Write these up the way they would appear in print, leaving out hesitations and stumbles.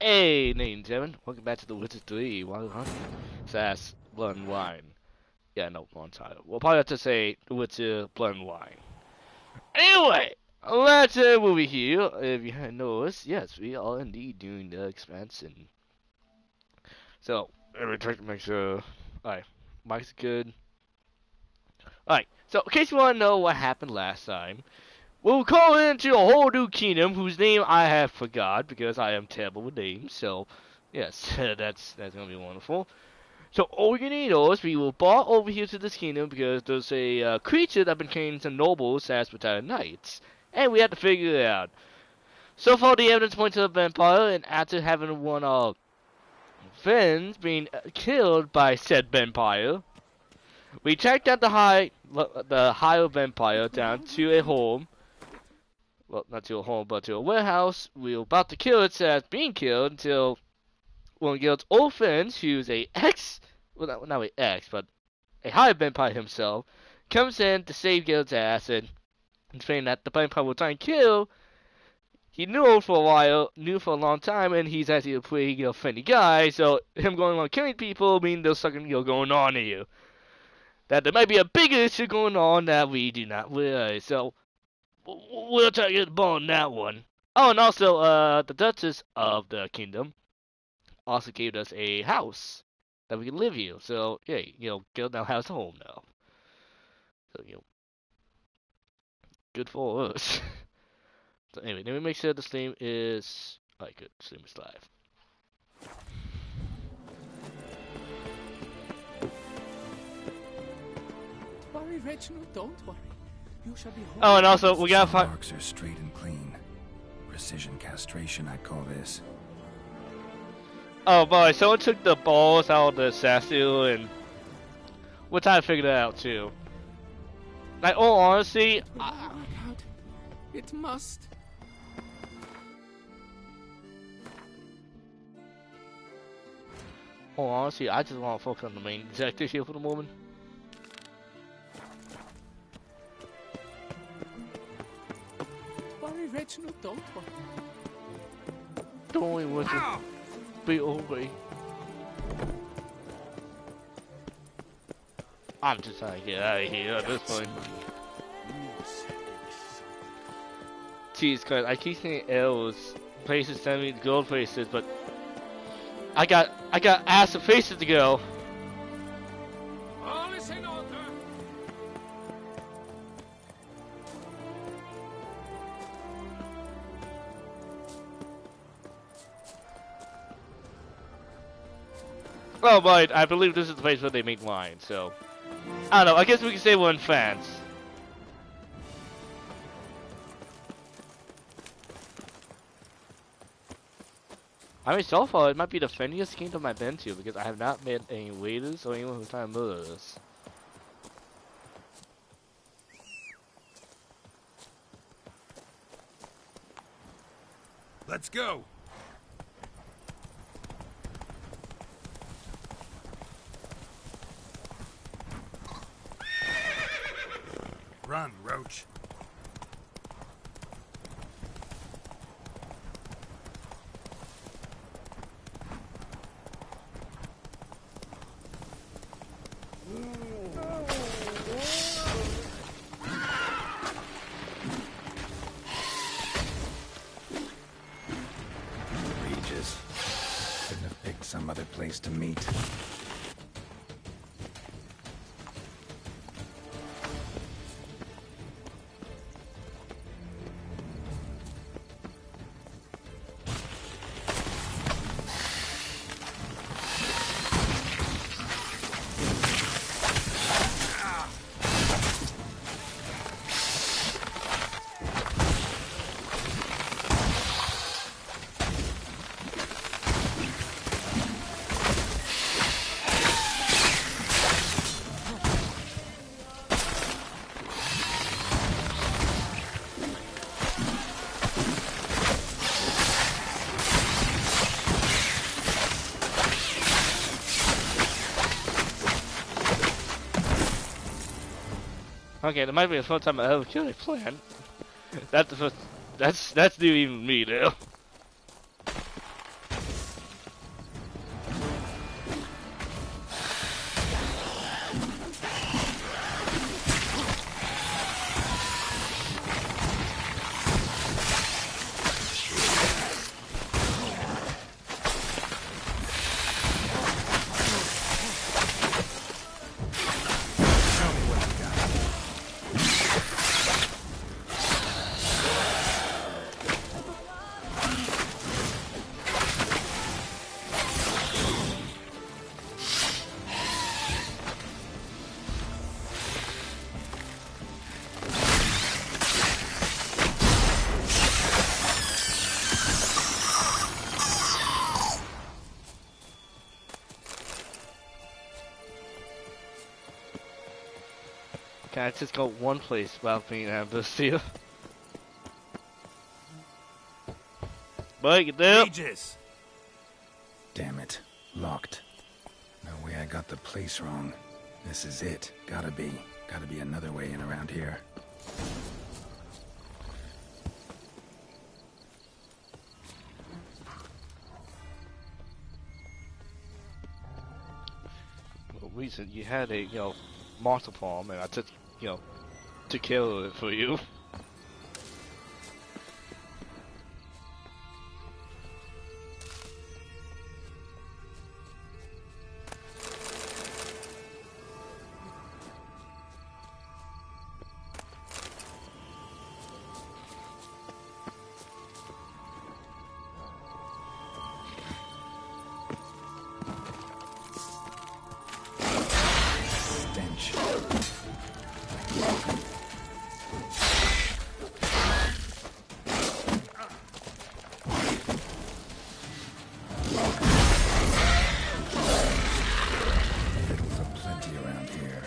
Hey, ladies and gentlemen, welcome back to The Witcher 3 Wild Hunt / Blood and Wine. Yeah, no, wrong title. We'll probably have to say The Witcher Blood and Wine. Anyway, let's movie here. If you hadn't noticed, yes, we are indeed doing the expansion. So, let me check to make sure. Alright, mic's good. Alright, so in case you want to know what happened last time, we'll call into a whole new kingdom whose name I have forgot because I am terrible with names. So, yes, that's gonna be wonderful. So all you need is we will brought over here to this kingdom because there's a creature that became some nobles as retired knights, and we have to figure it out. So far, the evidence points to the vampire, and after having one of friends being killed by said vampire, we tracked down the higher vampire down to a home. Well, not to a home, but to a warehouse. We were about to kill it as being killed until one of Gil's old friends, who's a ex, well, not an ex, but a higher vampire himself, comes in to save Gil's ass and saying that the vampire will try and kill. He knew for a while, knew for a long time, and he's actually a pretty friendly guy. So him going on killing people means there's something going on here. That there might be a bigger issue going on that we do not realize. So we'll try to get the ball on that one. Oh, and also, the Duchess of the Kingdom also gave us a house that we can live here. So, yeah, Gil now has a home now. So, good for us. So, anyway, let me make sure the stream is. Alright, good. Stream is live. Worry, Reginald, don't worry. You shall be home. Oh, and also, we gotta find. Marks are straight and clean. Precision castration, I'd call this. Oh, boy, someone took the balls out of the statue, and we're trying to figure that out, too. Like, all honesty, It will work out. It must. I just want to focus on the main objective here for the moment. Worry, Reginald, don't worry. Don't worry, Witcher. Be okay. I'm just trying to get out of here at this point. Jeez, cause I keep seeing arrows, faces sending me gold faces, but I got ass and faces to go. All is in order. Oh, but I believe this is the place where they make wine, so I don't know. I guess we can say we're in France. I mean, so far, it might be the friendliest kingdom I've been to because I have not met any raiders or anyone who's trying to murder us. Let's go! Run, Roach. Regis. Couldn't have picked some other place to meet. Okay, that might be the first time I ever killed a plant. That's the first. That's new even me now. Can I just go one place without being ambushed here? Mike, you there? Regis! Damn it. Locked. No way I got the place wrong. This is it. Gotta be. Gotta be another way in around here. Well, reason you had a, monster farm, and I took, took care of it for you. Stench. Fiddles are plenty around here.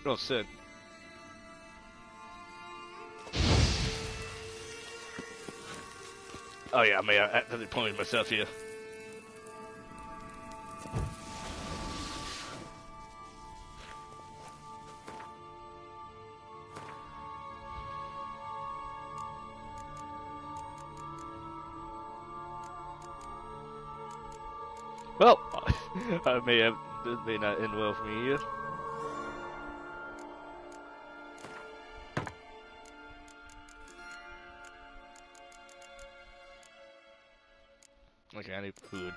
Oh, shit. Oh yeah, I may have accidentally pointed myself here. Well, I may have, this may not end well for me here. Okay, I need food.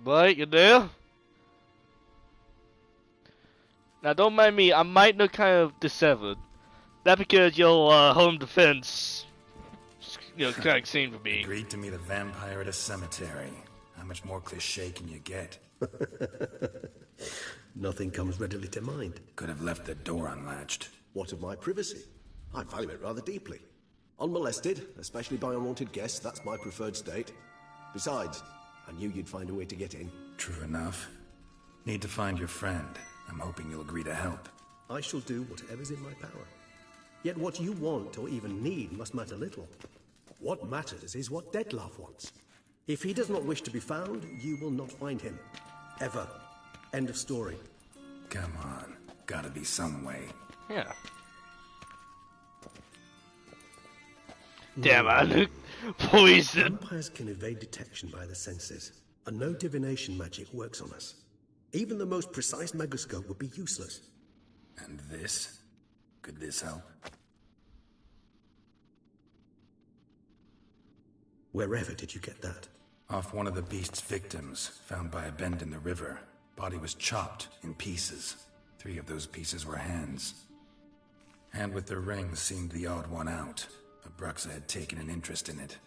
But you there? Now don't mind me, I might look kind of dissevered. That because your home defense, kind of seemed to be. Agreed to meet a vampire at a cemetery. How much more cliché can you get? Nothing comes readily to mind. Could have left the door unlatched. What of my privacy? I value it rather deeply. Unmolested, especially by unwanted guests, that's my preferred state. Besides, I knew you'd find a way to get in. True enough. Need to find your friend. I'm hoping you'll agree to help. I shall do whatever's in my power. Yet what you want or even need must matter little. What matters is what Dettlaff wants. If he does not wish to be found, you will not find him. Ever. End of story. Come on. Gotta be some way. Yeah. Damn, I look poison. Vampires can evade detection by the senses, and no divination magic works on us. Even the most precise megascope would be useless. And this? Could this help? Wherever did you get that? Off one of the beast's victims, found by a bend in the river. Body was chopped in pieces. 3 of those pieces were hands. Hand with the ring seemed the odd one out. Abruxa had taken an interest in it.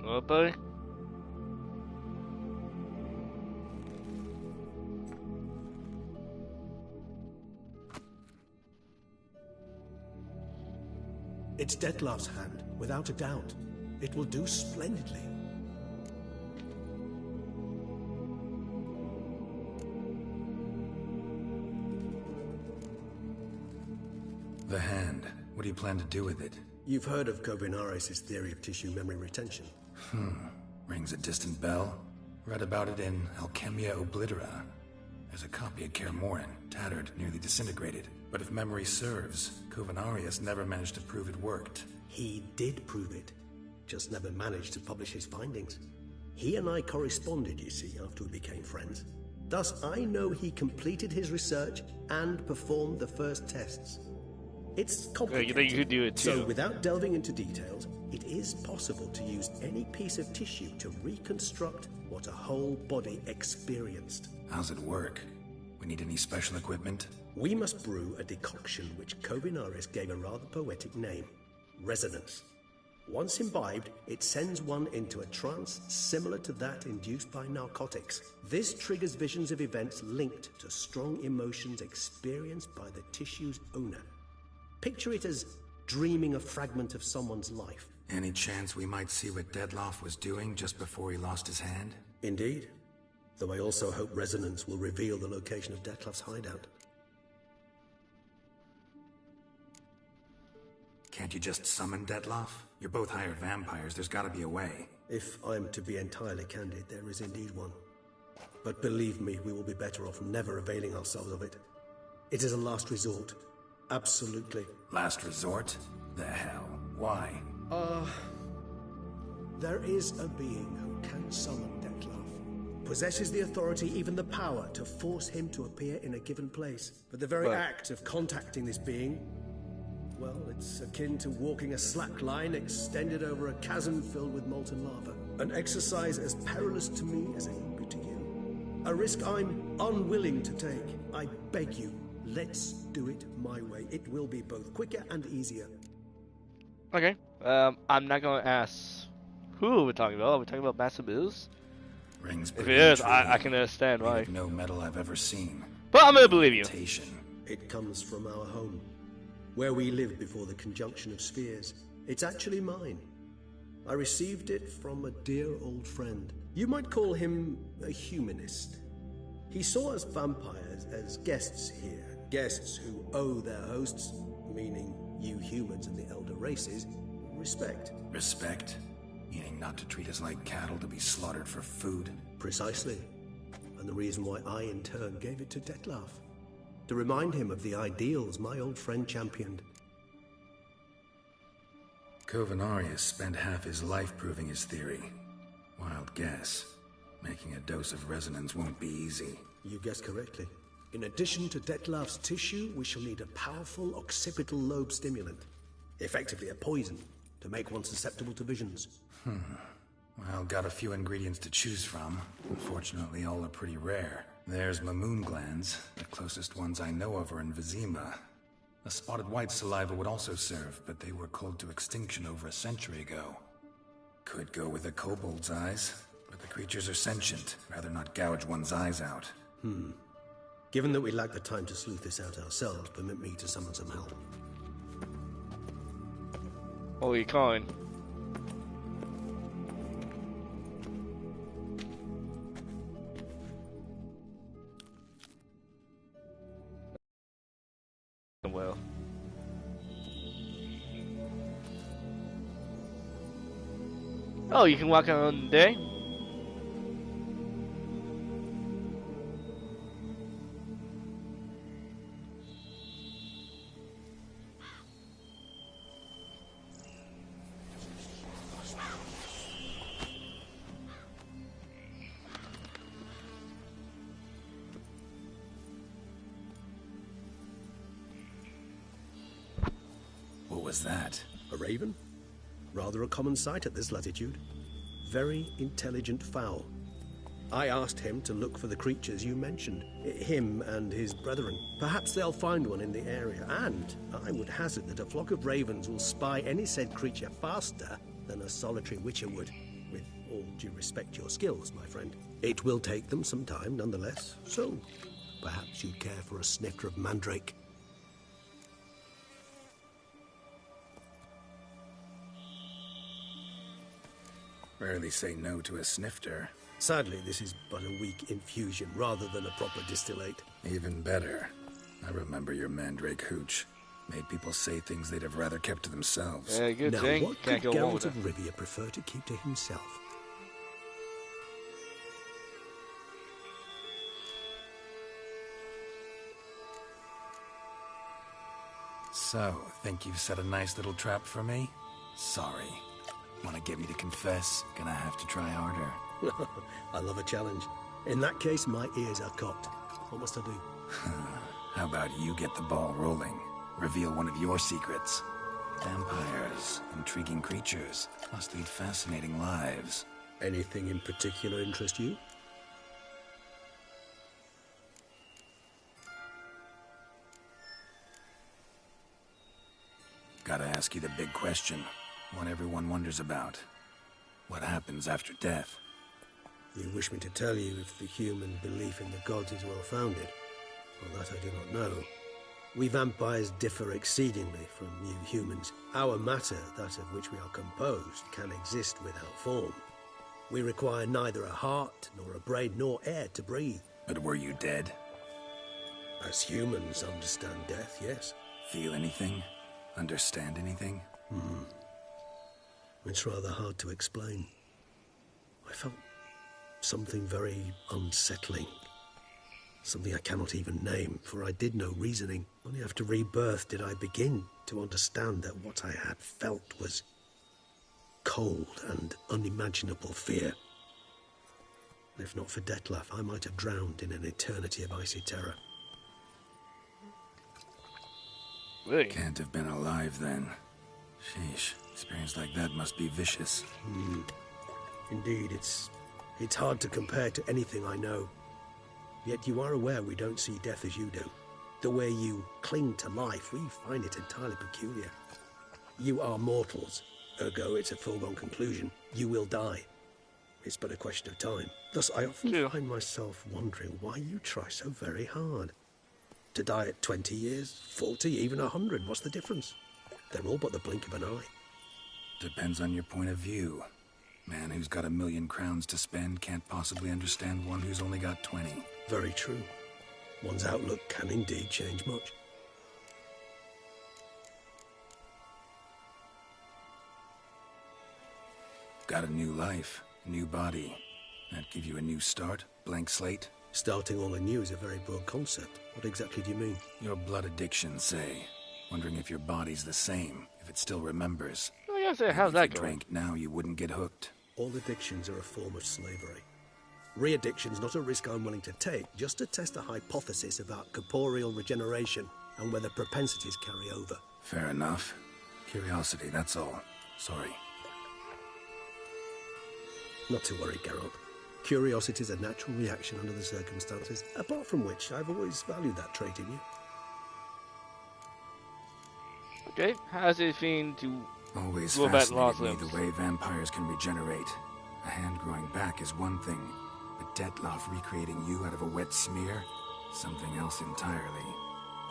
What, buddy? It's Dettlaff's hand, without a doubt. It will do splendidly. The hand. What do you plan to do with it? You've heard of Kovinaris' theory of tissue memory retention. Rings a distant bell. Read about it in Alchemia Oblitera. There's a copy of Kaer Morhen, tattered, nearly disintegrated. But if memory serves, Kovinaris never managed to prove it worked. He did prove it, just never managed to publish his findings. He and I corresponded, you see, after we became friends. Thus, I know he completed his research and performed the first tests. It's complicated. You think you could do it too? So, without delving into details, it is possible to use any piece of tissue to reconstruct what a whole body experienced. How's it work? We need any special equipment? We must brew a decoction which Kovinaris gave a rather poetic name: resonance. Once imbibed, it sends one into a trance similar to that induced by narcotics. This triggers visions of events linked to strong emotions experienced by the tissue's owner. Picture it as dreaming a fragment of someone's life. Any chance we might see what Dettlaff was doing just before he lost his hand? Indeed. Though I also hope resonance will reveal the location of Dettlaff's hideout. Can't you just summon Dettlaff? You're both hired vampires, there's gotta be a way. If I'm to be entirely candid, there is indeed one. But believe me, we will be better off never availing ourselves of it. It is a last resort. Absolutely. Last resort? The hell? Why? There is a being who can summon Dettlaff. Possesses the authority, even the power, to force him to appear in a given place. But the very act of contacting this being, well, it's akin to walking a slack line extended over a chasm filled with molten lava. An exercise as perilous to me as it would be to you. A risk I'm unwilling to take. I beg you, let's do it my way. It will be both quicker and easier. Okay. I'm not gonna ask who we're talking about. Are we talking about Master Bills? Rings If it is, I can understand why. No metal I've ever seen. But I'm gonna believe you. It comes from our home, where we lived before the conjunction of spheres. It's actually mine. I received it from a dear old friend. You might call him a humanist. He saw us vampires as guests here, guests who owe their hosts, meaning you humans and the elder races, respect. Respect? Meaning not to treat us like cattle to be slaughtered for food? Precisely. And the reason why I in turn gave it to Dettlaff. To remind him of the ideals my old friend championed. Kovinaris spent half his life proving his theory. Wild guess. Making a dose of resonance won't be easy. You guessed correctly. In addition to Dettlaff's tissue, we shall need a powerful occipital lobe stimulant. Effectively a poison, to make one susceptible to visions. Well, got a few ingredients to choose from. Unfortunately, all are pretty rare. There's Mamoon glands. The closest ones I know of are in Vizima. A spotted white saliva would also serve, but they were cold to extinction over a century ago. Could go with a kobold's eyes, but the creatures are sentient. Rather not gouge one's eyes out. Given that we lack the time to sleuth this out ourselves, permit me to summon some help. Holy coin. Well. Oh, you can walk on day? What was that? A raven? Rather a common sight at this latitude. Very intelligent fowl. I asked him to look for the creatures you mentioned. Him and his brethren. Perhaps they'll find one in the area. And I would hazard that a flock of ravens will spy any said creature faster than a solitary witcher would. With all due respect to your skills, my friend. It will take them some time, nonetheless. So, perhaps you'd care for a snifter of mandrake. Rarely say no to a snifter. Sadly, this is but a weak infusion rather than a proper distillate. Even better. I remember your mandrake hooch. Made people say things they'd have rather kept to themselves. Yeah, good Now, thing. what Can't could go wrong Geralt with of that. Rivia prefer to keep to himself? So, think you've set a nice little trap for me? Sorry. Want to get me to confess? Gonna have to try harder. I love a challenge. In that case, my ears are cocked. What must I do? How about you get the ball rolling? Reveal one of your secrets. Vampires, intriguing creatures, must lead fascinating lives. Anything in particular interest you? Gotta ask you the big question. One everyone wonders about. What happens after death? You wish me to tell you if the human belief in the gods is well founded? Well, that I do not know. We vampires differ exceedingly from you humans. Our matter, that of which we are composed, can exist without form. We require neither a heart, nor a brain, nor air to breathe. But were you dead? As humans understand death, yes. Feel anything? Understand anything? It's rather hard to explain. I felt something very unsettling. Something I cannot even name, for I did no reasoning. Only after rebirth did I begin to understand that what I had felt was cold and unimaginable fear. If not for Dettlaff, I might have drowned in an eternity of icy terror. Really? Can't have been alive then. Sheesh, experience like that must be vicious. Indeed, it's hard to compare to anything I know. Yet you are aware we don't see death as you do. The way you cling to life, we find it entirely peculiar. You are mortals, ergo it's a foregone conclusion. You will die. It's but a question of time. Thus, I often find myself wondering why you try so very hard. To die at 20 years, 40, even 100, what's the difference? They're all but the blink of an eye. Depends on your point of view. Man who's got 1,000,000 crowns to spend can't possibly understand one who's only got 20. Very true. One's outlook can indeed change much. Got a new life, a new body. That give you a new start, blank slate? Starting all anew is a very broad concept. What exactly do you mean? Your blood addiction, say. Wondering if your body's the same, if it still remembers. I gotta say, how's that If you going? drank now, you wouldn't get hooked. All addictions are a form of slavery. Re-addiction's not a risk I'm willing to take, just to test a hypothesis about corporeal regeneration and whether propensities carry over. Fair enough. Curiosity, that's all. Sorry. Not to worry, Geralt. Curiosity is a natural reaction under the circumstances, apart from which I've always valued that trait in you. Okay, how's it feeling to Always What about fascinated lost me limbs? the way vampires can regenerate. A hand growing back is one thing, but Dettlaff recreating you out of a wet smear? Something else entirely.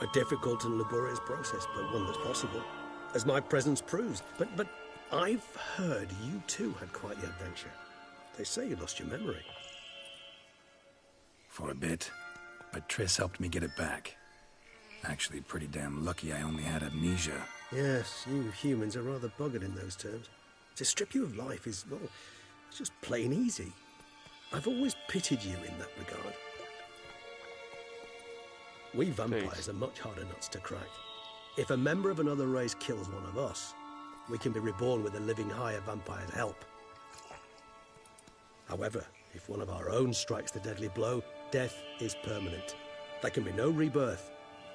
A difficult and laborious process, but one that's possible, as my presence proves. But I've heard you too had quite the adventure. They say you lost your memory. For a bit, but Triss helped me get it back. Actually, pretty damn lucky I only had amnesia. Yes, you humans are rather buggered in those terms. To strip you of life is, well, it's just plain easy. I've always pitied you in that regard. We vampires are much harder nuts to crack. If a member of another race kills one of us, we can be reborn with a living higher vampire's help. However, if one of our own strikes the deadly blow, death is permanent. There can be no rebirth.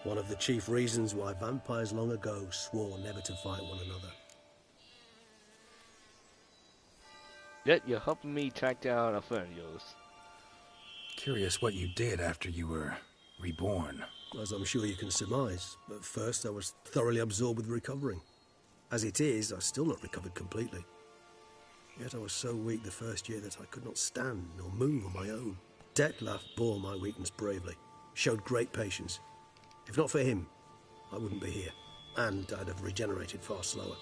One of the chief reasons why vampires long ago swore never to fight one another. Yet you're helping me track down a friend of yours. Curious what you did after you were reborn. As I'm sure you can surmise, at first I was thoroughly absorbed with recovering. As it is, I've still not recovered completely. Yet I was so weak the first year that I could not stand nor move on my own. Dettlaff bore my weakness bravely, showed great patience. If not for him, I wouldn't be here, and I'd have regenerated far slower.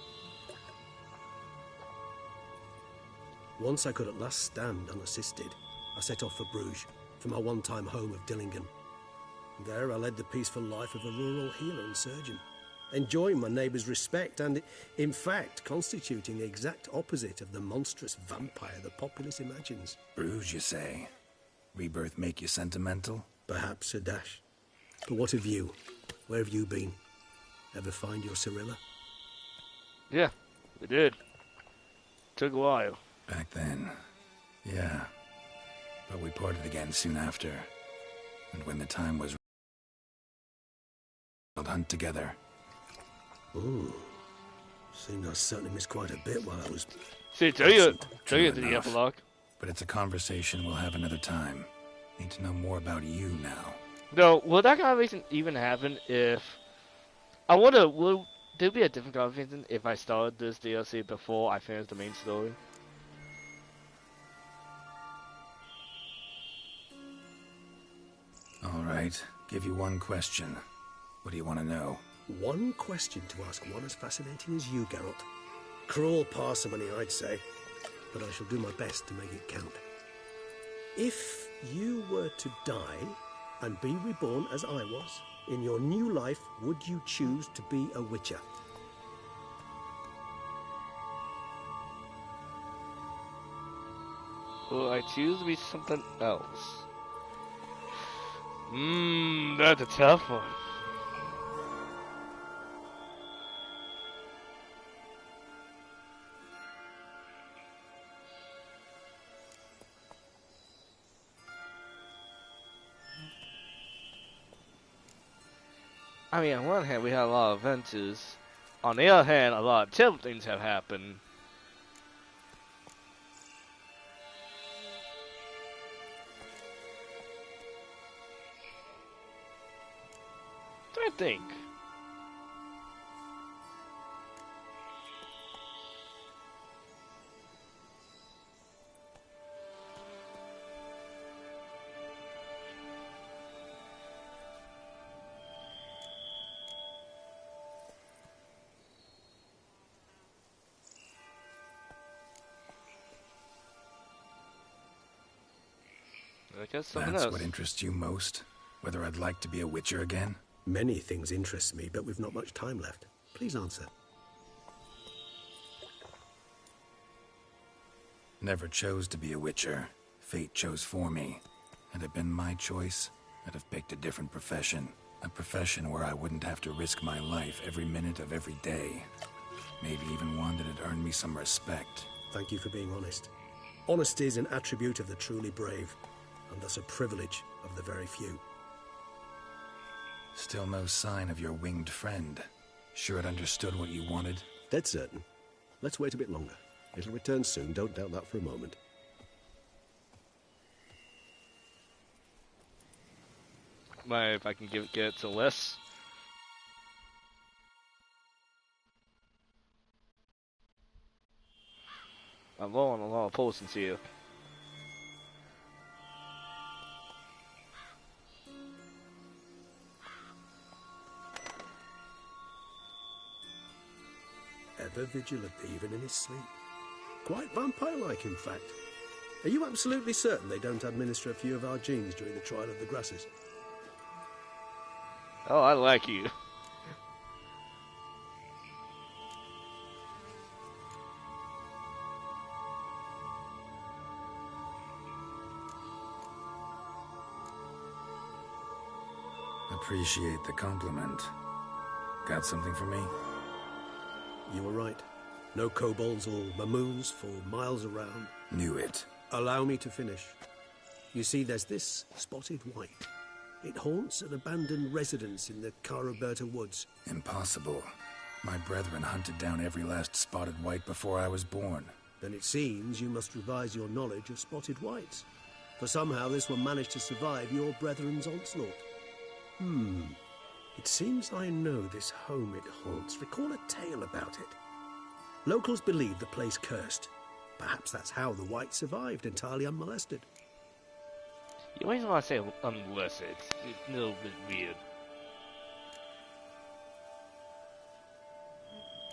Once I could at last stand unassisted, I set off for Bruges, from our one-time home of Dillingen. There I led the peaceful life of a rural healer and surgeon, enjoying my neighbours' respect and, in fact, constituting the exact opposite of the monstrous vampire the populace imagines. Bruges, you say? Rebirth make you sentimental? Perhaps a dash. But what of you? Where have you been? Ever find your Cirilla? Yeah, we did. Took a while. Back then, yeah. But we parted again soon after. And when the time was we'll hunt together. Ooh. Seemed I certainly missed quite a bit while I was... See, tell you True the enough. epilogue. But it's a conversation we'll have another time. Need to know more about you now. No, will that conversation even happen if... I wonder, will there be a different conversation if I started this DLC before I finished the main story? Alright, give you one question. What do you want to know? One question to ask one as fascinating as you, Geralt. Cruel parsimony, I'd say. But I shall do my best to make it count. If you were to die and be reborn as I was, in your new life, would you choose to be a Witcher? Will I choose to be something else? That's a tough one. I mean, on one hand, we had a lot of adventures. On the other hand, a lot of terrible things have happened. I think. I guess something That's else. what interests you most? Whether I'd like to be a Witcher again? Many things interest me, but we've not much time left. Please answer. Never chose to be a Witcher. Fate chose for me. Had it been my choice, I'd have picked a different profession. A profession where I wouldn't have to risk my life every minute of every day. Maybe even one that had earned me some respect. Thank you for being honest. Honesty is an attribute of the truly brave, and thus a privilege of the very few. Still no sign of your winged friend. Sure it understood what you wanted? Dead certain. Let's wait a bit longer. It'll return soon, don't doubt that for a moment. Mind if I can get it to less? I'm low on a lot of potions here. Ever vigilant even in his sleep. Quite vampire-like, in fact. Are you absolutely certain they don't administer a few of our genes during the trial of the grasses? Oh, I like you. Appreciate the compliment. Got something for me? You were right. No kobolds or mamoons for miles around. Knew it. Allow me to finish. You see, there's this spotted white. It haunts an abandoned residence in the Caraberta woods. Impossible. My brethren hunted down every last spotted white before I was born. Then it seems you must revise your knowledge of spotted whites. For somehow this one managed to survive your brethren's onslaught. It seems I know this home it haunts. Recall a tale about it. Locals believe the place cursed. Perhaps that's how the white survived entirely unmolested. You always want to say unless it's a little bit weird.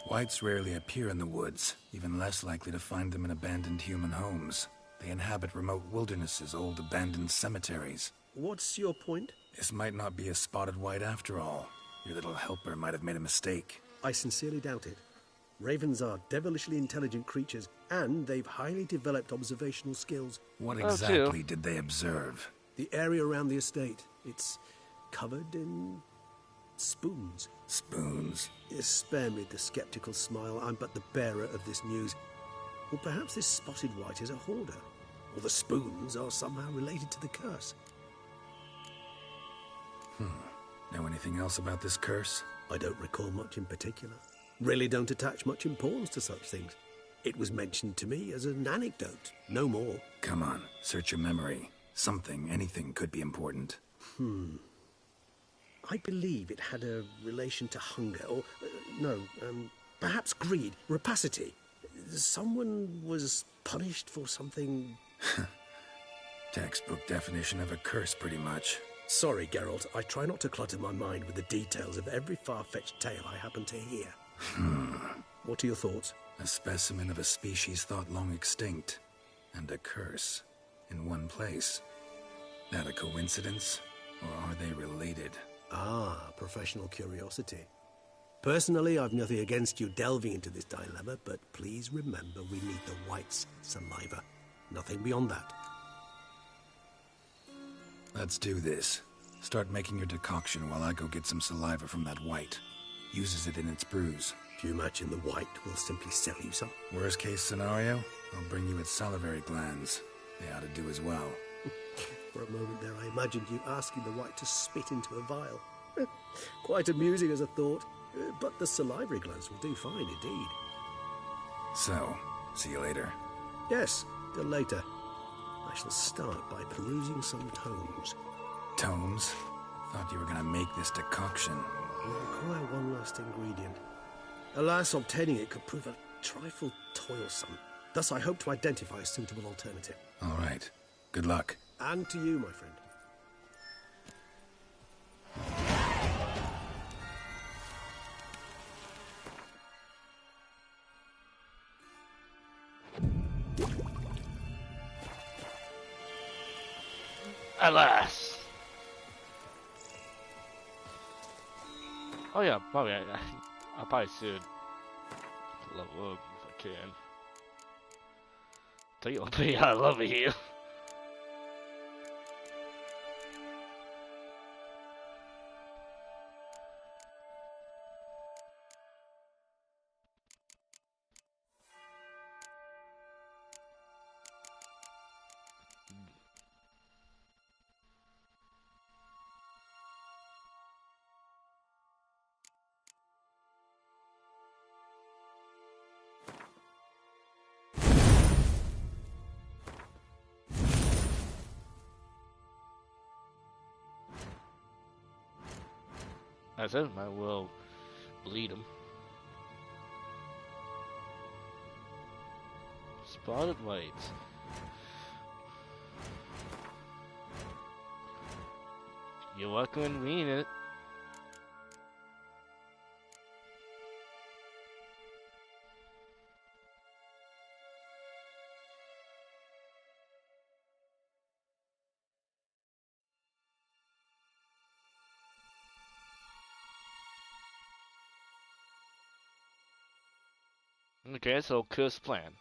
Whites rarely appear in the woods, even less likely to find them in abandoned human homes. They inhabit remote wildernesses, old abandoned cemeteries. What's your point? This might not be a spotted white after all. Your little helper might have made a mistake. I sincerely doubt it. Ravens are devilishly intelligent creatures, and they've highly developed observational skills. What Oh, exactly too. did they observe? The area around the estate, it's covered in spoons. Spoons. Spare me the skeptical smile. I'm but the bearer of this news. Or perhaps this spotted white is a hoarder. Or the spoons are somehow related to the curse. Know anything else about this curse? I don't recall much in particular. Really don't attach much importance to such things. It was mentioned to me as an anecdote, no more. Come on, search your memory. Something, anything could be important. I believe it had a relation to hunger, or, perhaps greed, rapacity. Someone was punished for something. Textbook definition of a curse, pretty much. Sorry, Geralt, I try not to clutter my mind with the details of every far-fetched tale I happen to hear. What are your thoughts? A specimen of a species thought long extinct. And a curse. In one place. That a coincidence? Or are they related? Ah, professional curiosity. Personally, I've nothing against you delving into this dilemma, but please remember we need the white's saliva. Nothing beyond that. Let's do this. Start making your decoction while I go get some saliva from that white. Uses it in its brews. If you imagine the white, we'll simply sell you some. Worst case scenario, I'll bring you its salivary glands. They ought to do as well. For a moment there, I imagined you asking the white to spit into a vial. Quite amusing as a thought, but the salivary glands will do fine indeed. So, see you later. Yes, till later. I shall start by perusing some tomes. Tomes? Thought you were gonna make this decoction. We require one last ingredient. Alas, obtaining it could prove a trifle toilsome. Thus, I hope to identify a suitable alternative. All right. Good luck. And to you, my friend. Alas. Oh yeah, probably. I probably should level up if I can. Tell you what, I love it here. That's it. I will bleed him. Spotted whites. You're welcome and we need it. Okay, so curse plan.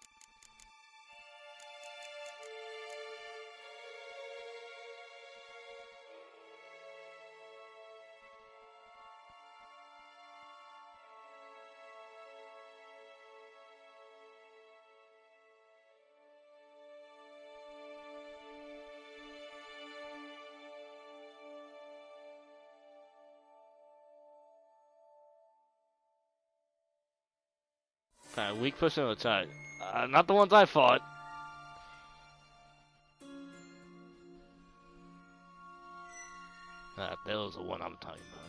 Weak personal attack. Not the ones I fought. That was the one I'm talking about.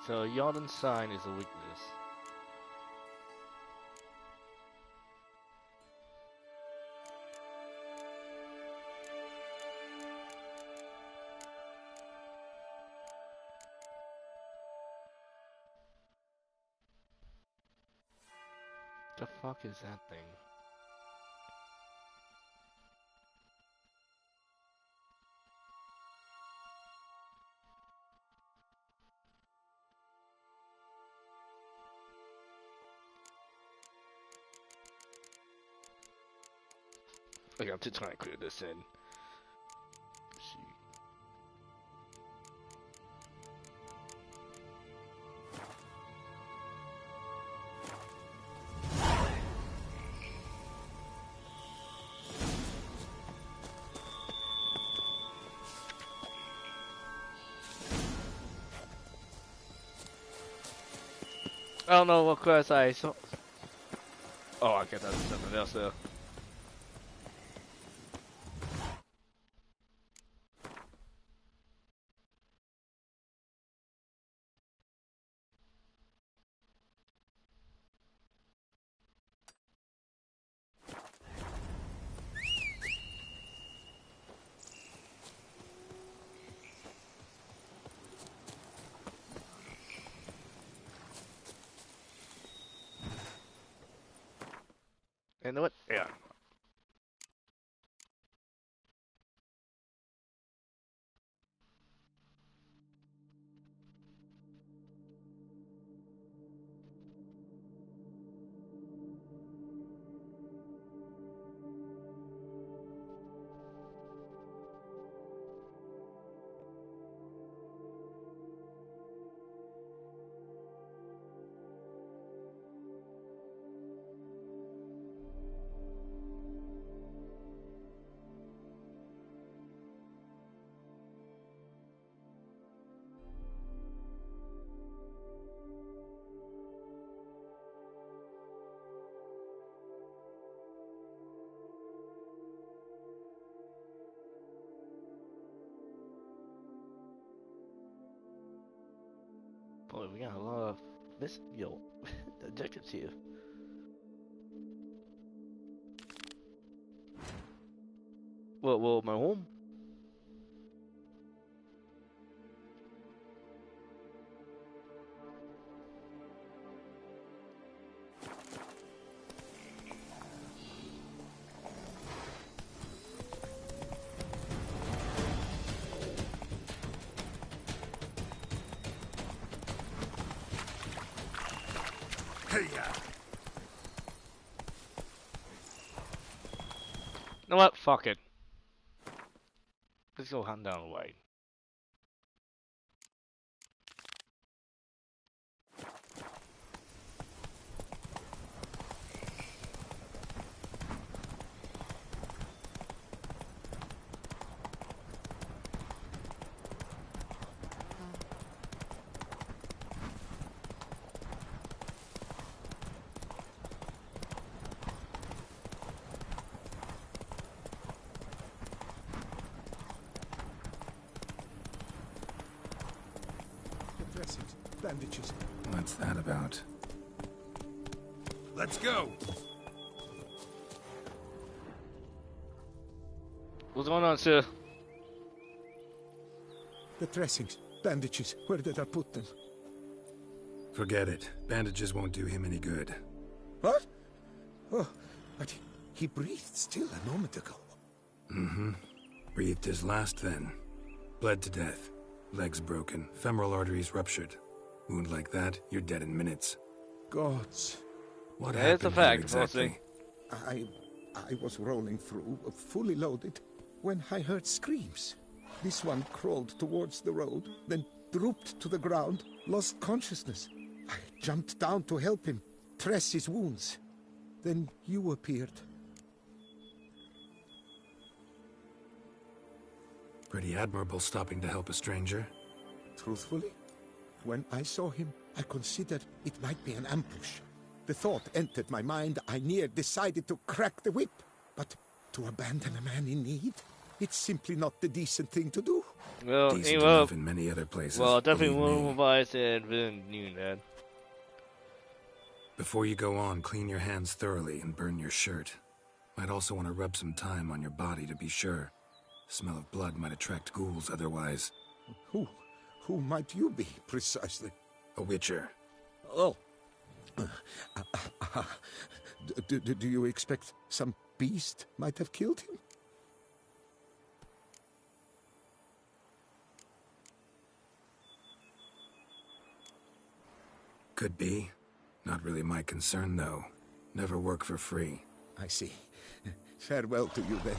So Jordan's sign is a weakness. The fuck is that thing? Okay, I'm just trying to clear this in. See. I don't know what class I saw. Oh, I guess that's something else there. You know what? Yeah. Boy, we got a lot of objectives here. Well, my home. You know what? Fuck it. Let's go hunt down Wayne. Dressings, bandages. What's that about? Let's go! What's going on, sir? The dressings, bandages. Where did I put them? Forget it. Bandages won't do him any good. What? Oh, but he breathed still a moment ago. Mm-hmm. Breathed his last then. Bled to death. Legs broken. Femoral arteries ruptured. Wound like that, you're dead in minutes. Gods. What Yeah, happened it's a here fact, exactly? I was rolling through, fully loaded, when I heard screams. This one crawled towards the road, then drooped to the ground, lost consciousness. I jumped down to help him, dress his wounds. Then you appeared. Pretty admirable stopping to help a stranger. Truthfully, when I saw him, I considered it might be an ambush. The thought entered my mind, I near decided to crack the whip. But to abandon a man in need? It's simply not the decent thing to do. Well, Decent enough in many other places. well, definitely believe me. more wise than you, Dad. Before you go on, clean your hands thoroughly and burn your shirt. Might also want to rub some thyme on your body to be sure. Smell of blood might attract ghouls otherwise. Who might you be, precisely? A witcher. Oh. Do you expect some beast might have killed him? Could be. Not really my concern, though. Never work for free. I see. Farewell to you, then.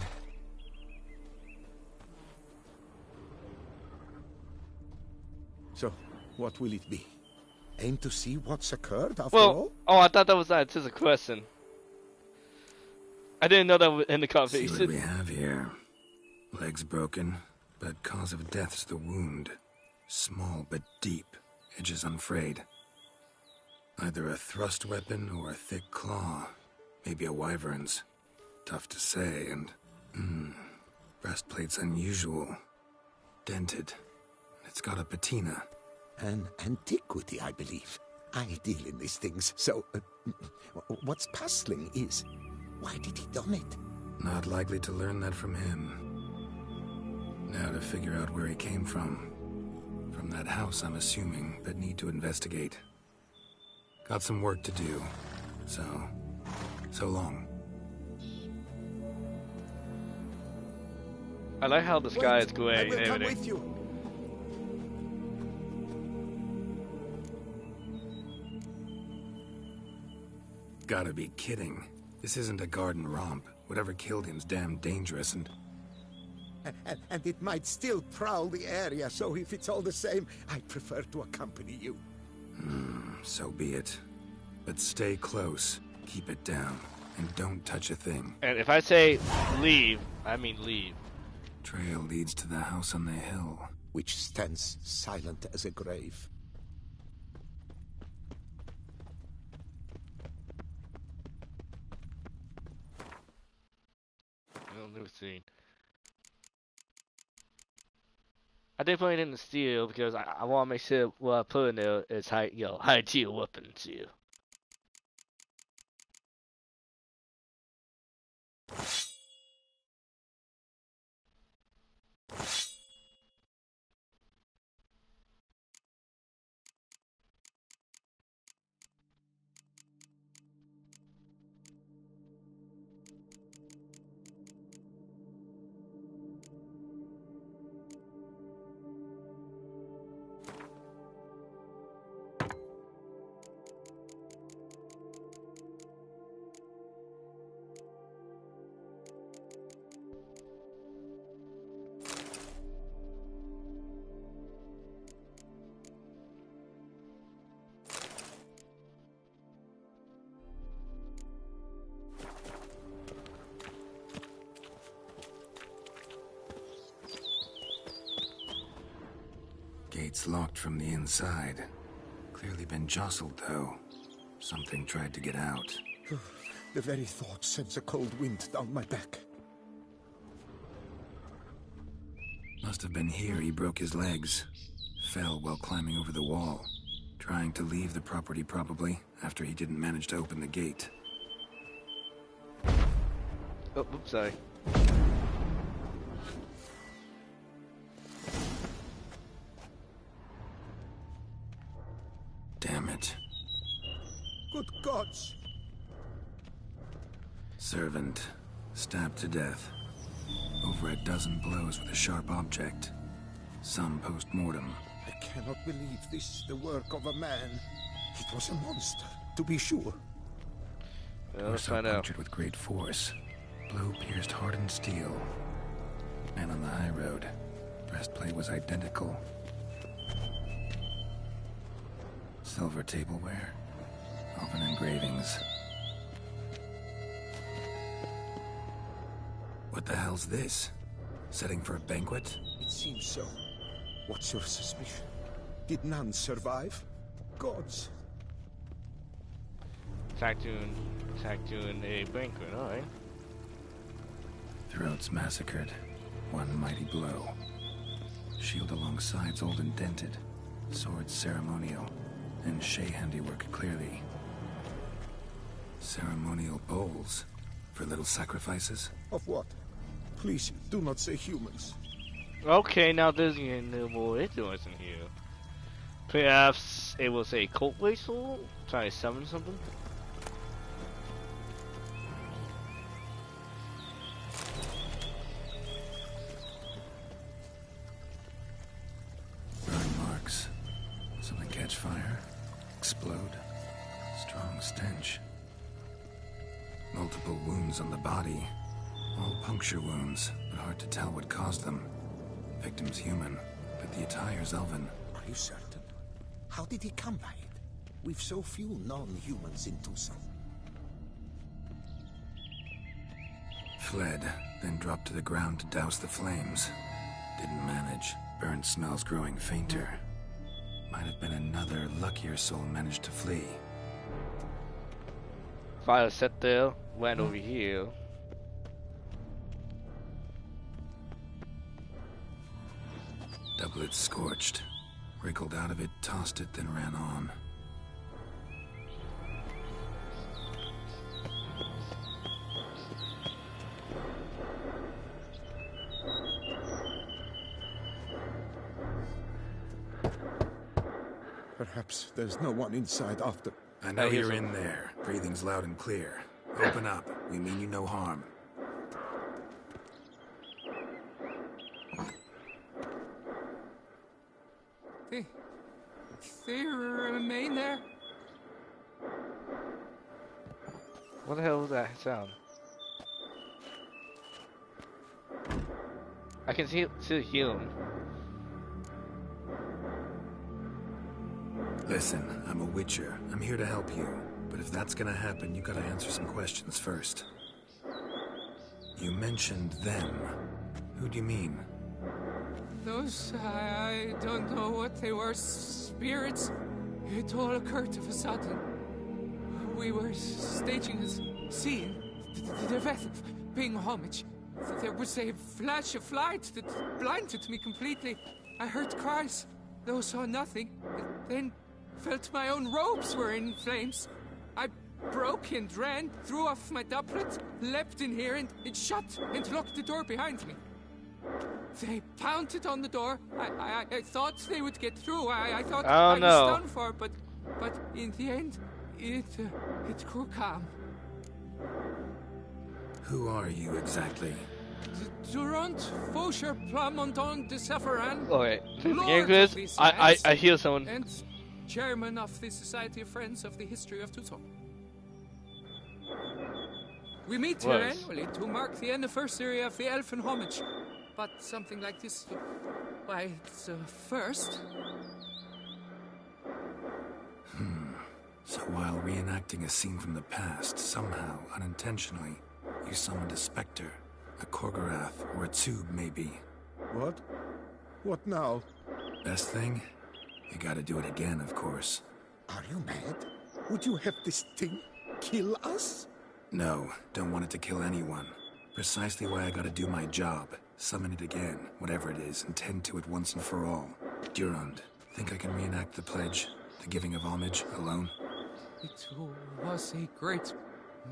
So, what will it be? Aim to see what's occurred after all? Oh, I thought that was just a question. I didn't know that was in the See conversation. what we have here. Legs broken, but cause of death's the wound. Small but deep, edges unfrayed. Either a thrust weapon or a thick claw. Maybe a wyvern's. Tough to say, and... breastplate's unusual. Dented. It's got a patina. An antiquity, I believe. I deal in these things, so... what's puzzling is... why did he done it? Not likely to learn that from him. Now to figure out where he came from. From that house, I'm assuming, but need to investigate. Got some work to do. So long. I like how the sky is gray I and will come everything. with you. Gotta be kidding. This isn't a garden romp. Whatever killed him's damn dangerous and... And it might still prowl the area, so if it's all the same, I prefer to accompany you. So be it. But stay close. Keep it down. And don't touch a thing. And if I say leave, I mean leave. Trail leads to the house on the hill. Which stands silent as a grave. Well, let me see. I definitely didn't steal because I want to make sure what I put in there is high tier weapons too. Gates locked from the inside. Clearly been jostled, though. Something tried to get out. The very thought sends a cold wind down my back. Must have been here he broke his legs. Fell while climbing over the wall. Trying to leave the property, probably, after he didn't manage to open the gate. Oh, oops, sorry. Damn it. Good gods! Servant. Stabbed to death. Over a dozen blows with a sharp object. Some post-mortem. I cannot believe this is the work of a man. It was a monster, to be sure. Well, let's Torso find out. punctured with great force. Blow pierced hardened steel. Man on the high road. Breastplate was identical. Silver tableware. Elven engravings. What the hell's this? Setting for a banquet? It seems so. What's your suspicion? Did none survive? Gods. Tactoon a banquet, alright. Throats massacred. One mighty blow. Shield along sides old and dented. Sword ceremonial. And Shay handiwork clearly. Ceremonial bowls. For little sacrifices? Of what? Please, do not say humans. Okay, now there's no more ignorance in here. Perhaps it was a cult whistle trying to summon something? Burn marks. Something catch fire. Explode. Strong stench. Multiple wounds on the body. All puncture wounds, but hard to tell what caused them. Victim's human, but the attire's elven. Are you certain? How did he come by it? We've so few non-humans in Tucson. Fled, then dropped to the ground to douse the flames. Didn't manage. Burnt smells growing fainter. Might have been another luckier soul managed to flee. Fire set there, went over here. Doublet scorched. Wriggled out of it, tossed it, then ran on. Perhaps there's no one inside after. I know Hey, here's you're a- in there. Breathing's loud and clear. Open up. We mean you no harm. They remain there? What the hell was that sound? I can still hear him. Listen, I'm a witcher. I'm here to help you. But if that's gonna happen, you gotta answer some questions first. You mentioned them. Who do you mean? Those, I don't know what they were. Spirits? It all occurred of a sudden. We were staging a scene. The event of paying homage. There was a flash of light that blinded me completely. I heard cries, though saw nothing. Then felt my own robes were in flames. I broke and ran, threw off my doublet, leapt in here and it shut and locked the door behind me. They pounded on the door. I thought they would get through. I thought Oh, I was no. done for, but in the end, it grew calm. Who are you exactly? Durant Faucher Plamondon de Safran, Okay, Lord again, of Chris, these I lands, hear someone. and chairman of the Society of Friends of the History of Tucson. We meet here Was. annually to mark the anniversary of the Elfin Homage. But something like this, why, it's a first. So while reenacting a scene from the past, somehow, unintentionally, you summoned a specter, a Korgorath, or a tube, maybe. What? What now? Best thing? You gotta do it again, of course. Are you mad? Would you have this thing kill us? No, don't want it to kill anyone. Precisely why I gotta do my job. Summon it again, whatever it is, and tend to it once and for all. Durand, think I can reenact the pledge, the giving of homage, alone? It was a great,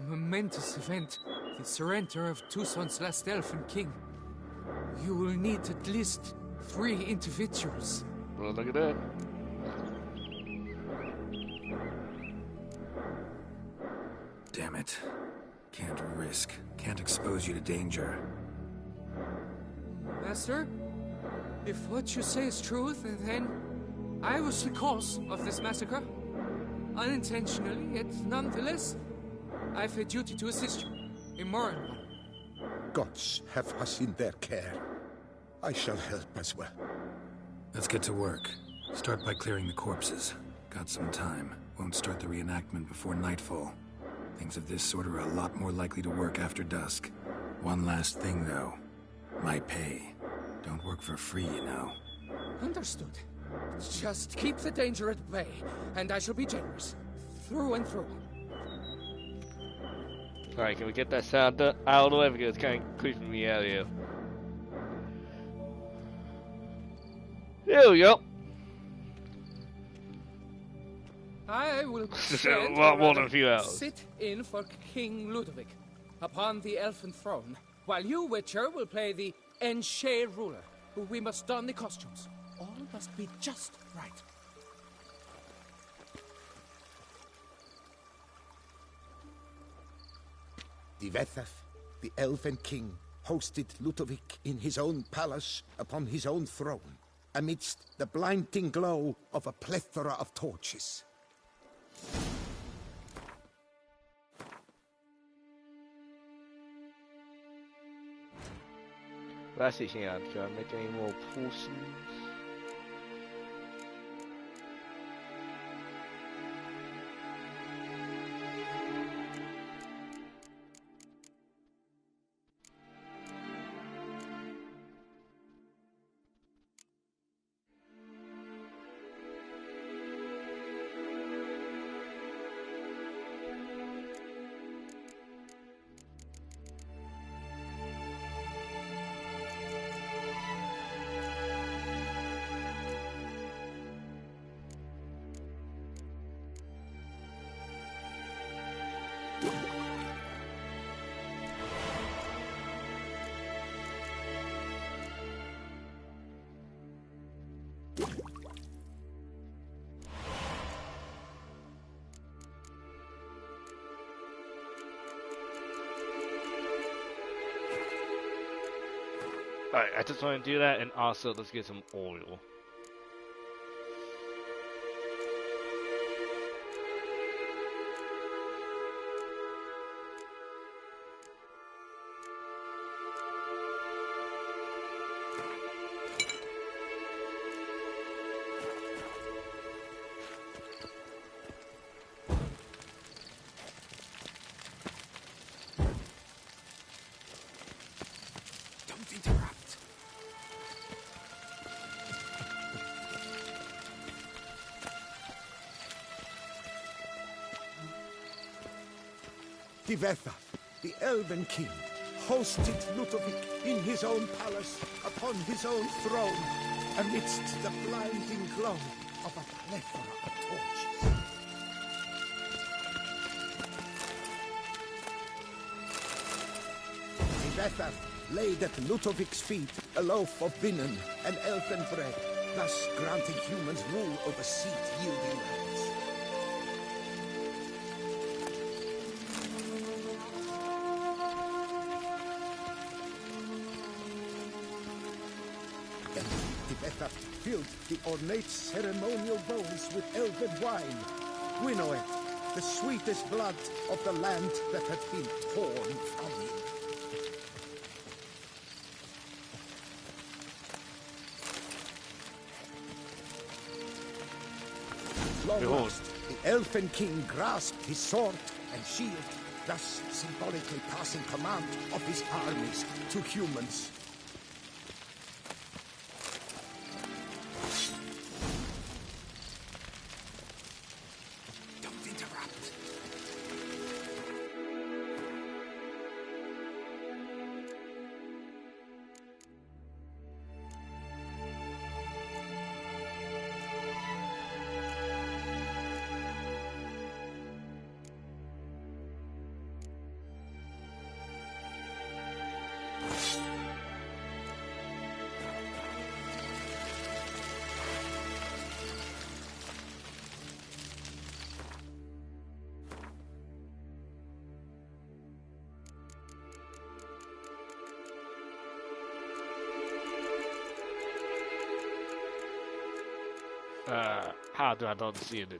momentous event. The surrender of Tucson's last elfin king. You will need at least 3 individuals. Well, look at that. Damn it. Can't risk. Can't expose you to danger. Master, if what you say is true, then I was the cause of this massacre. Unintentionally, yet nonetheless, I've a duty to assist you. A moral one. Gods have us in their care. I shall help as well. Let's get to work. Start by clearing the corpses. Got some time. Won't start the reenactment before nightfall. Things of this sort are a lot more likely to work after dusk. One last thing, though. My pay. Don't work for free, you know. Understood. Just keep the danger at bay, and I shall be generous. Through and through. Alright, can we get that sound out of the way because it's kind of creeping me out here. Here we go. I will stand, Well, or more than rather, a few hours. sit in for King Ludovic upon the elfin throne, while you, Witcher, will play the Enche ruler. We must don the costumes. All must be just right. Divethaf, the elven king, hosted Ludovic in his own palace upon his own throne, amidst the blinding glow of a plethora of torches. Let's see, can I make any more potions? Alright, I just want to do that, and also let's get some oil. Don't interrupt. Divethaf, the elven king, hosted Ludovic in his own palace upon his own throne, amidst the blinding glow of a plethora of torches. Divethaf laid at Ludovic's feet a loaf of binnen and elfin bread, thus granting humans rule over seed-yielding lands. Then Divethaf filled the ornate ceremonial bowls with elfin wine, Winnoet, the sweetest blood of the land that had been torn from him. Long Behold. last, the elfin king grasped his sword and shield, thus symbolically passing command of his armies to humans. Don't interrupt. How do I not see it in?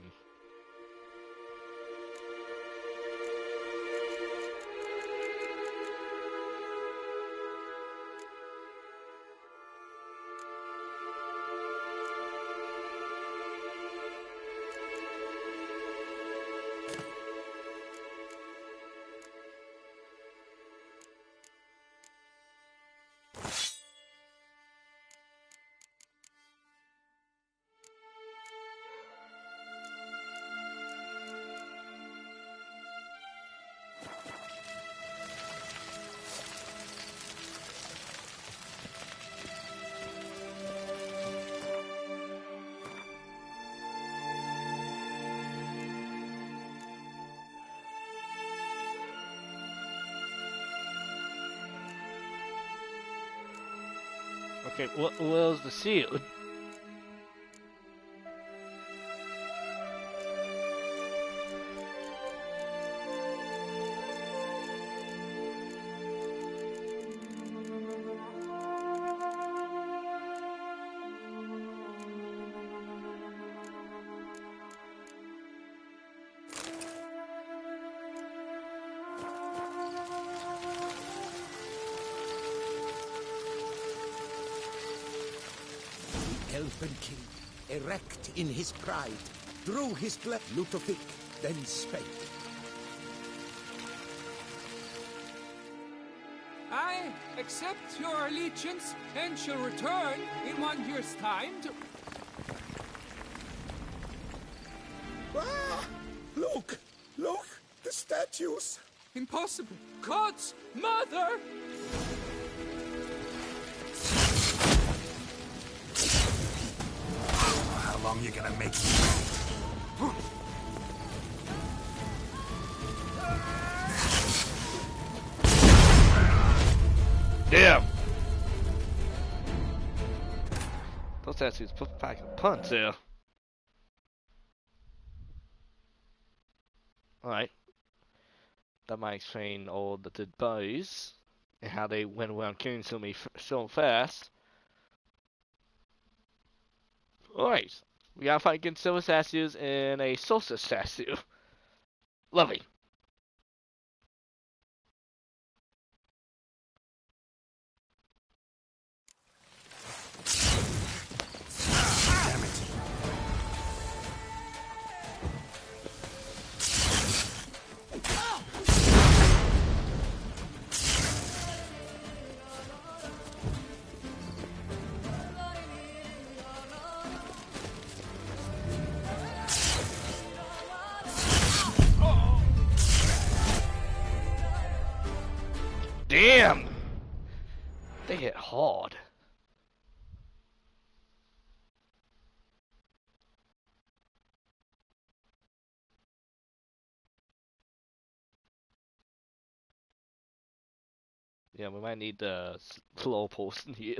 Okay, what was the seal? Elven king, erect in his pride, drew his Ludovic, then spake. I accept your allegiance and shall return in 1 year's time to... Ah! Look! Look! The statues! Impossible! God's mother! How long you gonna make me wait? Damn! Those statues put back a punch there. Alright. That might explain all the dead bodies and how they went around killing so fast. Alright. We gotta fight against silver statues and a solstice statue. Lovely. Damn it. Damn! They hit hard. Yeah, we might need the slow post in here.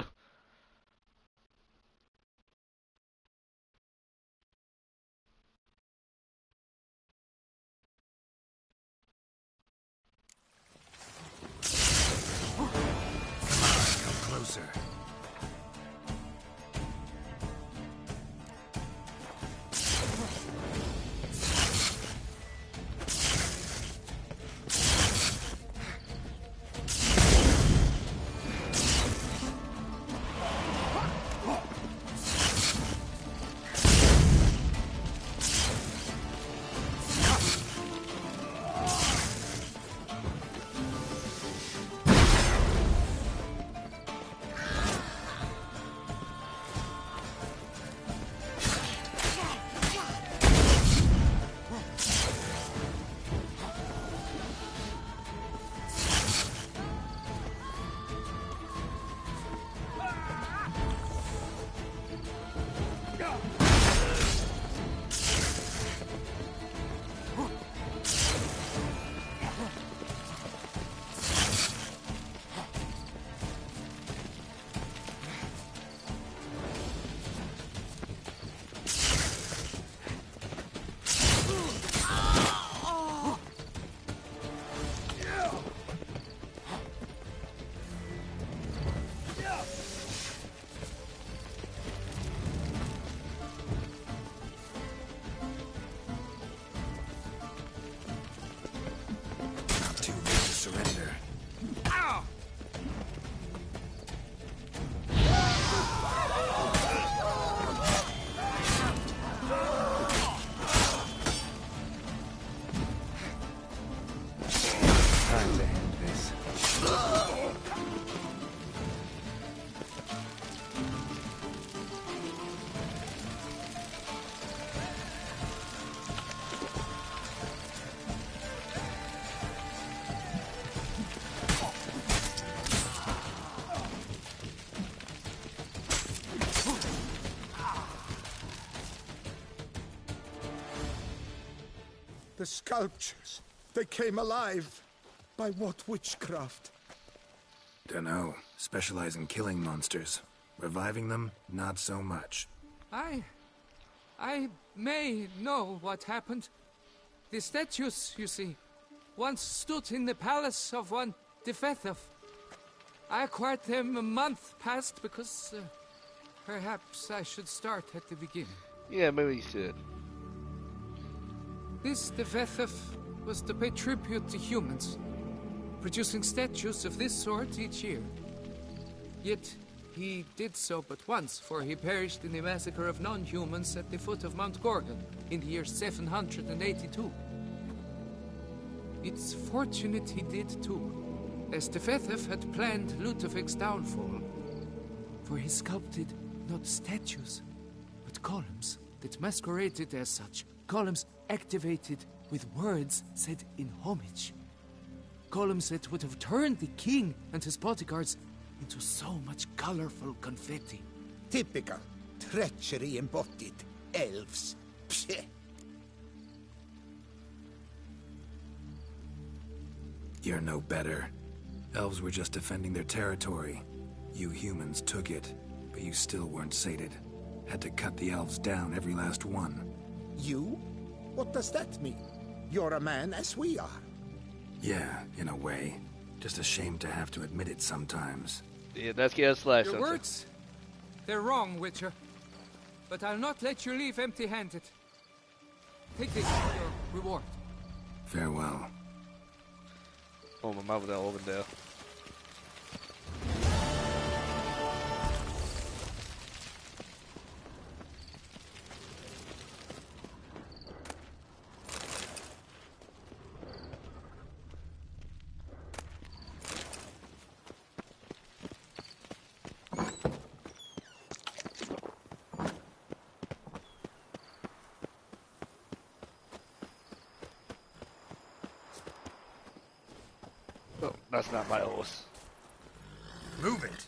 Come closer. Surrender. Time to end this. The sculptures, they came alive. By what witchcraft? Dunno. Specialize in killing monsters. Reviving them, not so much. I may know what happened. The statues, you see, once stood in the palace of one Defethov. I acquired them a month past because perhaps I should start at the beginning. Yeah, maybe you should. This Defethov was to pay tribute to humans, producing statues of this sort each year. Yet he did so but once, for he perished in the massacre of non-humans at the foot of Mount Gorgon in the year 782. It's fortunate he did too, as Defethov had planned Ludovic's downfall. For he sculpted not statues, but columns that masqueraded as such. Columns activated with words said in homage. Columns that would have turned the king and his bodyguards into so much colorful confetti. Typical. Treachery embodied. Elves. Psheh. You're no better. Elves were just defending their territory. You humans took it, but you still weren't sated. Had to cut the elves down, every last one. You? What does that mean? You're a man as we are. Yeah, in a way. Just ashamed to have to admit it sometimes. Yeah, that's get slashed. Your words, they're wrong, Witcher. But I'll not let you leave empty-handed. Take this for your reward. Farewell. Oh, my mouth was all over there. Oh, that's not my horse. Move it!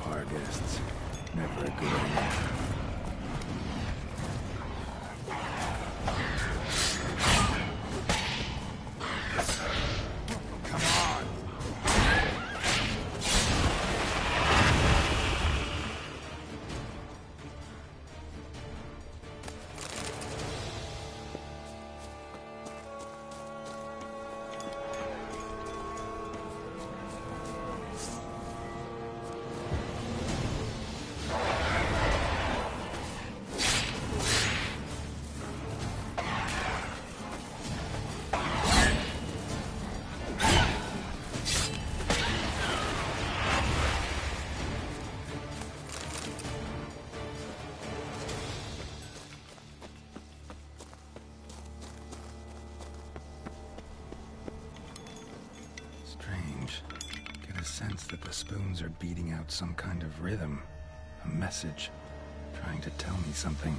Artists. Never a good idea. Come on! Strange. Get a sense that the spoons are beating out some kind of rhythm. A message. Trying to tell me something.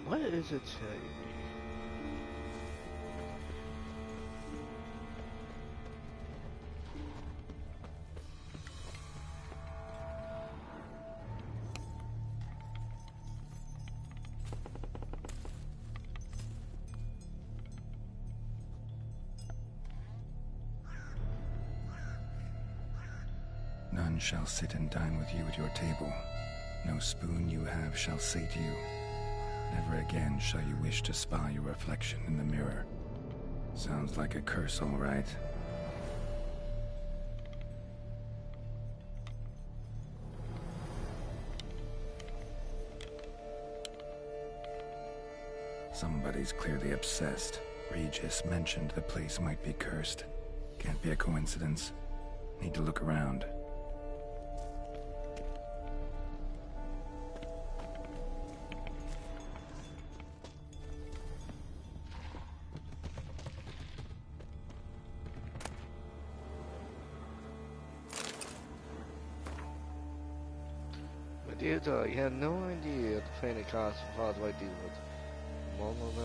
What is it telling me? None shall sit and dine with you at your table. No spoon you have shall sate you. Never again shall you wish to spy your reflection in the mirror. Sounds like a curse, all right. Somebody's clearly obsessed. Regis mentioned the place might be cursed. Can't be a coincidence. Need to look around. Matilda, you had no idea the painted cost of Father's white demons. Moment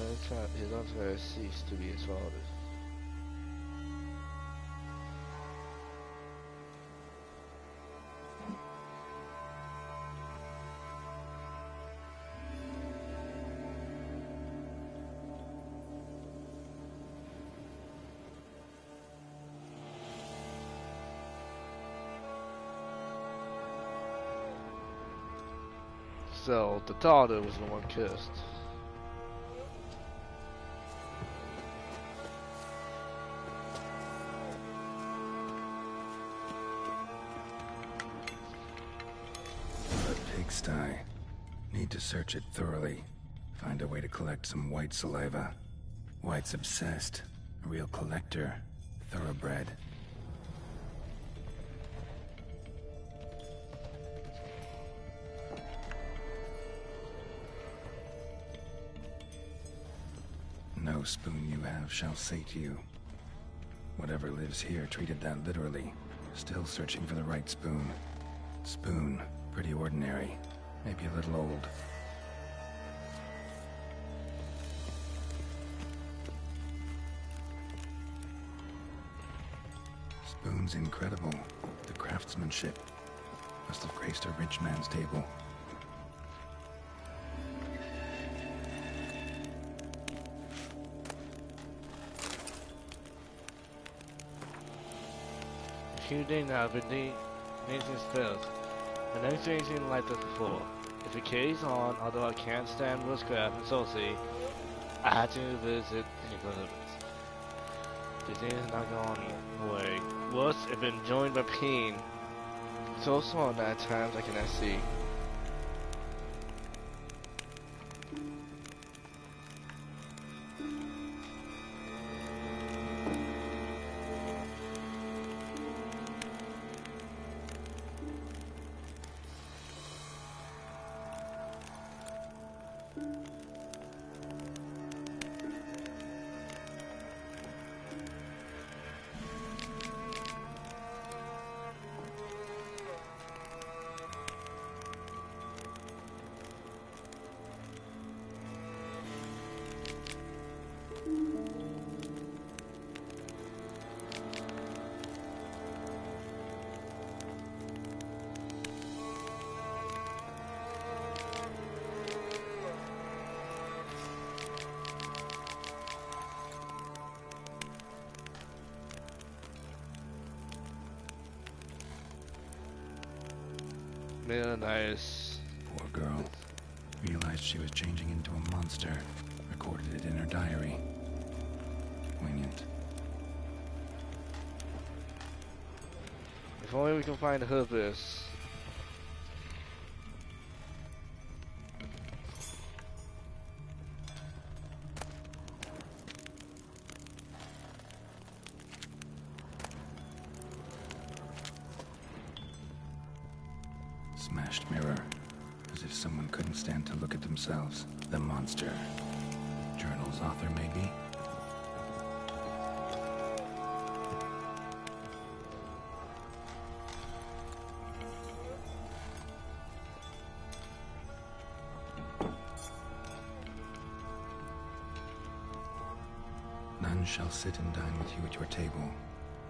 his unfair ceased to be his father's. So the daughter was the one cursed. A pigsty. Need to search it thoroughly. Find a way to collect some white saliva. White's obsessed. A real collector. Thoroughbred. No spoon you have shall sate you. Whatever lives here treated that literally. Still searching for the right spoon. Spoon, pretty ordinary. Maybe a little old. Spoon's incredible. The craftsmanship. Must have graced a rich man's table. Few days now, but Nathan's failed. I've never seen anything like this before. If it carries on, although I can't stand witchcraft and sorcery, I had to visit England. This thing is not going away. Worse, if been joined by pain. So small that at times I cannot see. Nice. Poor girl. Realized she was changing into a monster. Recorded it in her diary. Poignant. If only we can find the herbalist. Smashed mirror. As if someone couldn't stand to look at themselves. The monster. Journal's author, maybe? None shall sit and dine with you at your table.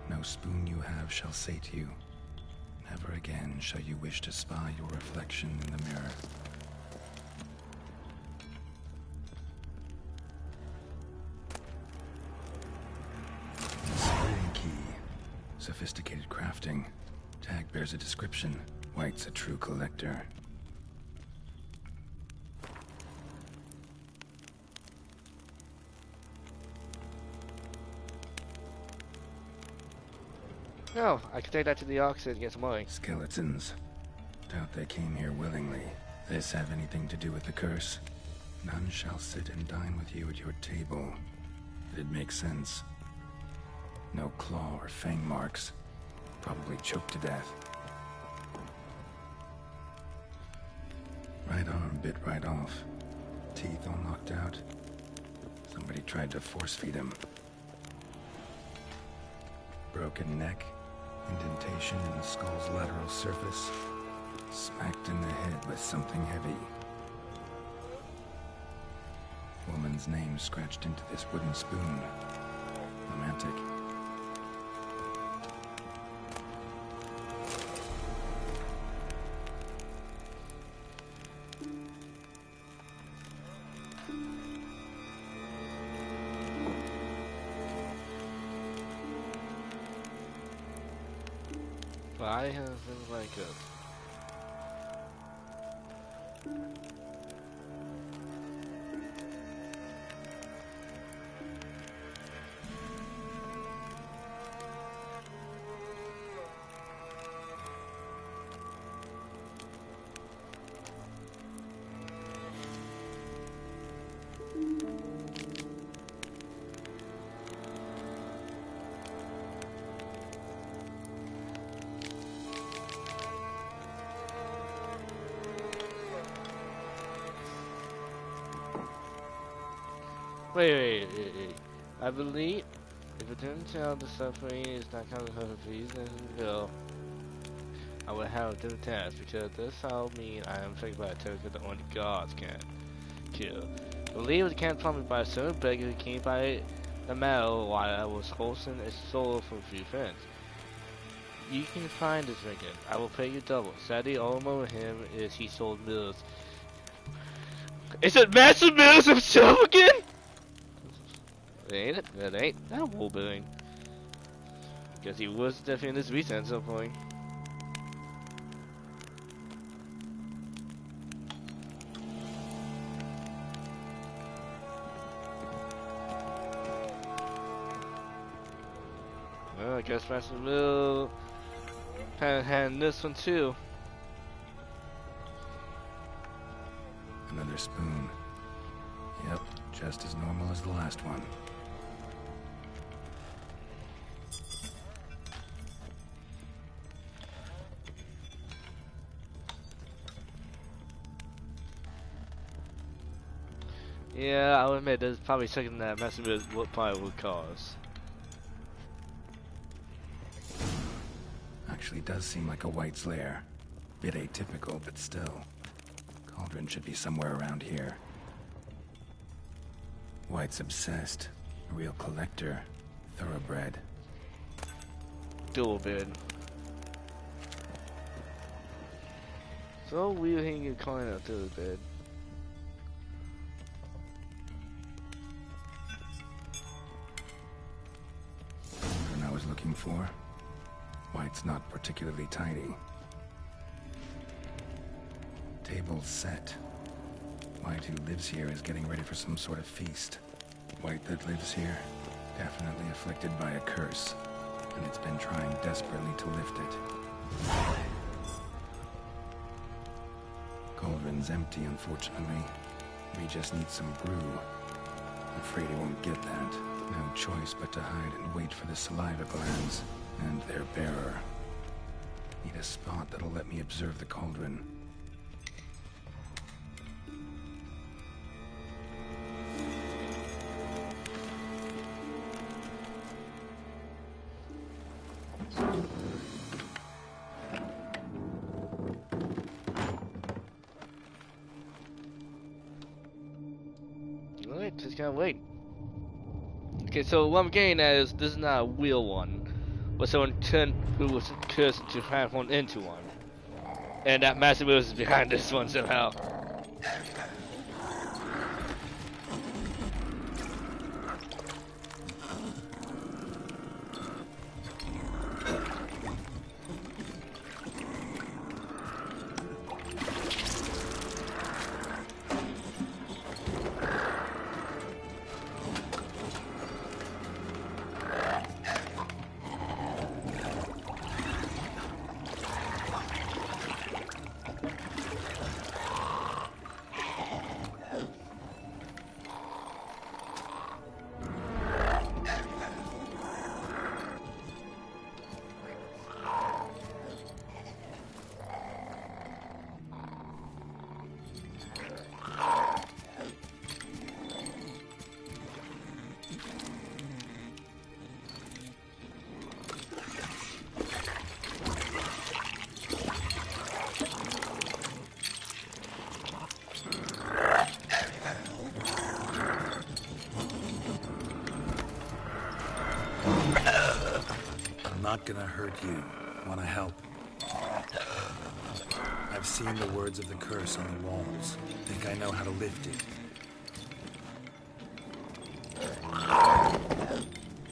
No spoon you have shall sate you. Never again shall you wish to spy your reflection in the mirror. Spring key. Sophisticated crafting. Tag bears a description. White's a true collector. No, I can take that to the auction and get some money. Skeletons. Doubt they came here willingly. This have anything to do with the curse? None shall sit and dine with you at your table. It'd make sense. No claw or fang marks. Probably choked to death. Right arm bit right off. Teeth all knocked out. Somebody tried to force feed him. Broken neck. Indentation in the skull's lateral surface. Smacked in the head with something heavy. Woman's name scratched into this wooden spoon. Romantic. Why has things like it? Wait. I believe if it turns out the suffering is not coming from the reason, well, I will have a different task because this will mean I am affected by a token that only gods can kill. I believe it can't prompt by a certain beggar who came by the metal while I was hosting a soul for a few friends. You can find this record. I will pay you double. Sadly, all I know of him is he sold mills. Is it Master Mills himself again? Ain't it? That ain't that Wolverine. Guess he was definitely in this region at some point. Well, I guess Master Mill had this one too. Another spoon. Yep, just as normal as the last one. Yeah, I'll admit there's probably something that Master Mill probably would cause. Actually does seem like a White's lair. Bit atypical, but still. Cauldron should be somewhere around here. White's obsessed. A real collector. Thoroughbred. Dual bid. So weird hearing you calling out to the bed. I was looking for. White's not particularly tidy. Table's set. White, who lives here, is getting ready for some sort of feast. White that lives here, definitely afflicted by a curse, and it's been trying desperately to lift it. Cauldron's empty, unfortunately. We just need some brew. Afraid he won't get that. No choice but to hide and wait for the saliva glands and their bearer. Need a spot that'll let me observe the cauldron. Alright, just gotta wait. Okay, so what I'm getting at is this is not a real one, but someone who was cursed to transform into one. And that Master Will is behind this one somehow. not gonna hurt you. Wanna help? I've seen the words of the curse on the walls. Think I know how to lift it.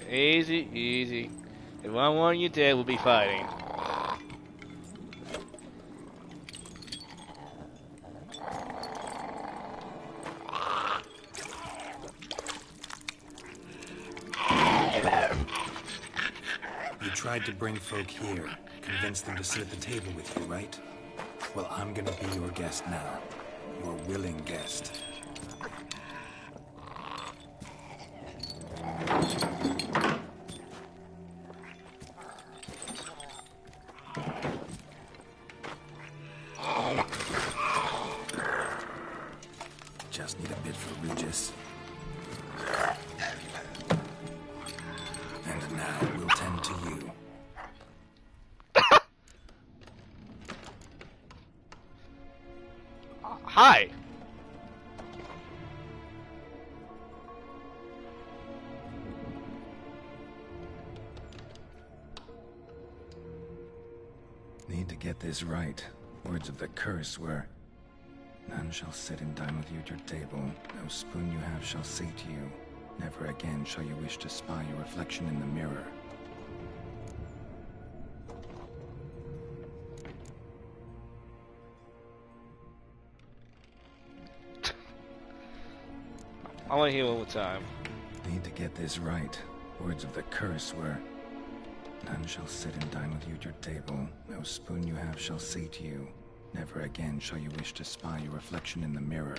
Easy, easy. If I want you dead, we'll be fighting. You tried to bring folk here, convince them to sit at the table with you, right? Well, I'm gonna be your guest now. Your willing guest. Just need a bit for Regis. And now we'll tend to you. Hi. Need to get this right. Words of the curse were, none shall sit and dine with you at your table. No spoon you have shall say to you, never again shall you wish to spy your reflection in the mirror. I want to hear one more time. Need to get this right. Words of the curse were, none shall sit and dine with you at your table. No spoon you have shall say to you, never again shall you wish to spy your reflection in the mirror.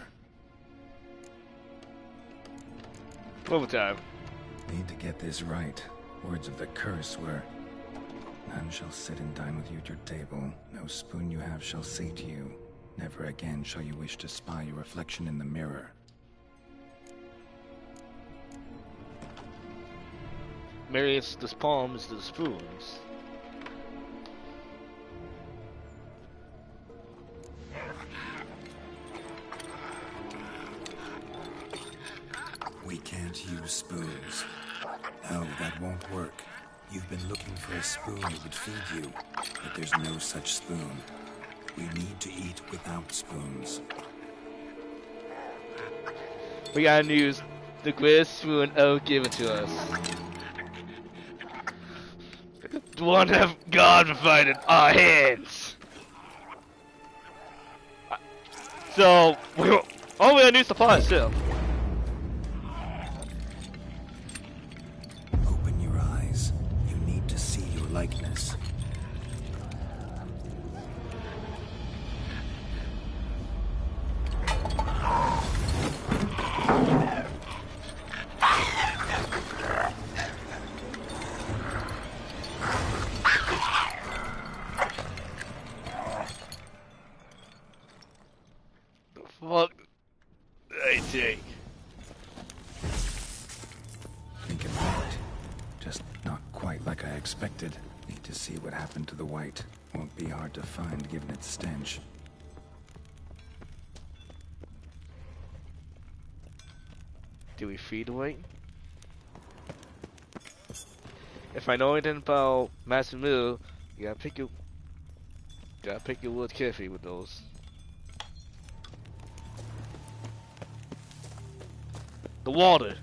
One more time. Need to get this right. Words of the curse were, none shall sit and dine with you at your table. No spoon you have shall say to you, never again shall you wish to spy your reflection in the mirror. Maybe it's the palms to the spoons. We can't use spoons. No, that won't work. You've been looking for a spoon that would feed you, but there's no such spoon. We need to eat without spoons. We gotta use the greatest spoon ever given to us. The one that God provided our hands. So, all we gotta do is the pot still. Open your eyes. You need to see your likeness. Fuck. I take. Think it worked. Just not quite like I expected. Need to see what happened to the white. Won't be hard to find given its stench. Do we feed away? If I know anything about Masamune, you gotta pick your wood carefully with those. The water.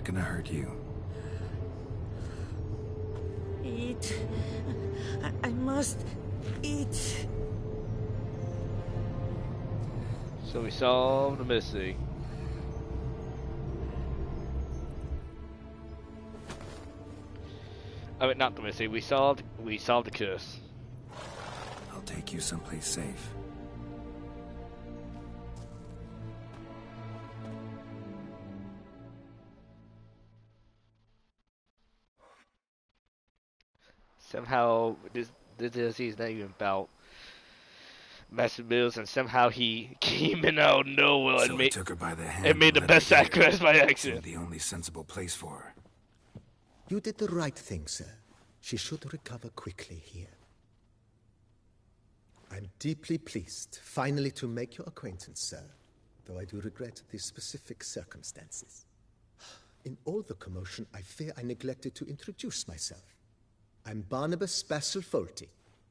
not gonna hurt you. Eat. I must eat. So we solved the mystery. I mean, not the mystery. We solved the curse. I'll take you someplace safe. Somehow this is not even about Master Mills, and somehow he came in out of nowhere So and we made took her by the hand and made the led best her here. sacrifice by Seemed accident. the only sensible place for her. You did the right thing, sir. She should recover quickly here. I'm deeply pleased, finally, to make your acquaintance, sir, though I do regret the specific circumstances. In all the commotion, I fear I neglected to introduce myself. I'm Barnabas Basilfolti,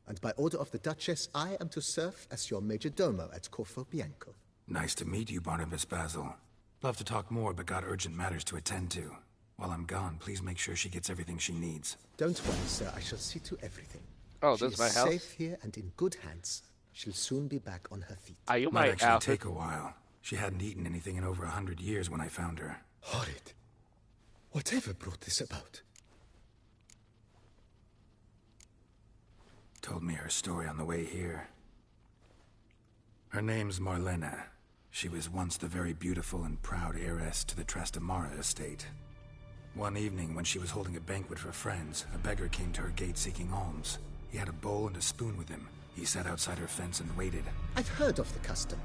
and by order of the Duchess, I am to serve as your major domo at Corfo Bianco. Nice to meet you, Barnabas Basil. Love to talk more, but got urgent matters to attend to. While I'm gone, please make sure she gets everything she needs. Don't worry, sir, I shall see to everything. Oh, She that's is my house. safe here and in good hands. She'll soon be back on her feet. Are you Might my actually outfit? take a while. She hadn't eaten anything in over 100 years when I found her. Horrid. Whatever brought this about? Told me her story on the way here. Her name's Marlena. She was once the very beautiful and proud heiress to the Trastamara estate. One evening, when she was holding a banquet for friends, a beggar came to her gate seeking alms. He had a bowl and a spoon with him. He sat outside her fence and waited. I've heard of the custom.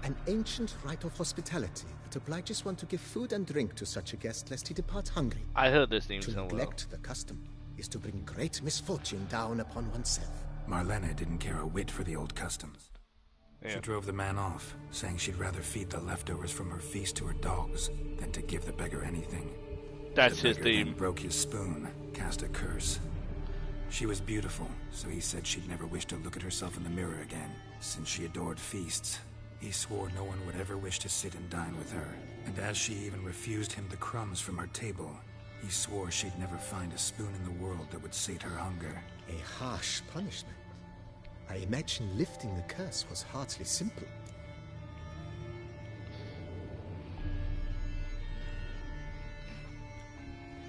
An ancient rite of hospitality that obliges one to give food and drink to such a guest lest he depart hungry. I heard this name To somewhere. neglect the custom is to bring great misfortune down upon oneself. Marlena didn't care a whit for the old customs. She drove the man off, saying she'd rather feed the leftovers from her feast to her dogs than to give the beggar anything. That's The his beggar then theme. broke his spoon, cast a curse. She was beautiful, so he said she'd never wish to look at herself in the mirror again. Since she adored feasts, he swore no one would ever wish to sit and dine with her. And as she even refused him the crumbs from her table, he swore she'd never find a spoon in the world that would sate her hunger. A harsh punishment. I imagine lifting the curse was hardly simple.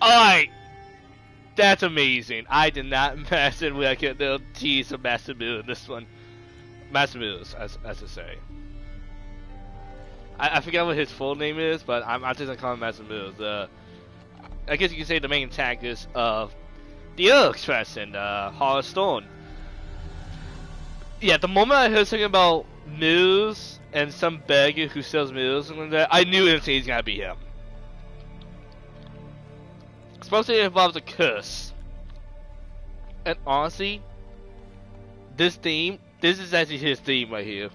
Alright! That's amazing. I did not imagine we could little tease of Master Mills in this one. Master Mills, as to say. I forget what his full name is, but I'm just gonna call him Master Mills. I guess you could say the main antagonist of the Earl Express and Horror Stone. Yeah, the moment I heard something about Mills and some beggar who sells Mills and like that, I knew instantly it's gonna be him. Especially if it involves a curse. And honestly, this is actually his theme right here.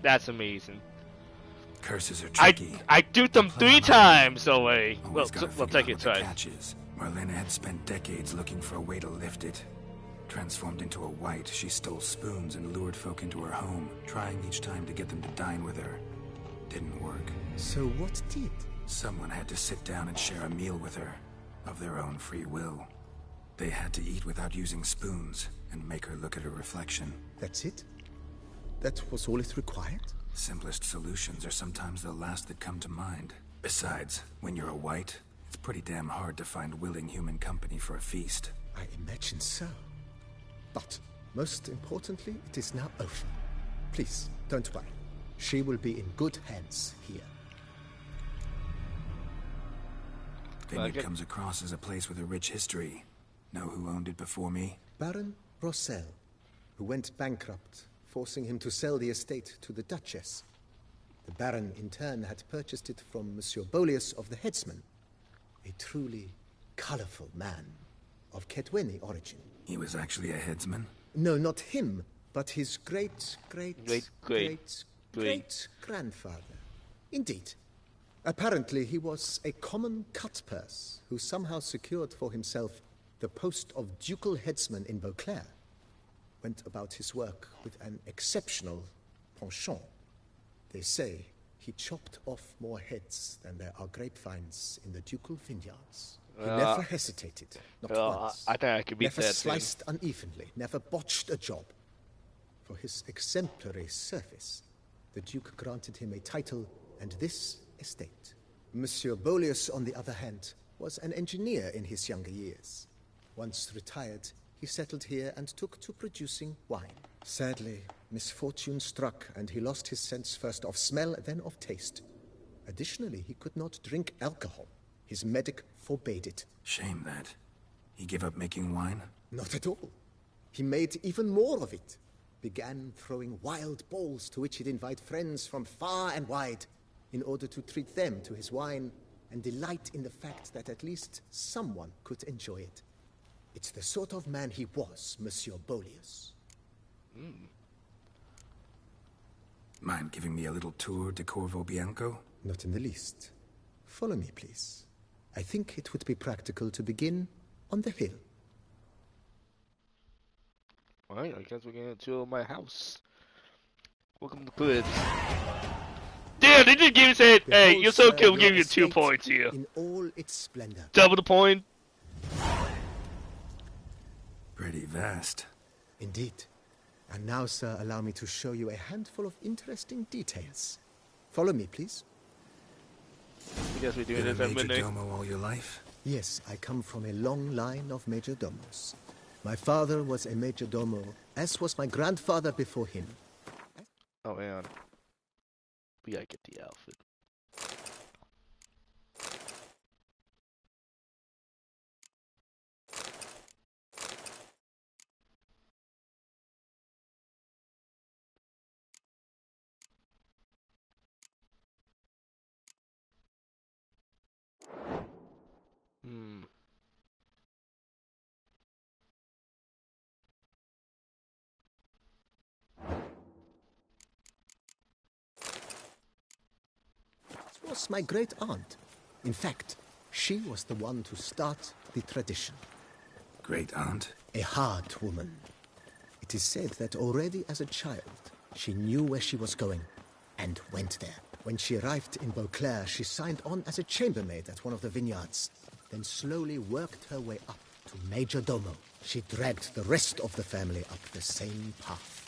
That's amazing. Curses are tricky. I duped them 3 times away. Well, Always gotta well, figure take out it what the twice. catch is. Marlena had spent decades looking for a way to lift it. Transformed into a wight, she stole spoons and lured folk into her home, trying each time to get them to dine with her. Didn't work. So what did? Someone had to sit down and share a meal with her, of their own free will. They had to eat without using spoons, and make her look at her reflection. That's it? That was all it required? Simplest solutions are sometimes the last that come to mind. Besides, when you're a wight, it's pretty damn hard to find willing human company for a feast. I imagine so. But, most importantly, it is now over. Please, don't worry. She will be in good hands here. Vineyard comes across as a place with a rich history. Know who owned it before me? Baron Rossel, who went bankrupt, forcing him to sell the estate to the Duchess. The Baron, in turn, had purchased it from Monsieur Bolius of the Headsman, a truly colorful man of Kedweni origin. He was actually a headsman? No, not him, but his great grandfather. Indeed. Apparently, he was a common cutpurse who somehow secured for himself the post of ducal headsman in Beauclair. Went about his work with an exceptional penchant. They say He chopped off more heads than there are grapevines in the ducal vineyards. He Uh, never hesitated, not once. I think I could beat Never that. sliced unevenly, never botched a job. For his exemplary service, the Duke granted him a title and this estate. Monsieur Bolius, on the other hand, was an engineer in his younger years. Once retired, he settled here and took to producing wine. Sadly, misfortune struck and he lost his sense first of smell, then of taste. Additionally, he could not drink alcohol. His medic forbade it. Shame that. He gave up making wine? Not at all. He made even more of it. Began throwing wild balls to which he'd invite friends from far and wide in order to treat them to his wine and delight in the fact that at least someone could enjoy it. It's the sort of man he was, Monsieur Bolius. Mind giving me a little tour de Corvo Bianco? Not in the least. Follow me, please. I think it would be practical to begin on the hill. Alright, I guess we're gonna tour my house. Welcome to Quids. Damn, they just gave us it. Hey, Behold, you're so sir, cool. We'll your give you 2 estate points here. in all its splendor. Double the point. Pretty vast. Indeed. And now, sir, allow me to show you a handful of interesting details. Follow me, please. I guess we're doing Been a this at major midnight. domo all your life? Yes, I come from a long line of majordomos. My father was a majordomo, as was my grandfather before him. Oh man, we gotta get the outfit. It was my great aunt. In fact, she was the one to start the tradition. Great aunt? A hard woman. It is said that already as a child, she knew where she was going and went there. When she arrived in Beauclair, she signed on as a chambermaid at one of the vineyards, then slowly worked her way up to Major Domo. She dragged the rest of the family up the same path.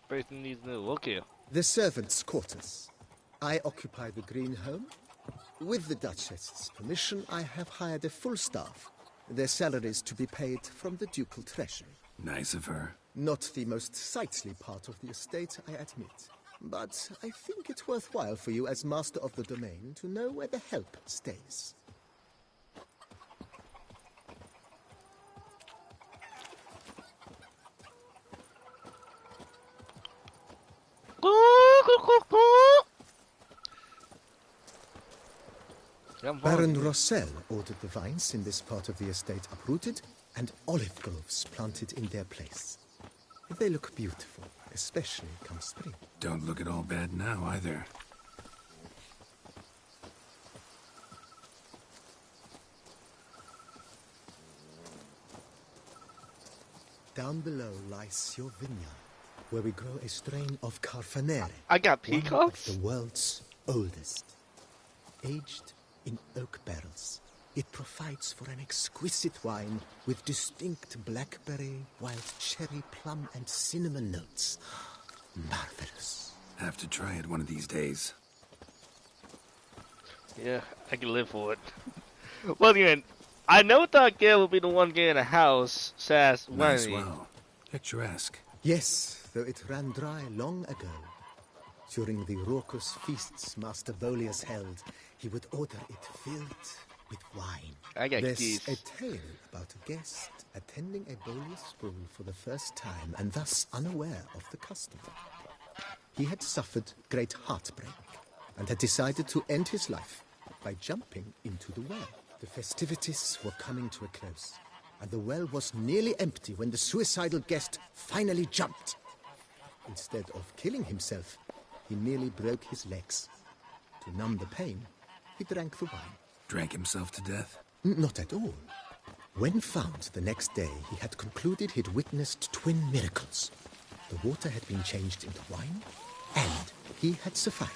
Person needs to look here. The servants' quarters. I occupy the green home. With the Duchess's permission, I have hired a full staff. Their salaries to be paid from the ducal treasury. Nice of her. Not the most sightly part of the estate, I admit. But I think it's worthwhile for you as master of the domain to know where the help stays. Baron Rossel ordered the vines in this part of the estate uprooted and olive groves planted in their place. They look beautiful, especially come spring. Don't look at all bad now, either. Down below lies your vineyard, where we grow a strain of Carfanere. I got One peacocks? of the world's oldest. Aged in oak barrels, it provides for an exquisite wine with distinct blackberry, wild cherry, plum, and cinnamon notes. Marvelous. Have to try it one of these days. Yeah, I can live for it. Well, again, I never thought Gale would be the one getting a house, says Nice Wendy. well. Picturesque. Yes, though it ran dry long ago. During the raucous feasts Master Bolius held, he would order it filled with wine. I got There's geese. a tale about a guest attending a Bolius ball for the first time and thus unaware of the custom. He had suffered great heartbreak and had decided to end his life by jumping into the well. The festivities were coming to a close, and the well was nearly empty when the suicidal guest finally jumped. Instead of killing himself, he merely broke his legs. To numb the pain, he drank the wine. Drank himself to death? Not at all. When found the next day, he had concluded he'd witnessed twin miracles. The water had been changed into wine, and he had survived.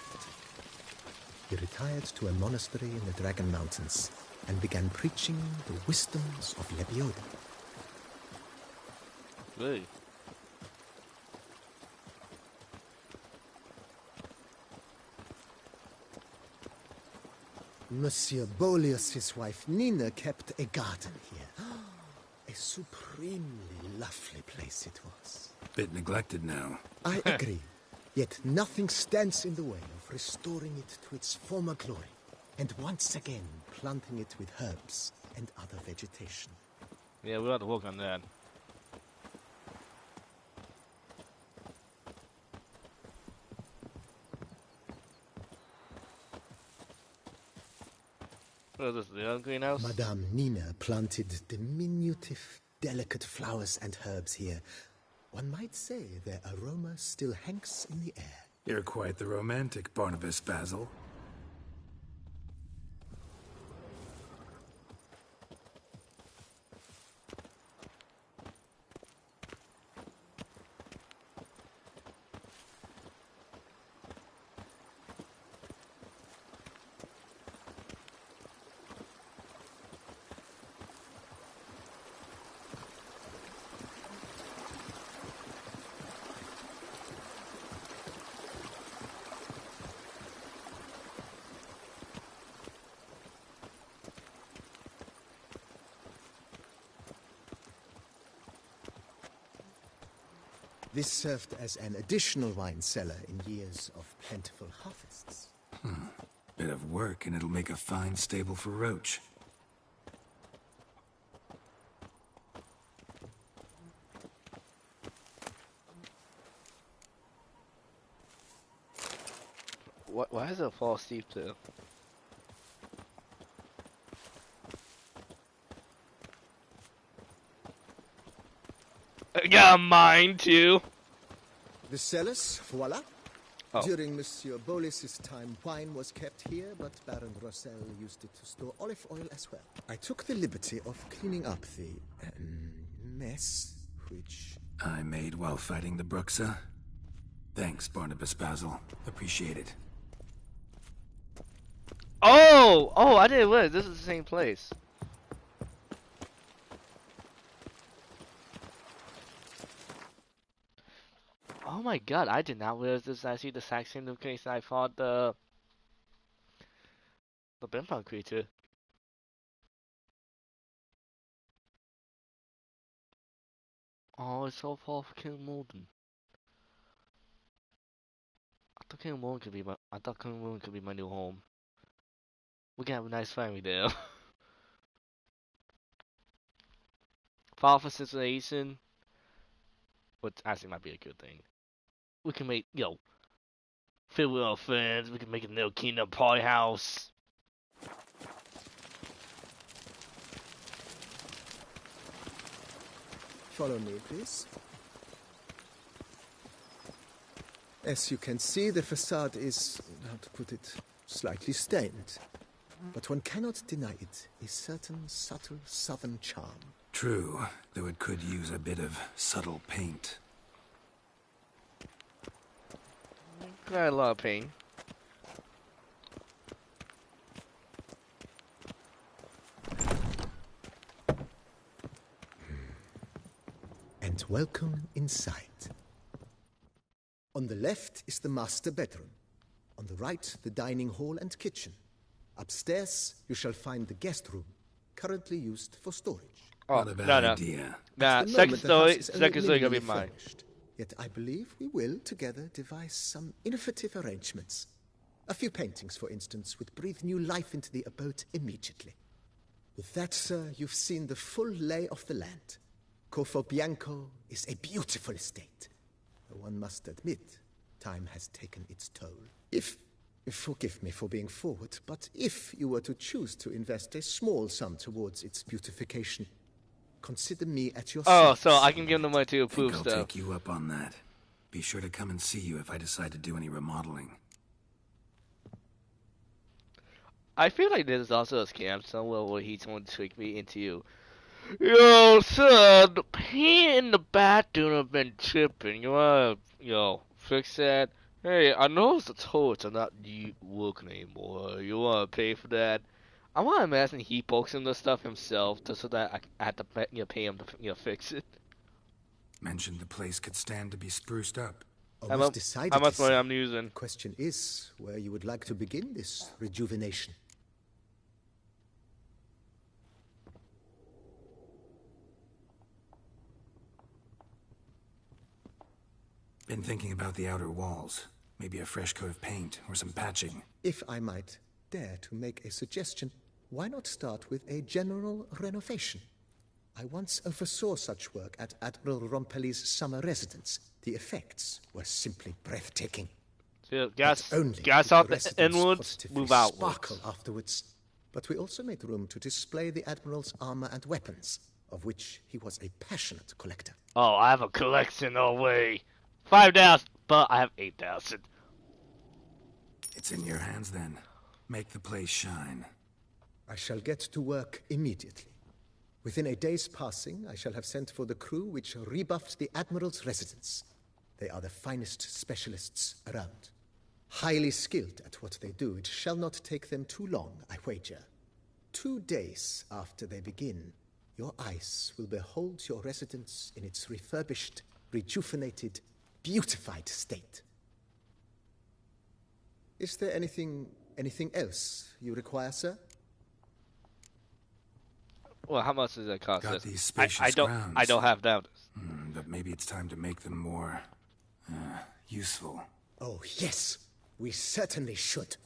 He retired to a monastery in the Dragon Mountains and began preaching the wisdoms of Lebioda. Really? Monsieur Boleus's wife Nina kept a garden here. A supremely lovely place it was. Bit neglected now. I agree. Yet nothing stands in the way of restoring it to its former glory, and once again planting it with herbs and other vegetation. Yeah, we'll have to work on that. What is this, the other greenhouse? Madame Nina planted diminutive, delicate flowers and herbs here. One might say their aroma still hangs in the air. You're quite the romantic, Barnabas Basil. This served as an additional wine cellar in years of plentiful harvests. Bit of work, and it'll make a fine stable for Roach. Why is it fall steep too? I got mine too. The cellars, voila. Oh. During Monsieur Boleus's time, wine was kept here, but Baron Rossel used it to store olive oil as well. I took the liberty of cleaning up the mess, which... I made while fighting the Bruxa. Thanks, Barnabas Basil. Appreciate it. Oh! Oh, I didn't realize this is the same place. Oh my god, I did not realize this is actually the exact same location I fought the Brimfang creature. Oh, it's so far from King Molden. I thought King Molden could be my new home. We can have a nice family there. File for Civilization, which actually might be a good thing. We can make, fill with our friends. We can make a little Kingdom Party house. Follow me, please. As you can see, the facade is, how to put it, slightly stained. But one cannot deny it, a certain subtle southern charm. True, though it could use a bit of subtle paint. Got a lot of pain. And welcome inside. On the left is the master bedroom. On the right, the dining hall and kitchen. Upstairs, you shall find the guest room, currently used for storage. Oh, Not a bad no. idea. Nah, At the second moment, the house story is only gonna be minimally mine. furnished. Yet I believe we will, together, devise some innovative arrangements. A few paintings, for instance, would breathe new life into the abode immediately. With that, sir, you've seen the full lay of the land. Corfo Bianco is a beautiful estate. Though one must admit, time has taken its toll. Forgive me for being forward, but if you were to choose to invest a small sum towards its beautification, consider me at your Oh, service. so I can give them money to I approve think I'll stuff. take you up on that. Be sure to come and see you if I decide to do any remodeling. I feel like there's also a scam somewhere where he's going to trick me into Yo, sir, the paint in the bathroom have been tripping. You wanna, fix that? Hey, I noticed the toilets are not working anymore. You wanna pay for that? I wanna imagine he pokes in the stuff himself just so that I had to pay him to fix it. Mentioned the place could stand to be spruced up. Almost decided. How much money I'm using? The question is where you would like to begin this rejuvenation. Been thinking about the outer walls. Maybe a fresh coat of paint or some patching. If I might dare to make a suggestion, why not start with a general renovation? I once oversaw such work at Admiral Rompelli's summer residence. The effects were simply breathtaking. So, gas out the inwards, move outwards. Sparkle afterwards. But we also made room to display the Admiral's armor and weapons, of which he was a passionate collector. Oh, I have a collection, no way. 5,000, but I have 8,000. It's in your hands then. Make the place shine. I shall get to work immediately. Within a day's passing, I shall have sent for the crew which rebuffed the Admiral's residence. They are the finest specialists around. Highly skilled at what they do, it shall not take them too long, I wager. 2 days after they begin, your eyes will behold your residence in its refurbished, rejuvenated, beautified state. Is there anything else you require, sir? Well, how much does that cost? Got these spacious grounds. I don't have that. But maybe it's time to make them more useful. Oh, yes. We certainly should.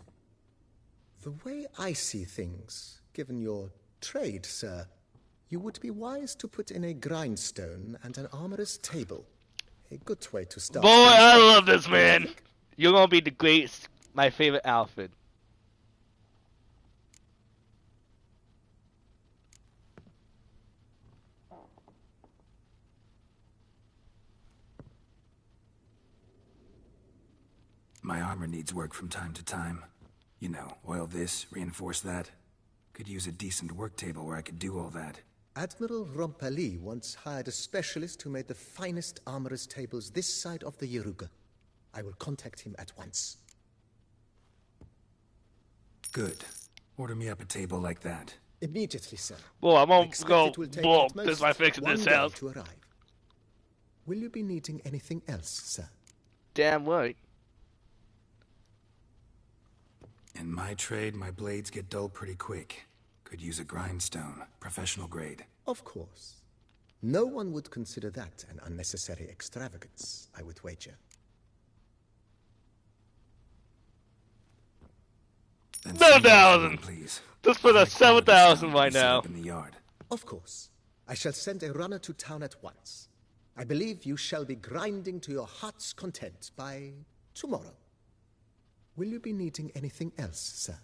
The way I see things, given your trade, sir, you would be wise to put in a grindstone and an armorer's table. A good way to start. Boy, I love this man. You're gonna be the greatest. My favorite outfit. My armor needs work from time to time. You know, oil this, reinforce that. Could use a decent work table where I could do all that. Admiral Rompelli once hired a specialist who made the finest armorer's tables this side of the Yaruga. I will contact him at once. Good. Order me up a table like that. Immediately, sir. Well, I won't go It will take blow at most this my fix in 1 this day house. to arrive. Will you be needing anything else, sir? Damn right. In my trade, my blades get dull pretty quick. Could use a grindstone, professional grade. Of course. No one would consider that an unnecessary extravagance, I would wager. Then 7,000. please. Just for the I'd like all of this 7,000 down right to be set now. up in the yard. Of course. I shall send a runner to town at once. I believe you shall be grinding to your heart's content by tomorrow. Will you be needing anything else, sir?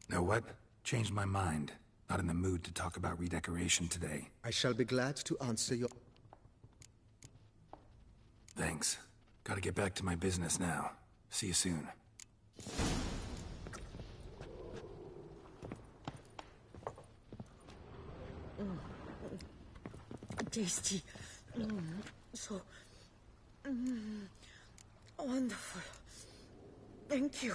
Know what? Changed my mind. Not in the mood to talk about redecoration today. I shall be glad to answer your... Thanks. Gotta get back to my business now. See you soon. Tasty. So wonderful. Thank you.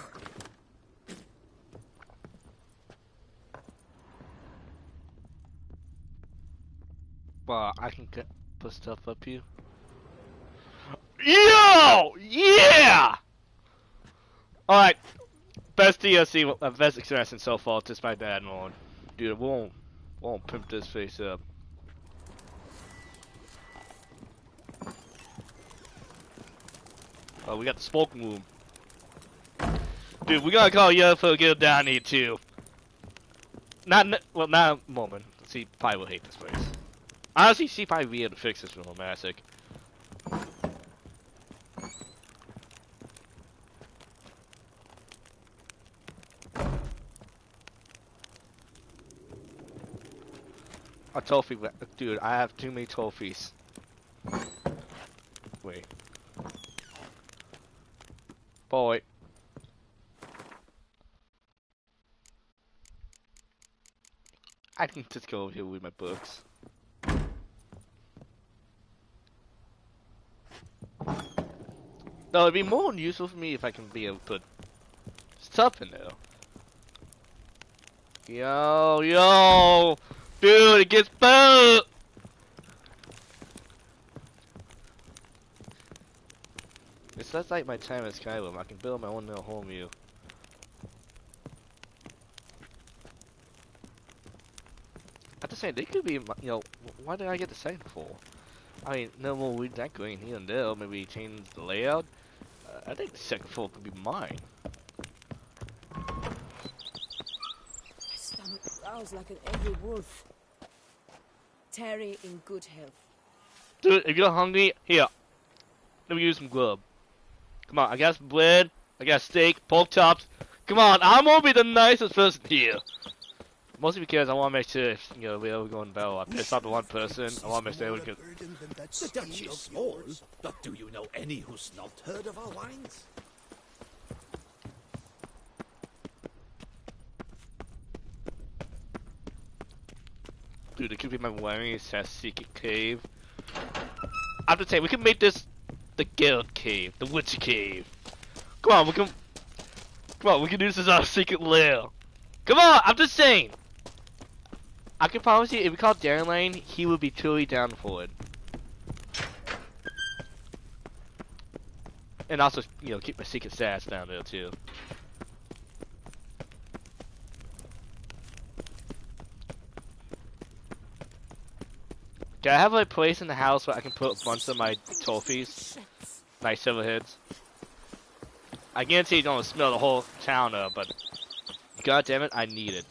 Well, I can put stuff up here. Yo! Yeah! Alright. Best DLC, best experience so far, despite that one. Dude, we won't pimp this face up. Oh, we got the smoking room. Dude, we gotta call Yellowfoot get down here too. Not a moment. She probably will hate this place. Honestly, she probably be able to fix this with Romantic. A trophy, dude. I have too many trophies. Wait. Boy. I can just go over here with my books. No, it'd be more useful for me if I can be able to put stuff in there. Yo, dude, it gets food. It's just like my time at Skyrim. I can build my own little home here. I have to say, they could be, why did I get the second floor? I mean, no more redecorating here and there, maybe change the layout. I think the second floor could be mine. My stomach growls like an angry wolf. Terry in good health. Dude, if you're hungry, here. Let me use some grub. Come on, I got some bread, I got steak, pork chops. Come on, I'm gonna be the nicest person here. Mostly because I want to make sure if, we ever go in battle, I piss off the one person. I want to make sure everyone can... The Dutch is small, but do you know any who's not heard of our wines? Dude, it could be my wearing. It says secret cave. I have to say, we can make this the Guild Cave, the Witch Cave. Come on, we can do this as our secret lair. Come on, I'm just saying. I can promise you, if we call Darren Lane, he would be truly down for it. And also, keep my secret stats down there too. Do I have a place in the house where I can put a bunch of my trophies? Nice silver heads. I guarantee you don't smell the whole town up, but god damn it, I need it.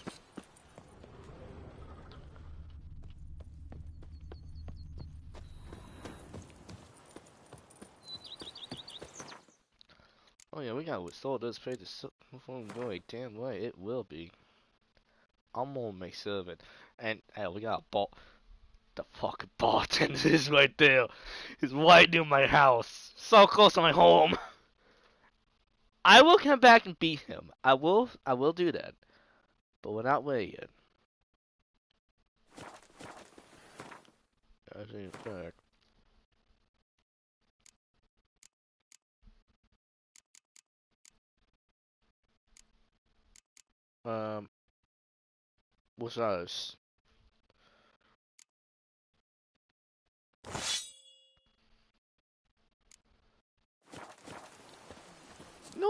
Oh yeah, we gotta restore this place to going damn right, it will be. I'm gonna make sure of it. And hell, we got a the fucking bartender is right there. He's right near my house. So close to my home. I will come back and beat him. I will do that. But we're not ready yet. I think back. What's ours? You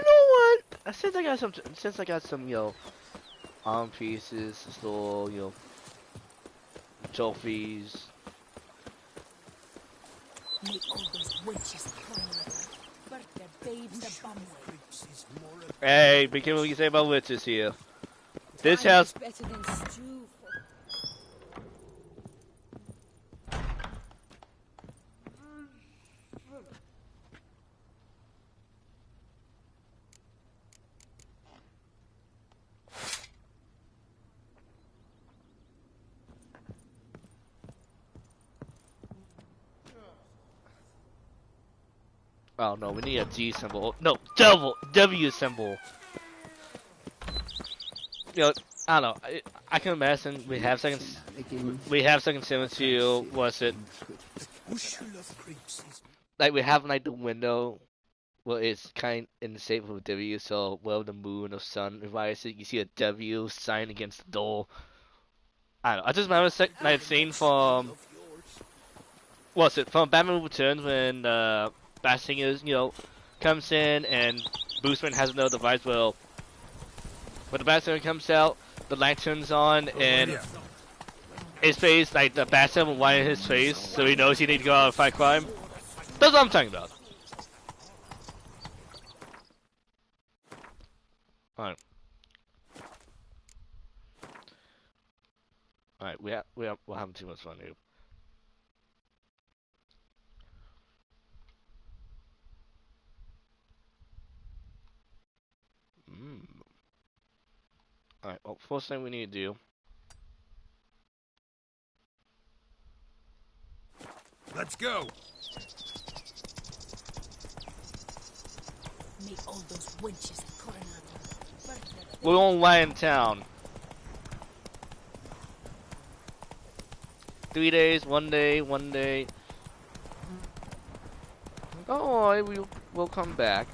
know what? Since I got some, arm pieces, store, trophies. May all those witches cry birth their babes a bum way. Hey, be careful what you say about witches here. This house. Better than stew. Oh no, we need a G symbol. No, W symbol. I don't know. I can imagine we have second Sin 2. What's it? Like we have like the window, where it's kind of in the shape of a W. So where the moon or sun rises, you see a W sign against the door. I don't know. I just remember that scene from what's it? From Batman Returns when Batsinger, comes in and Bruce Wayne has no device. Well, when the Batsinger comes out, the light turns on and his face, like the Batsinger will white in his face, so he knows he needs to go out and fight crime. That's what I'm talking about. Alright. Alright, we're having too much fun here. Alright, well, first thing we need to do. Let's go! May all those wenches at Coronado We're on Lion Town. 3 days, 1 day, 1 day. Don't worry, we'll come back.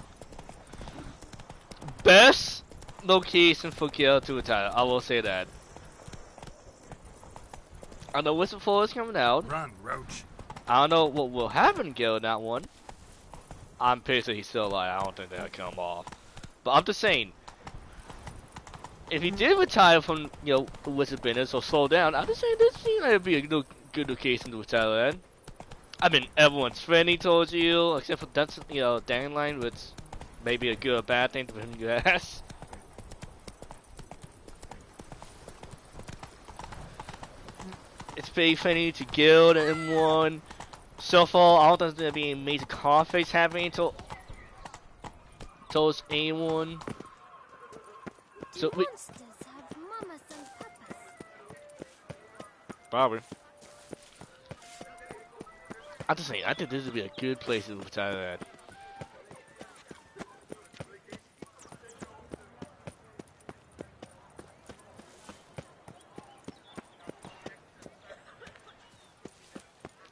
Best location for Kyoto Tower, I will say that. I know Whistle 4 is coming out. Run, Roach. I don't know what will happen, Gil, in that one. I'm pretty sure he's still alive. I don't think that'll come off. But I'm just saying, if he did retire from, you know, the Wizard business or slow down, I'm just saying this seems like it'd be a good location to retire in. I mean, everyone's friendly towards you, except for that's, you know, Dandelion, which may be a good or bad thing for him to ask. It's pretty friendly to Guild and M1. So far, I don't think there's gonna be any major conflicts happening towards anyone. So we probably. I'm just saying, I think this would be a good place to retire at.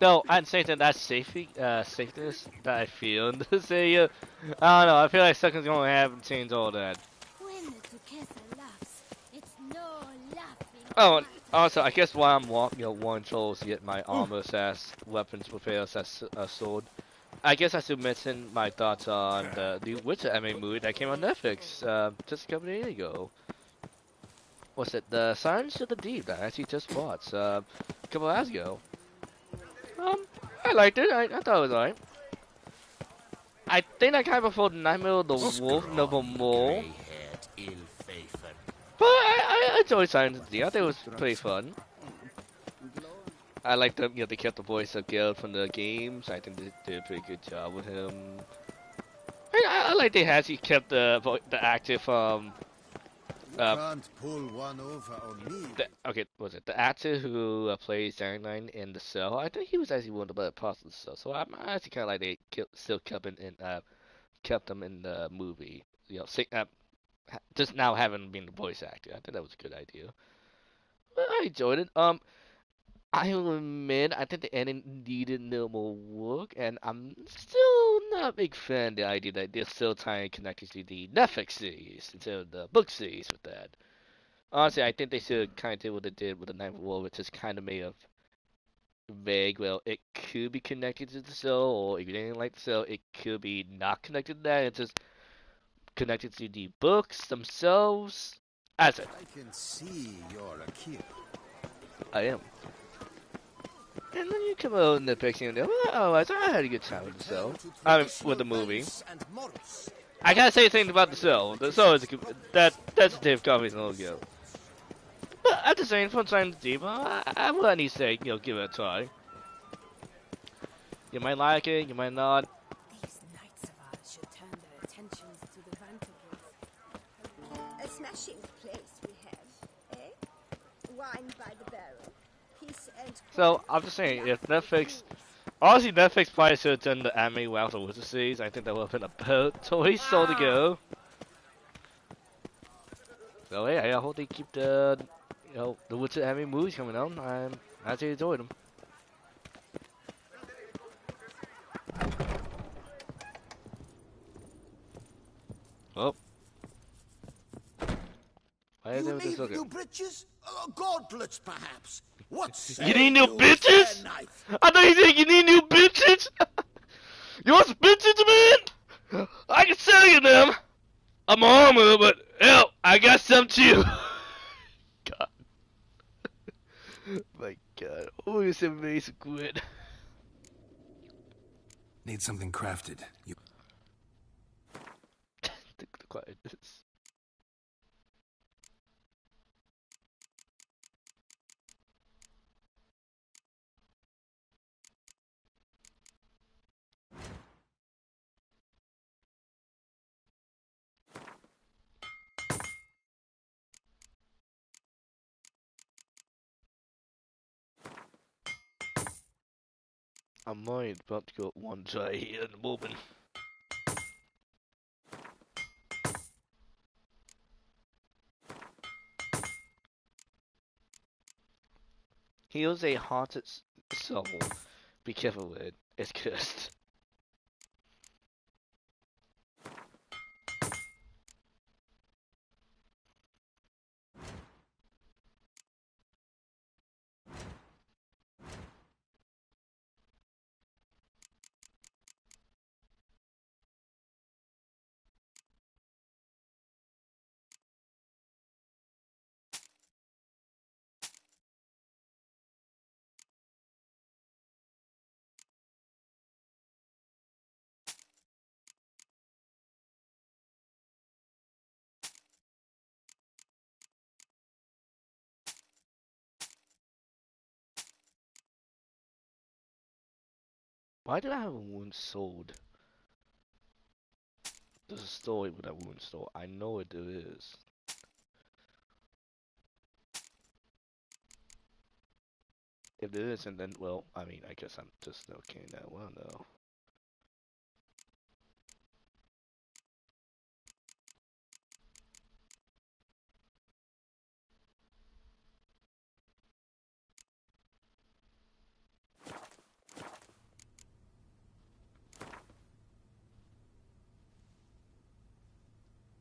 No, I'd say that that's safeness that I feel in this area. I don't know, I feel like something's gonna happen to change all that. When the Duquesa laughs, it's no laughing. Oh, and also, I guess while I'm walking, you know, one souls to get my armor slash weapons repair slash sword. I guess I should mention my thoughts on the new Witcher anime movie that came on Netflix just a couple days ago. What's it? The Silence of the Deep that I actually just watched a couple hours ago. I liked it. I thought it was alright. I think I kind of prefer Nightmare of the Wolf Noble more. But I enjoyed Silence of the Deep. I think it was pretty fun. I like them, you know, they kept the voice of Geralt from the games. I think they did a pretty good job with him. I like they actually kept the actor from. Can't pull one over on me. Okay, what was it the actor who plays Dandelion in The Cell? I think he was actually one of the better parts of The Cell. So I'm actually kind of like they still kept him in the movie. You know, just now having been the voice actor. I think that was a good idea. But I enjoyed it. I will admit, I think the ending needed a little more work, and I'm still not a big fan of the idea that they're still trying to connect it to the Netflix series instead of the book series with that. Honestly, I think they should kind of do what they did with the Ninth War, which is kind of made of vague. Well, it could be connected to the show, or if you didn't like the show, it could be not connected to that. It's just connected to the books themselves. As it. I can see you're a kid. I am. And then you come out in the picture and go, oh, I had a good time with the show. I mean, with the movie. I gotta say things about the show. The show is that's Dave Coffey's little go. But at the same time, Deep, I would at least say, you know, give it a try. You might like it, you might not. These knights of ours should turn their attentions to the Vandergrift. A smashing place we have, eh? Wine by the barrel. Peace and So, I'm just saying, if Netflix... Honestly, Netflix probably should have done the anime route of the Wizard series. I think that would have been a better choice so to go. So, yeah, I hope they keep the... You know, the Wizard anime movies coming out. I actually enjoyed them. Oh. Why is You everything need so good? new breeches? Gauntlets, perhaps? What You need new bitches? Fair knife? I thought you said you need new bitches. You want some bitches, man? I can sell you them. I'm armor, but hell, I got some too. God. My God. Oh, it's amazing good. Need something crafted. You The quietness. I might about to go one try here in the moment. He was a haunted soul. Be careful with it. It's cursed. Why do I have a wound sword? There's a story with that wound sword. I know it there is. If there isn't, then, well, I mean, I guess I'm just looking at one, though.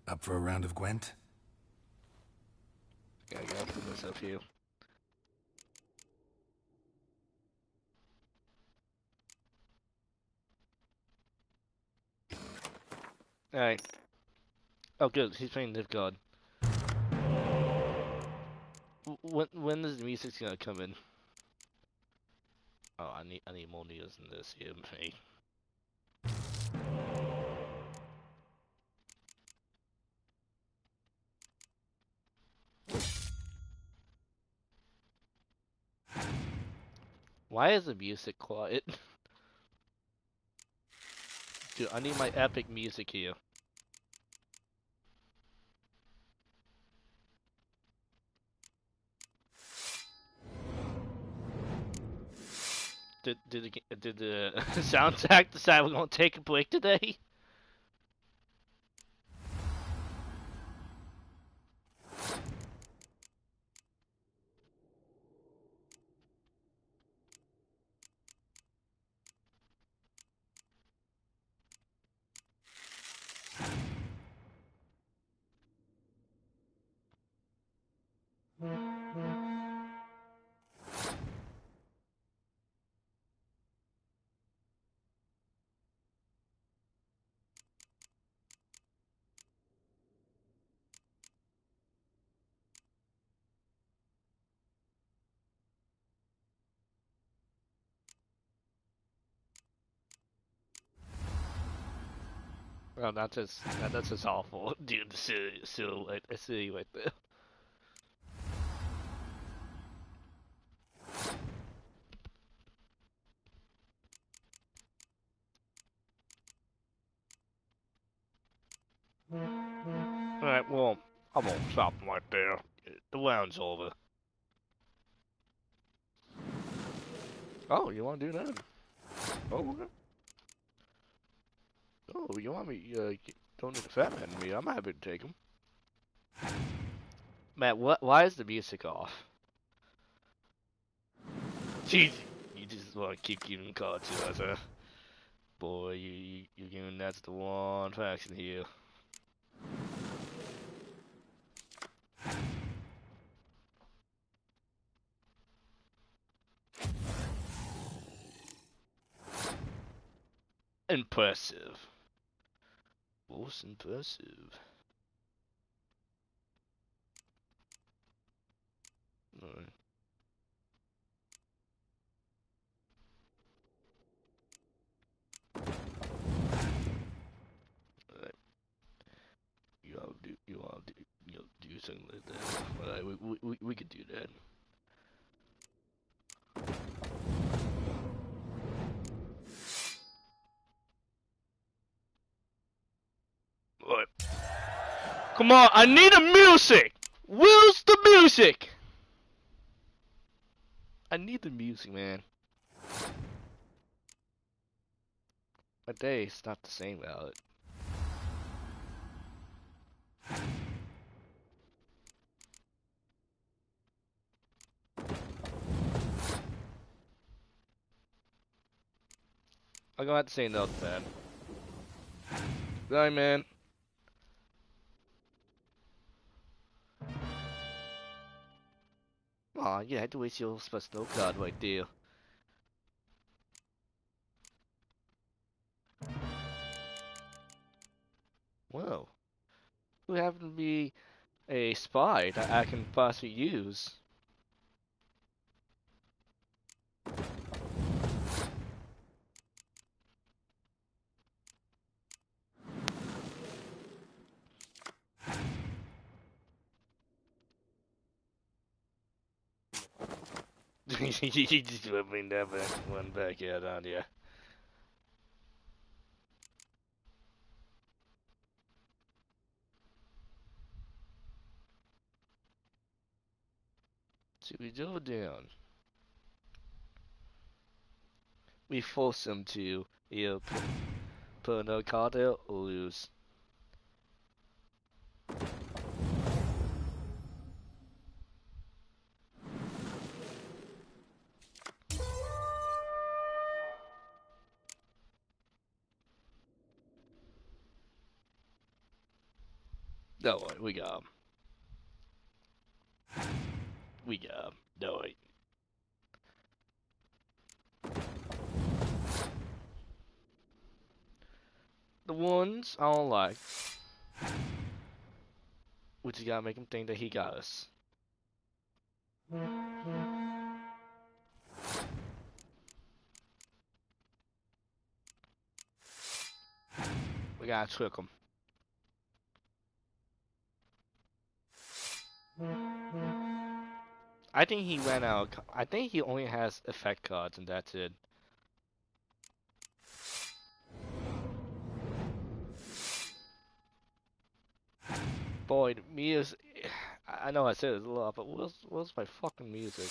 Up for a round of Gwent? I gotta put myself here. Alright. Oh, good. He's playing Live God. When is the music gonna come in? Oh, I need more needles than this here, me. Why is the music quiet? Dude, I need my epic music here. Did the soundtrack decide we're gonna take a break today? Well, that's just awful, dude. The silhouette, I see right there. Alright, well, I'm gonna stop right there. The round's over. Oh, you wanna do that? Oh, okay. Oh, you want me? Don't need a fat man to me. I'm happy to take him. Matt, why is the music off? Jeez, you just want to keep giving cards to us, huh? Boy, you're giving that to the one faction here. Impressive. Most impressive. Alright. Alright. You all do something like that. Alright, we could do that. Alright. Come on, I need the music! Where's the music? I need the music, man. My day's not the same without it. I'm gonna have to say no to that. Sorry, man. Aw, you had to waste your special card right there. Whoa. Who happened to be a spy that I can possibly use? You just bring that one back out on you. See, we do down. We force him to either put another card out or lose. Don't worry, we got him. We got him. Don't worry. The ones I don't like. We just gotta make him think that he got us. We gotta trick him. I think he ran out. I think he only has effect cards, and that's it. Boy, the music. I know I said it a lot, but where's my fucking music?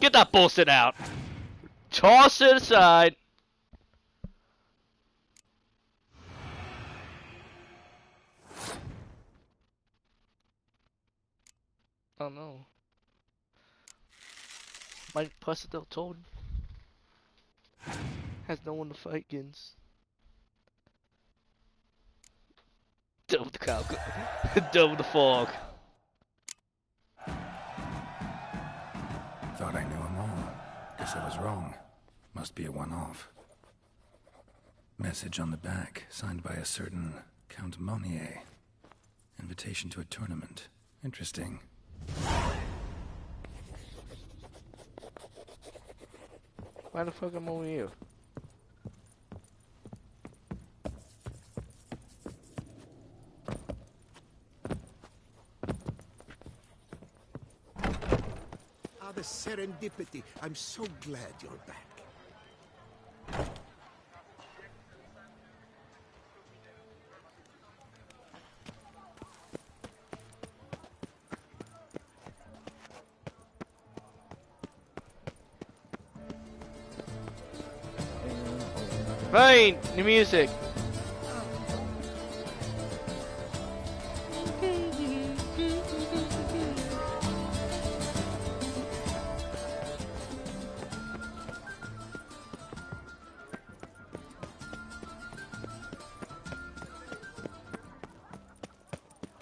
Get that bullshit out! Toss it aside! Oh no. My President Toad has no one to fight against. Double the cow. Double the fog. Thought I knew them all. Guess I was wrong. Must be a one-off. Message on the back, signed by a certain Count Monier. Invitation to a tournament. Interesting. Why the fuck am I over here? Ah, the serendipity. I'm so glad you're back. Fine, the music.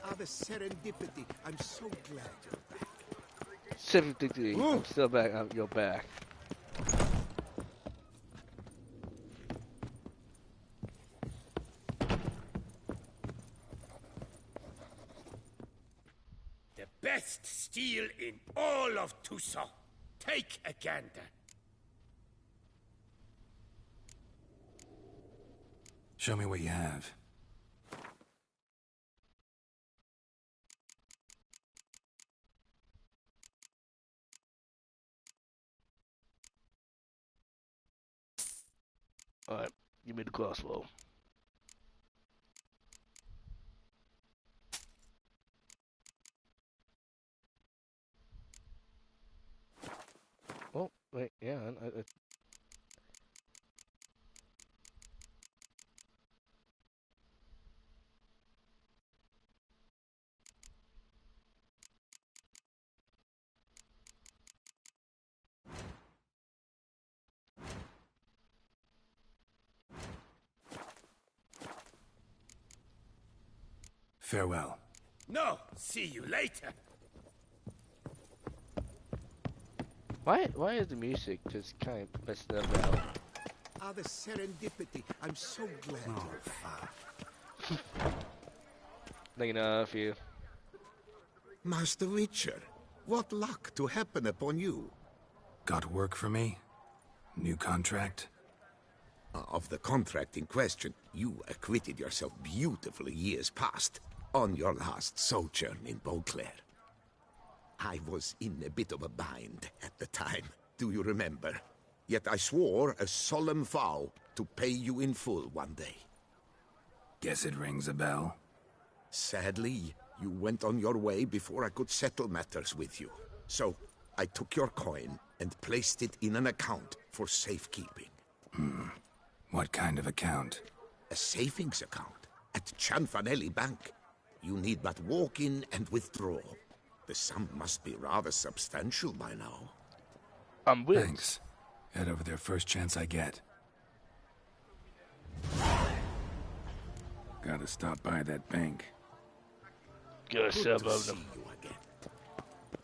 Ah, the serendipity. I'm so glad you're back. 7 I'm still back. You're back. The best steel in all of Tucson. Take a gander. Show me what you have. Alright, give me the crossbow. Oh, wait, yeah, Farewell. No, see you later. Why is the music just kind of messed up now? Ah, the serendipity. I'm so glad you're Thinking of you. Master Witcher, what luck to happen upon you. Got work for me? New contract? Of the contract in question, you acquitted yourself beautifully years past on your last sojourn in Beauclair. I was in a bit of a bind at the time, do you remember? Yet I swore a solemn vow to pay you in full one day. Guess it rings a bell. Sadly, you went on your way before I could settle matters with you. So, I took your coin and placed it in an account for safekeeping. What kind of account? A savings account at Cianfanelli Bank. You need but walk in and withdraw. The sum must be rather substantial by now. I'm with. Thanks. Head over there first chance I get. Gotta stop by that bank. Gotta Good sub to of see them. you again.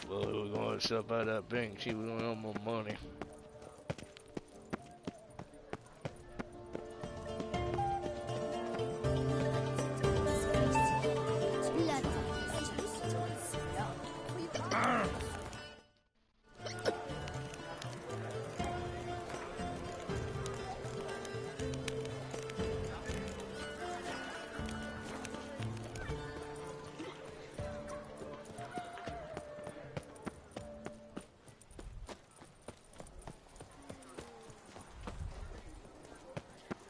Well, we're going to sub by that bank. See, we want more money.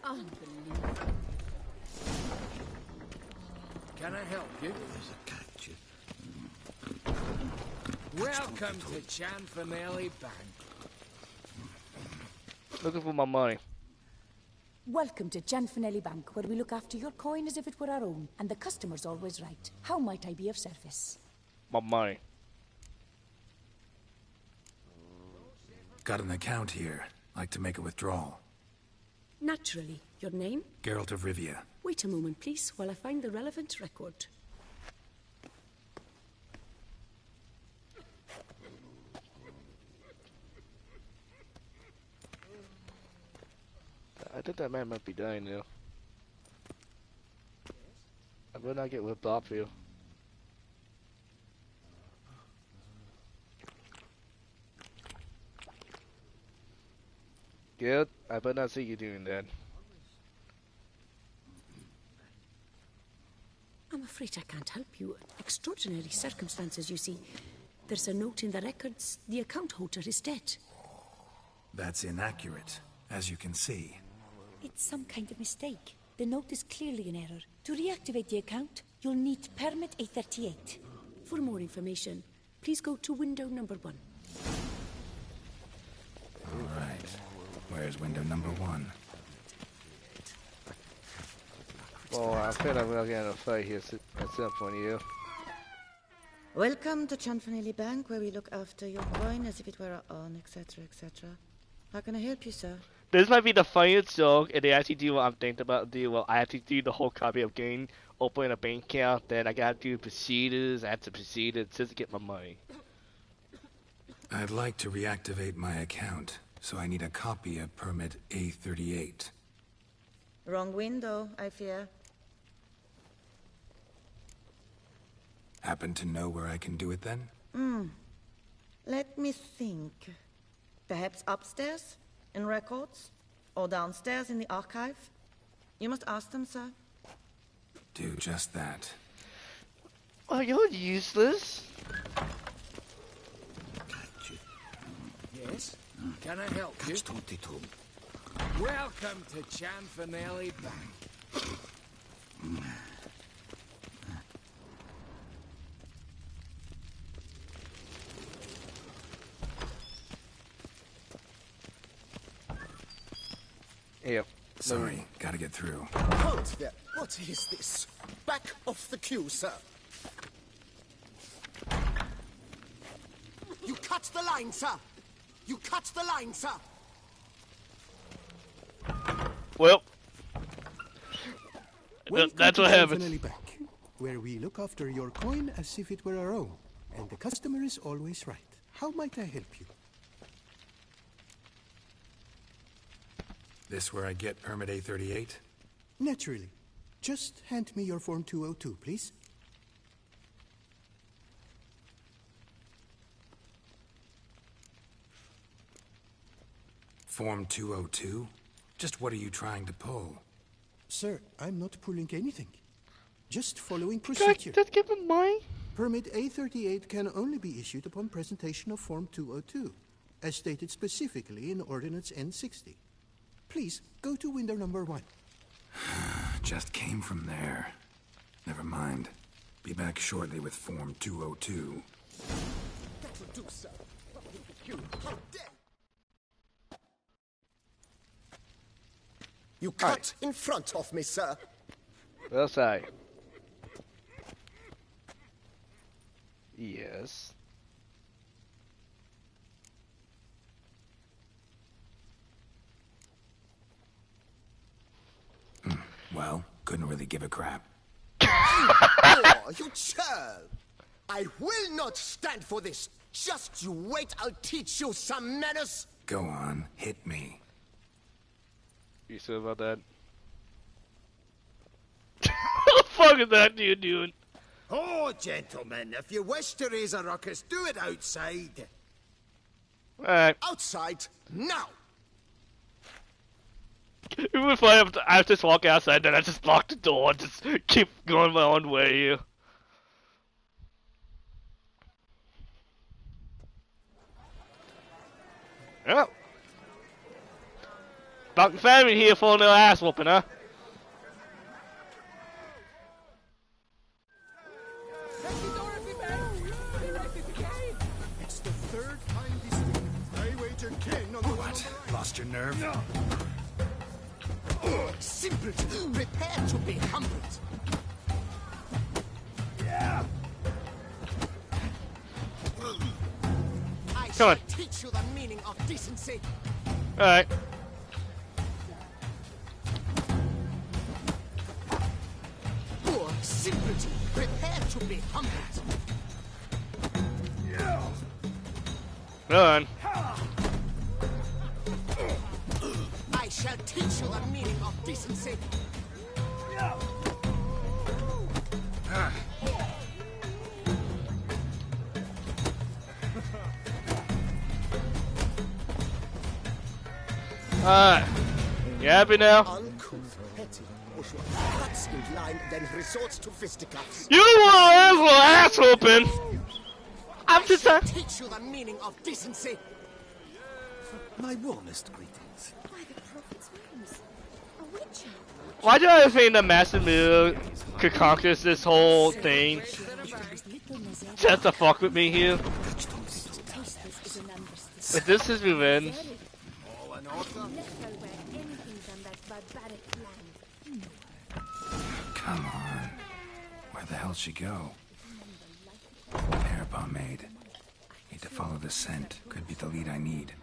Unbelievable. Can I help you? There's a catch. Welcome to Cianfanelli Bank. Looking for my money. Welcome to Cianfanelli Bank, where we look after your coin as if it were our own, and the customer's always right. How might I be of service? My money. Got an account here. Like to make a withdrawal. Naturally. Your name? Geralt of Rivia. Wait a moment, please, while I find the relevant record. I think that man might be dying now. I better not get whipped off you. Good. I better not see you doing that. I'm afraid I can't help you. Extraordinary circumstances, you see. There's a note in the records. The account holder is dead. That's inaccurate, as you can see. It's some kind of mistake. The note is clearly in error. To reactivate the account, you'll need permit A38. For more information, please go to window number 1. All right. Where's window number 1? Oh, I feel like we're getting a fight here at some point, you. Welcome to Cianfanelli Bank, where we look after your coin as if it were our own, etc., etc. How can I help you, sir? This might be the funniest joke, and they actually do what I'm thinking about do. Well, I have to do the whole copy of game, open a bank account, then I gotta do procedures, I have to proceed just to get my money. I'd like to reactivate my account, so I need a copy of permit A38. Wrong window, I fear. Happen to know where I can do it then? Let me think. Perhaps upstairs, in records? Or downstairs in the archive? You must ask them, sir. Do just that. Oh, you're useless. Yes? Can I help you? Welcome to Cianfanelli Bank. Yeah. Sorry, gotta get through. Halt there! What is this? Back off the queue, sir! You cut the line, sir! You cut the line, sir! Well, Welcome that's to what happens. Cianfanelli Bank. where we look after your coin as if it were our own, and the customer is always right. How might I help you? This where I get permit A38? Naturally. Just hand me your Form 202, please. Form 202? Just what are you trying to pull? Sir, I'm not pulling anything. Just following procedure. Just give him money. Permit A38 can only be issued upon presentation of Form 202, as stated specifically in Ordinance N60. Please, go to window number 1. Just came from there. Never mind. Be back shortly with Form 202. That will do, sir. You, how dare you cut in front of me, sir. Well, sorry. Yes. Well, couldn't really give a crap. Oh, you churl! I will not stand for this. Just you wait, I'll teach you some manners. Go on, hit me. You sure about that? What the fuck is that dude doing? Oh, gentlemen, if you wish to raise a ruckus, do it outside. Alright. Outside, now! Even if I just walk outside, then I just lock the door and just keep going my own way here. Yep. Dr. Family here for a little ass whooping, huh? It's the third time this week. I wagered 10 on the What? Lost your nerve? No. Simpleton, prepare to be humbled. Yeah. I shall teach you the meaning of decency. Alright. Poor simpleton, prepare to be humbled. Yeah. Run. I shall teach you the meaning of decency. Alright. You happy now? Uncouth, petty, bourgeois, cuts in line, then resorts to fisticuffs. You want a little ass whooping? I'm just teach you the meaning of decency. My warmest greetings. By the prophet's words, a witch hunt. Why do I think that Masamune could conquer this whole thing? Just to fuck with me here? But this is revenge. Come on. Where the hell'd she go? Hair pomade. Need to follow the scent. Could be the lead I need.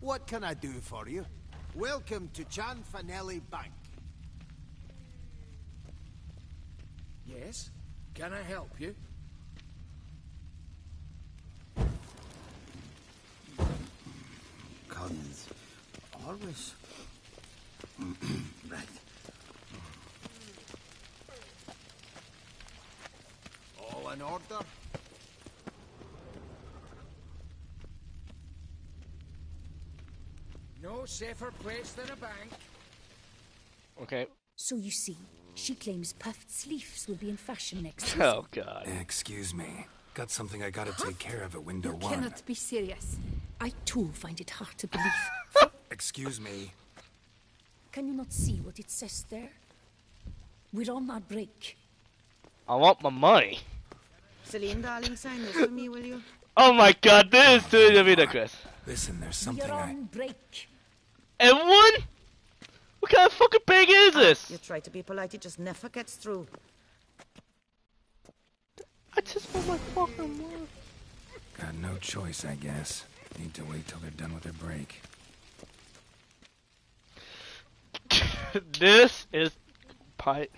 What can I do for you? Welcome to Cianfanelli Bank. Yes? Can I help you? Cons. Always. Right. All in order? No safer place than a bank. Okay. So you see, she claims puffed sleeves will be in fashion next season. Oh, God. Excuse me. Got something I gotta take care of at window You 1. cannot be serious. I too find it hard to believe. Excuse me. Can you not see what it says there? We're on our break. I want my money. Celine, darling, sign this for me, will you? Oh my God, this is too ludicrous. Listen, there's something We're on break. Everyone? What kind of fucking pig is this? You try to be polite, it just never gets through. I just want my fucking money. Got no choice, I guess. Need to wait till they're done with their break. This is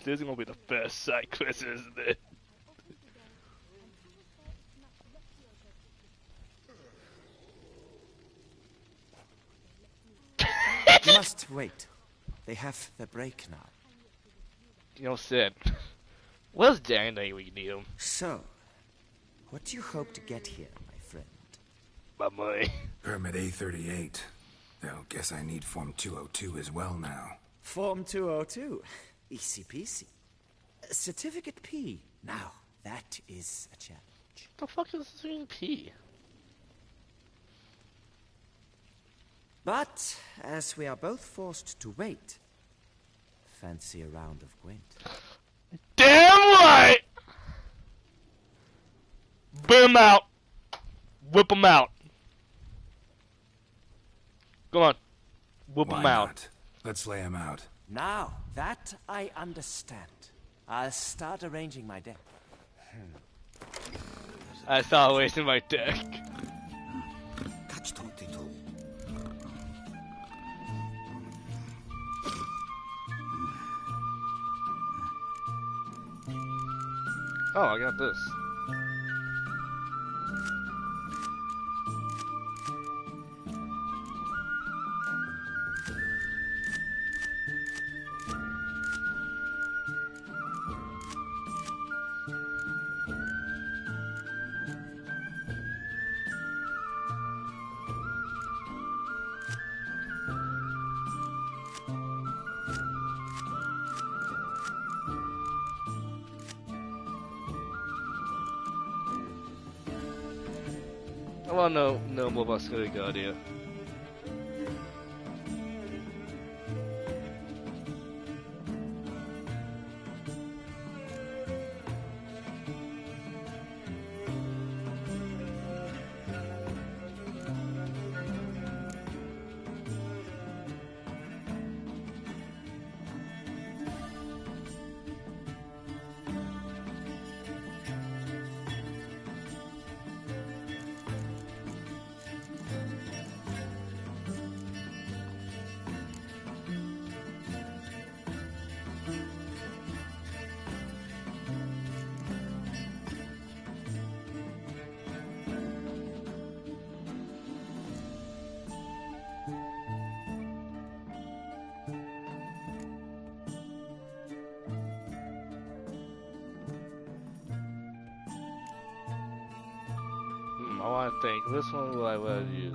gonna be the best side quest, isn't it? You must wait. They have the break now. You know, Sid. Where's Danny? We need him. So, what do you hope to get here, my friend? My money. Permit A38. Though, guess I need Form 202 as well now. Form 202. Easy peasy. Certificate P. Now, that is a challenge. The fuck is Certificate P? But, as we are both forced to wait, fancy a round of Gwent. Damn right! Boom him out. Whip him out. Come on. Whip Why him out. not? Let's lay him out. Now, that I understand. I'll start arranging my deck. I saw wasting my deck. Oh, I got this. I wanna know more about Scully Guardia. I want to think. Which one will I want to use?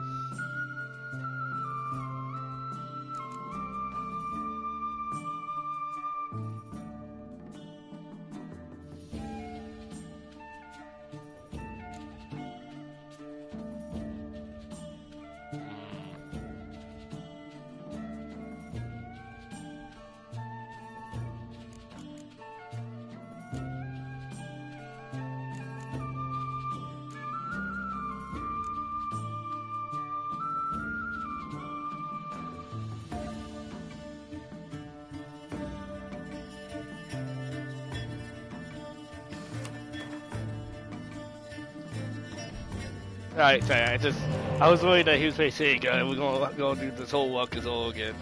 Alright, sorry, I was worried that he was saying, we're gonna do this whole walk all again.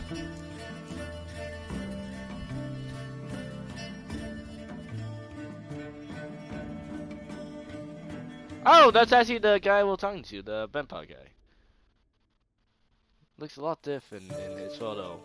Oh, that's actually the guy we're talking to, the vampire guy. Looks a lot different in his photo.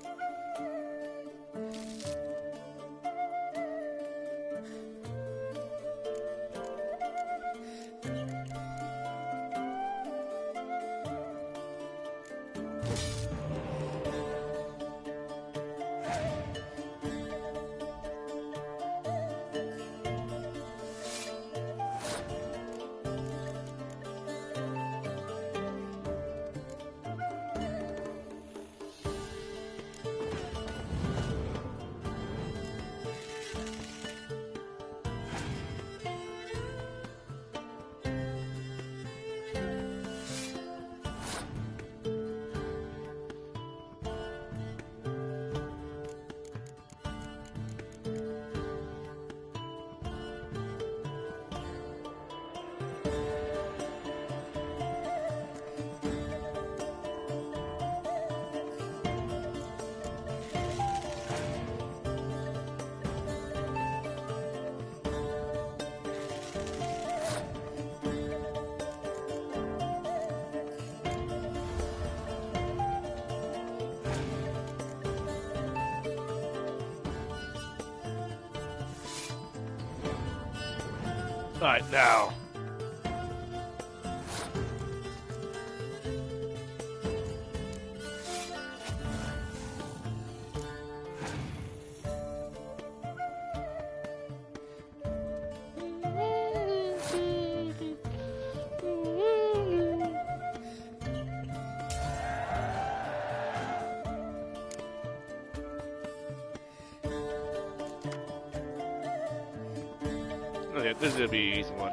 Alright, now. Okay, this is gonna be an easy one.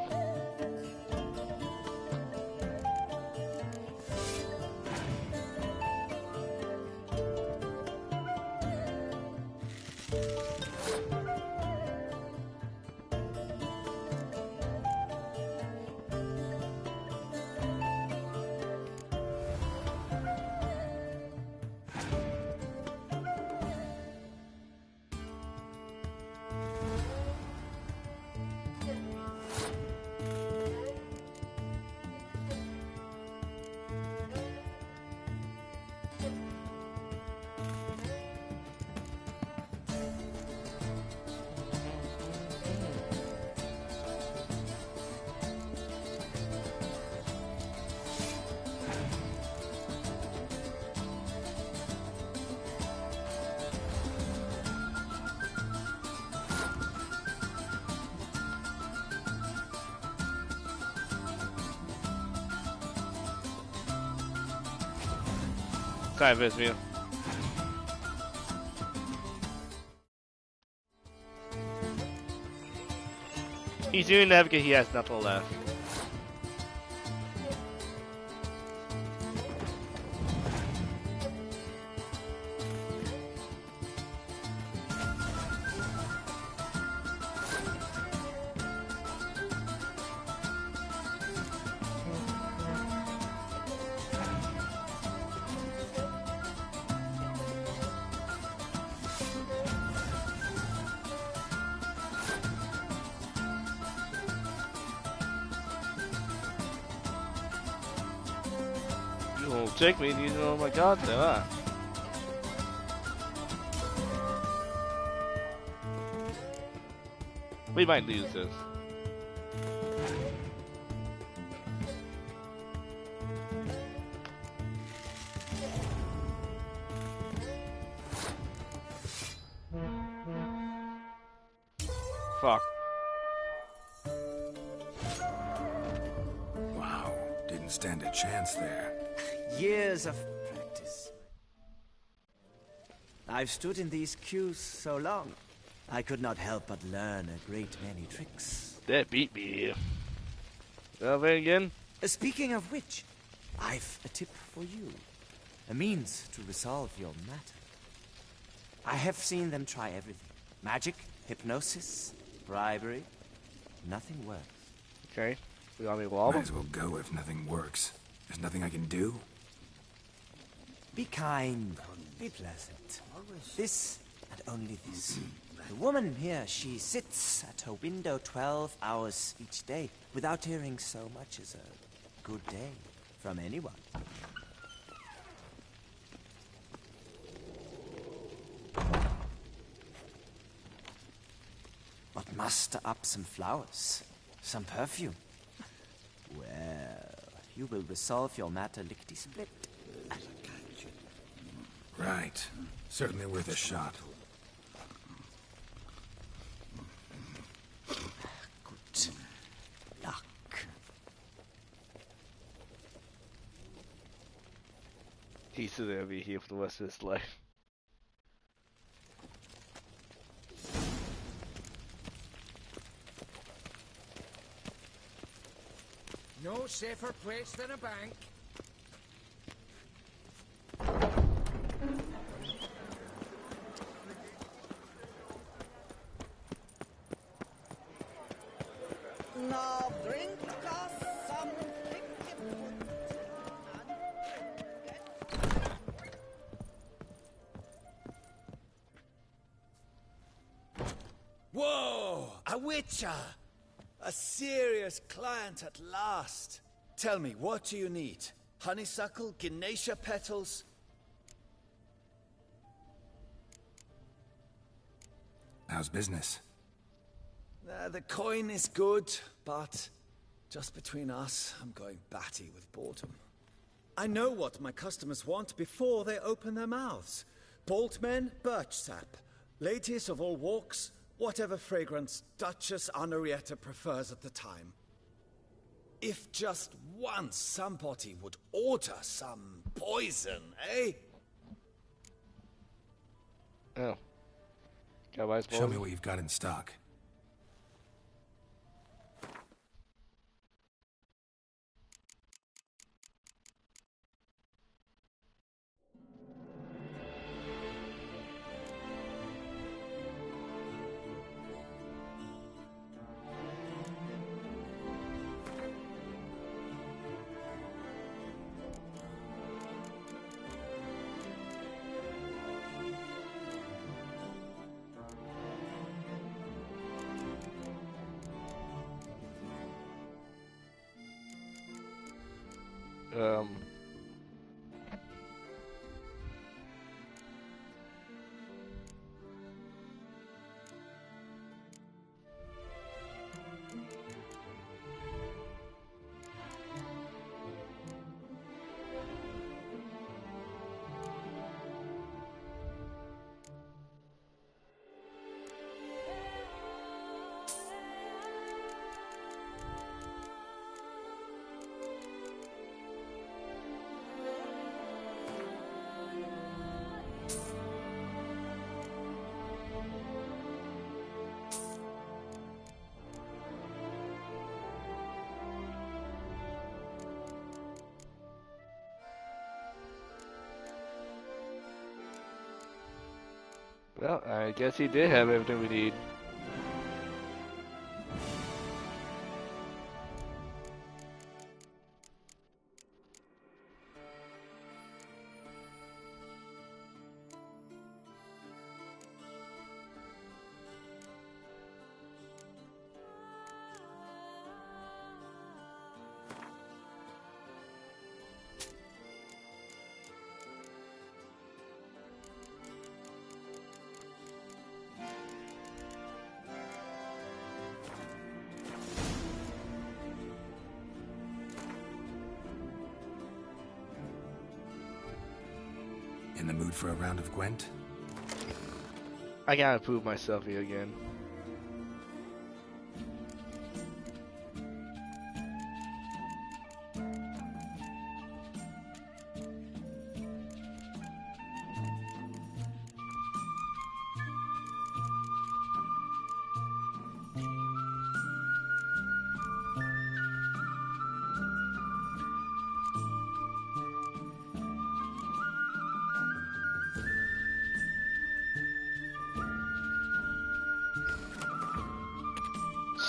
Kind of is me. He's doing navigate, he has nothing left. Take me, you know, my god, there are. We might lose this. Fuck. Wow, didn't stand a chance there. Years of practice. I've stood in these queues so long, I could not help but learn a great many tricks. That beat me. Then again? Speaking of which, I've a tip for you. A means to resolve your matter. I have seen them try everything. Magic, hypnosis, bribery. Nothing works. Okay. We got me wobble. Might as well go if nothing works. There's nothing I can do. Be kind, be pleasant. This and only this. The woman here, she sits at her window 12 hours each day without hearing so much as a good day from anyone. But muster up some flowers, some perfume. Well, you will resolve your matter lickety-split. Right. Certainly worth a shot. Good luck. He's still gonna be here for the rest of his life. No safer place than a bank. Now bring us some Whoa! A witcher! A serious client at last. Tell me, what do you need? Honeysuckle, Ganesha petals? How's business? The coin is good, but just between us, I'm going batty with boredom. I know what my customers want before they open their mouths. Boltmen, birch sap. Ladies of all walks, whatever fragrance Duchess Anarietta prefers at the time. If just once somebody would order some poison, eh? Oh. Got Show me what you've got in stock. Well, I guess he did have everything we need. In the mood for a round of Gwent? I gotta prove myself here again.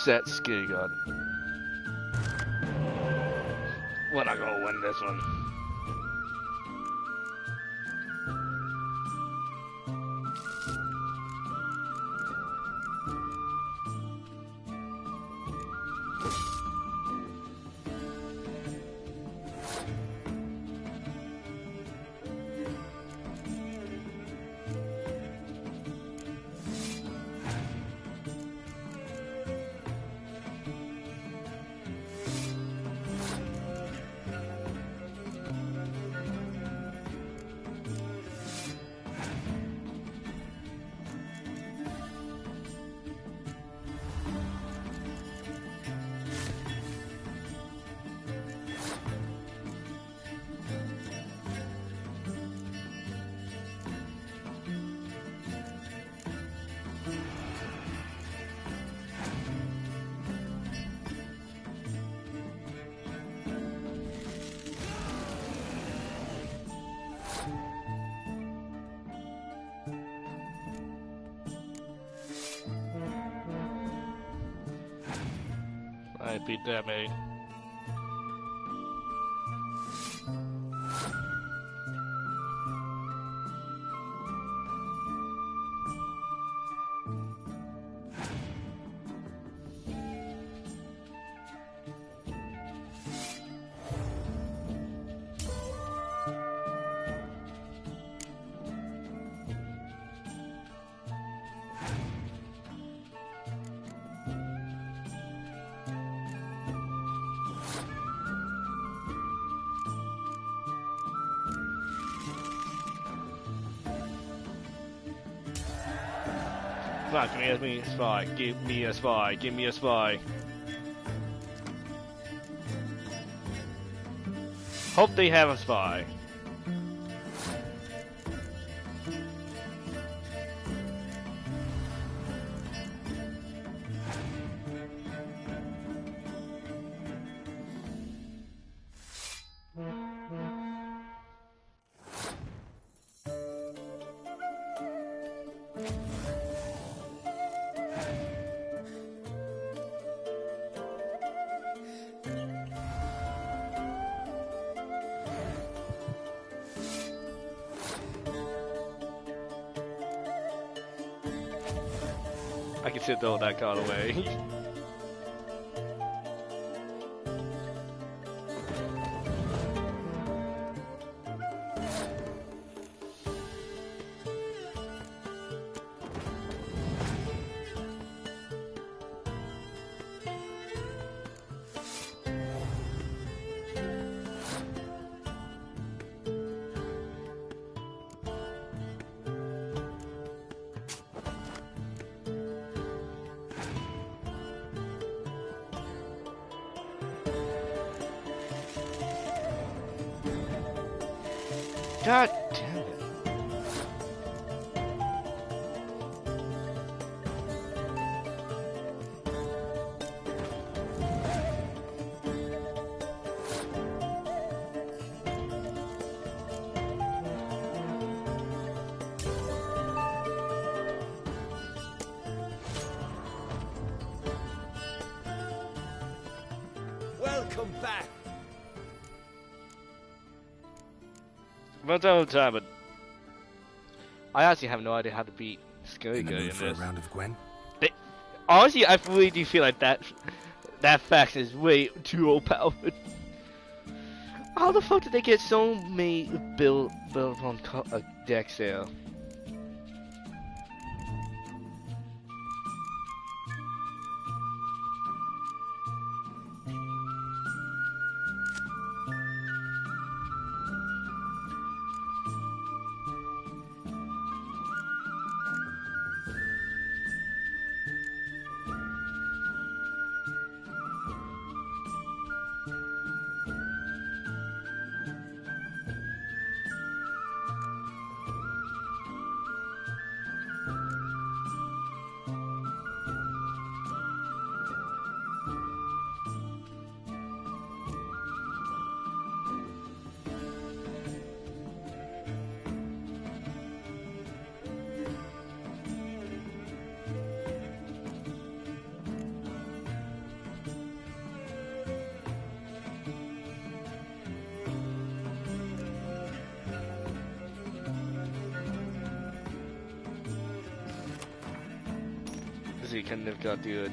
Set skill gun. We're not gonna win this one. I beat that, mate. Come on, give me a spy. Give me a spy. Give me a spy. Hope they have a spy. I can sit throw that card away. God damn it. Welcome back. One time, but I actually have no idea how to beat Scurry In the mood in for a this. round of Gwen? Honestly, I really do feel like that fact is way too overpowered. How the fuck did they get so many built on decks there? He couldn't have got good.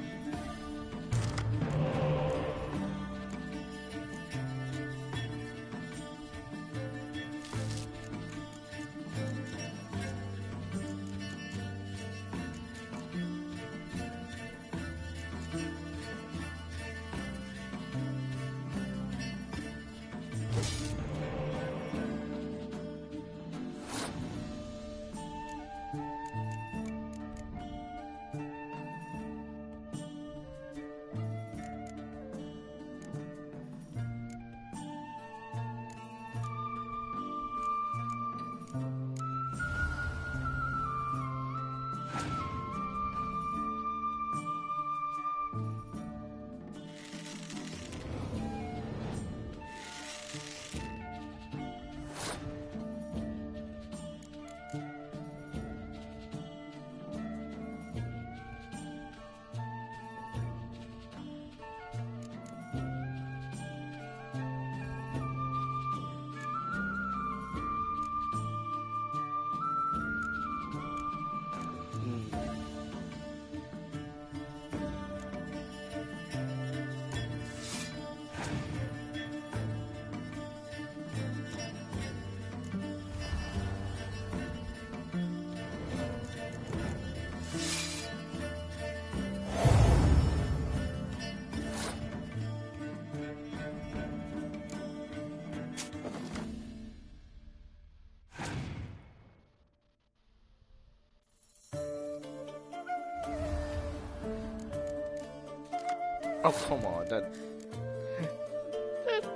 Oh, come on,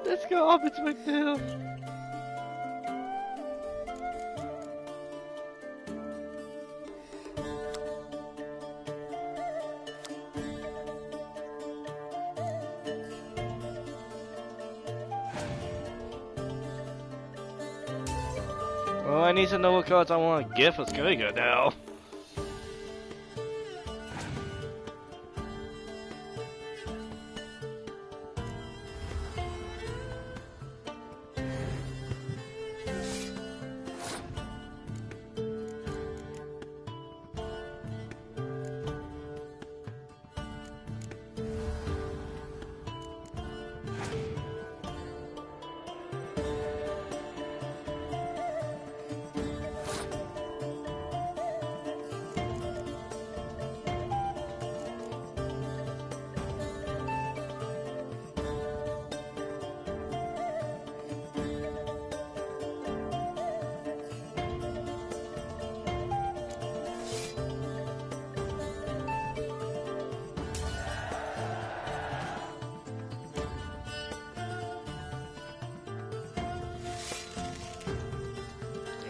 that's garbage right there. Well, I need to know what cards I want to get for Skurga now.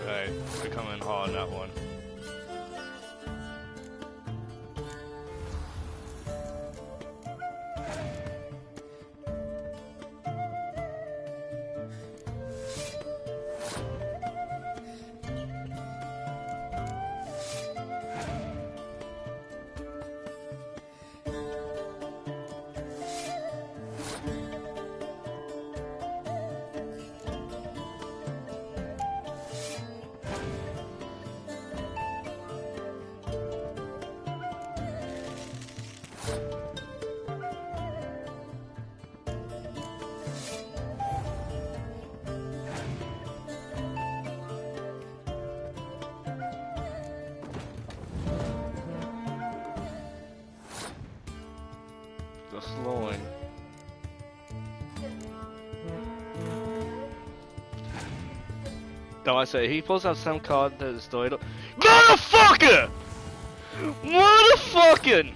Right, we're coming hard on that one. The slowing. Though I say he supposed to have some card that is destroyed. Motherfucker! Motherfucking!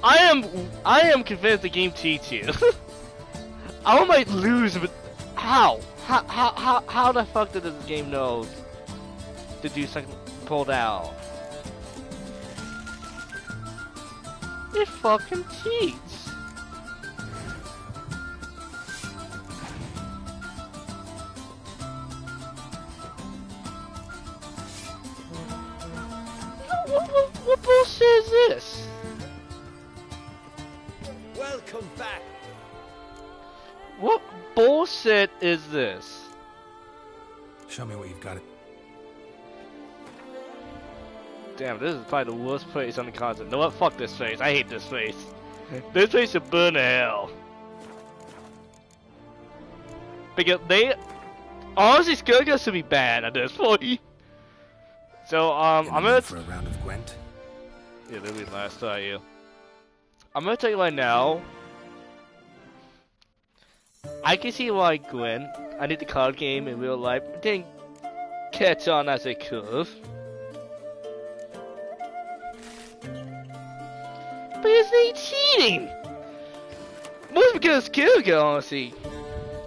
I am convinced the game cheats you. I might lose, but how? How the fuck did this game know to do something pulled out? It fucking cheats. What bullshit is this? Welcome back. What bullshit is this? Show me what you've got. Damn, this is probably the worst place on the continent. No, what? Fuck this place. I hate this place. This place should burn to hell. Because they... honestly, Skurga should be banned at this point. So, I'm gonna... for a round of Gwent? Yeah, that'll be the last try you. I'm gonna tell you right now. I can see why Gwent, I need the card game in real life, didn't catch on as it could. But isn't he cheating? Mostly because Skurga, honestly.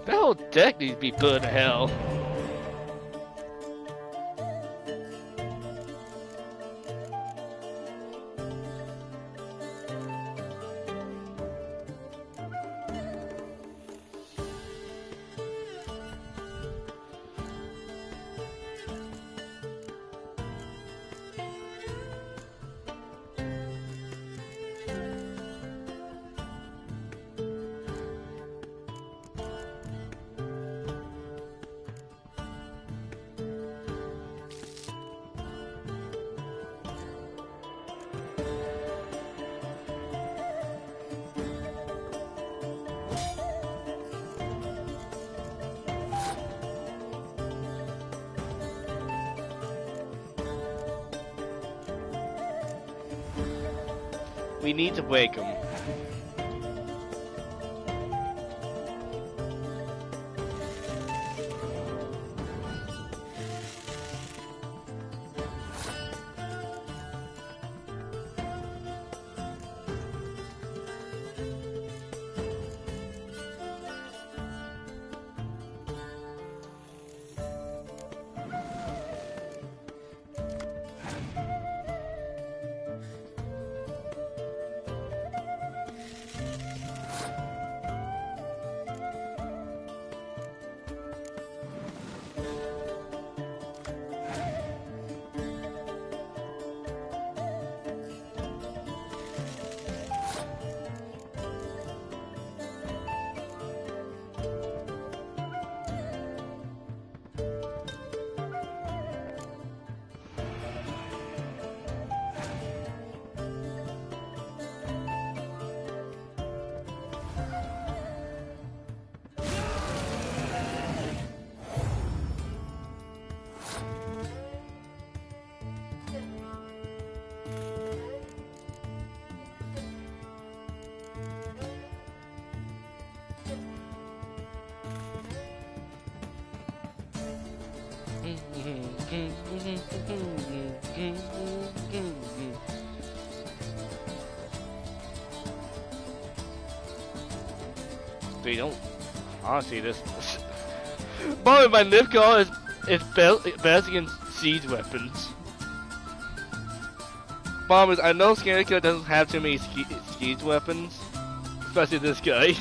That whole deck needs to be put to hell. We need to wake him. They don't. Honestly, this. But my Nifgar is best against siege weapons. Bombers, I know Scarecrow doesn't have too many siege weapons, especially this guy.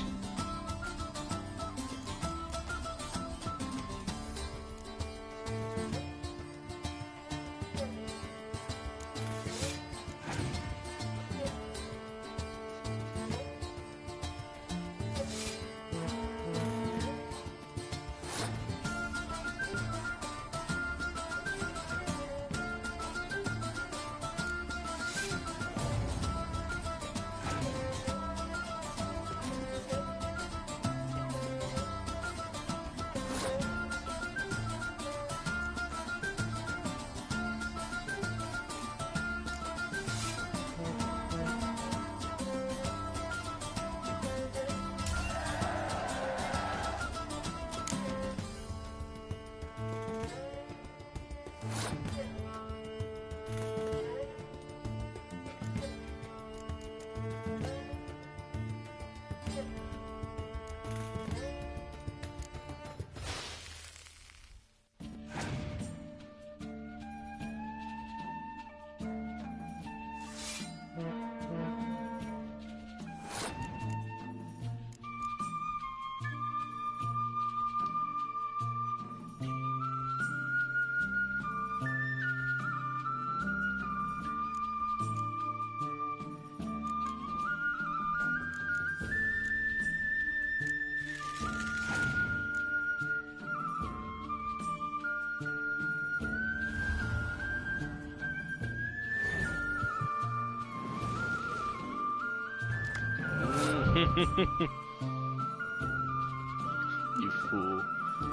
You fool.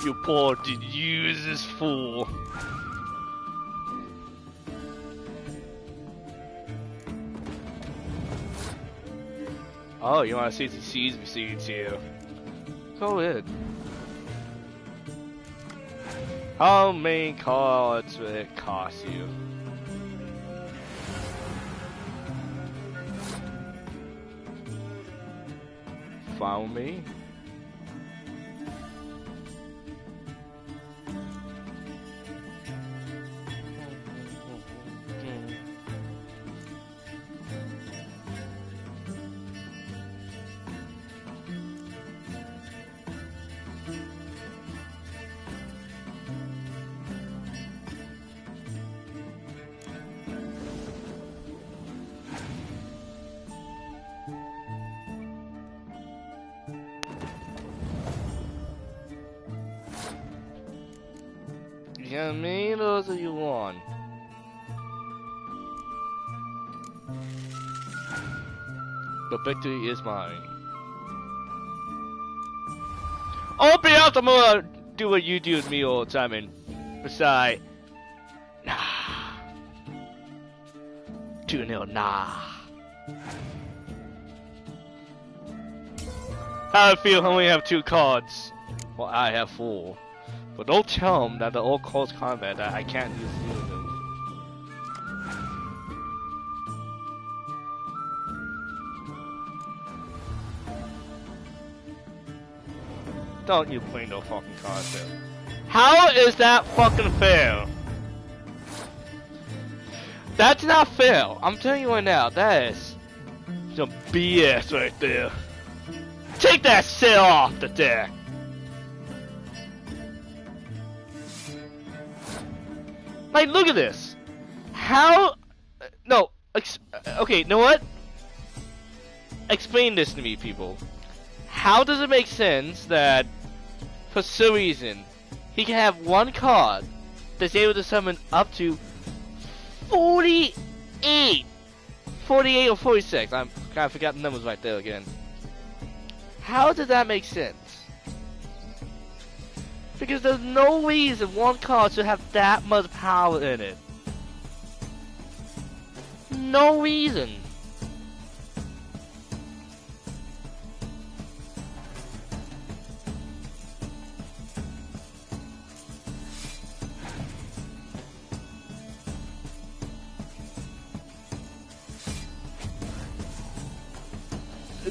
You poor useless fool. Oh, you want to see the siege machines here? Go ahead. How many cards will it cost you? Follow me. How many of those do you want? But victory is mine. I'll be out, I'm gonna do what you do with me all the time, and besides, nah. 2-0, nah. How I feel, I only have 2 cards. Well, I have 4. But don't tell him that the old close combat that I can't use either of them. Don't you play no fucking cards there. How is that fucking fair? That's not fair. I'm telling you right now, that is some BS right there. Take that shit off the deck. Like, look at this. How? No. Okay, you know what? Explain this to me, people. How does it make sense that, for some reason, he can have one card that's able to summon up to 48 or 46? I'm kind of forgot the numbers right there again. How does that make sense? Because there's no reason one card should have that much power in it. No reason.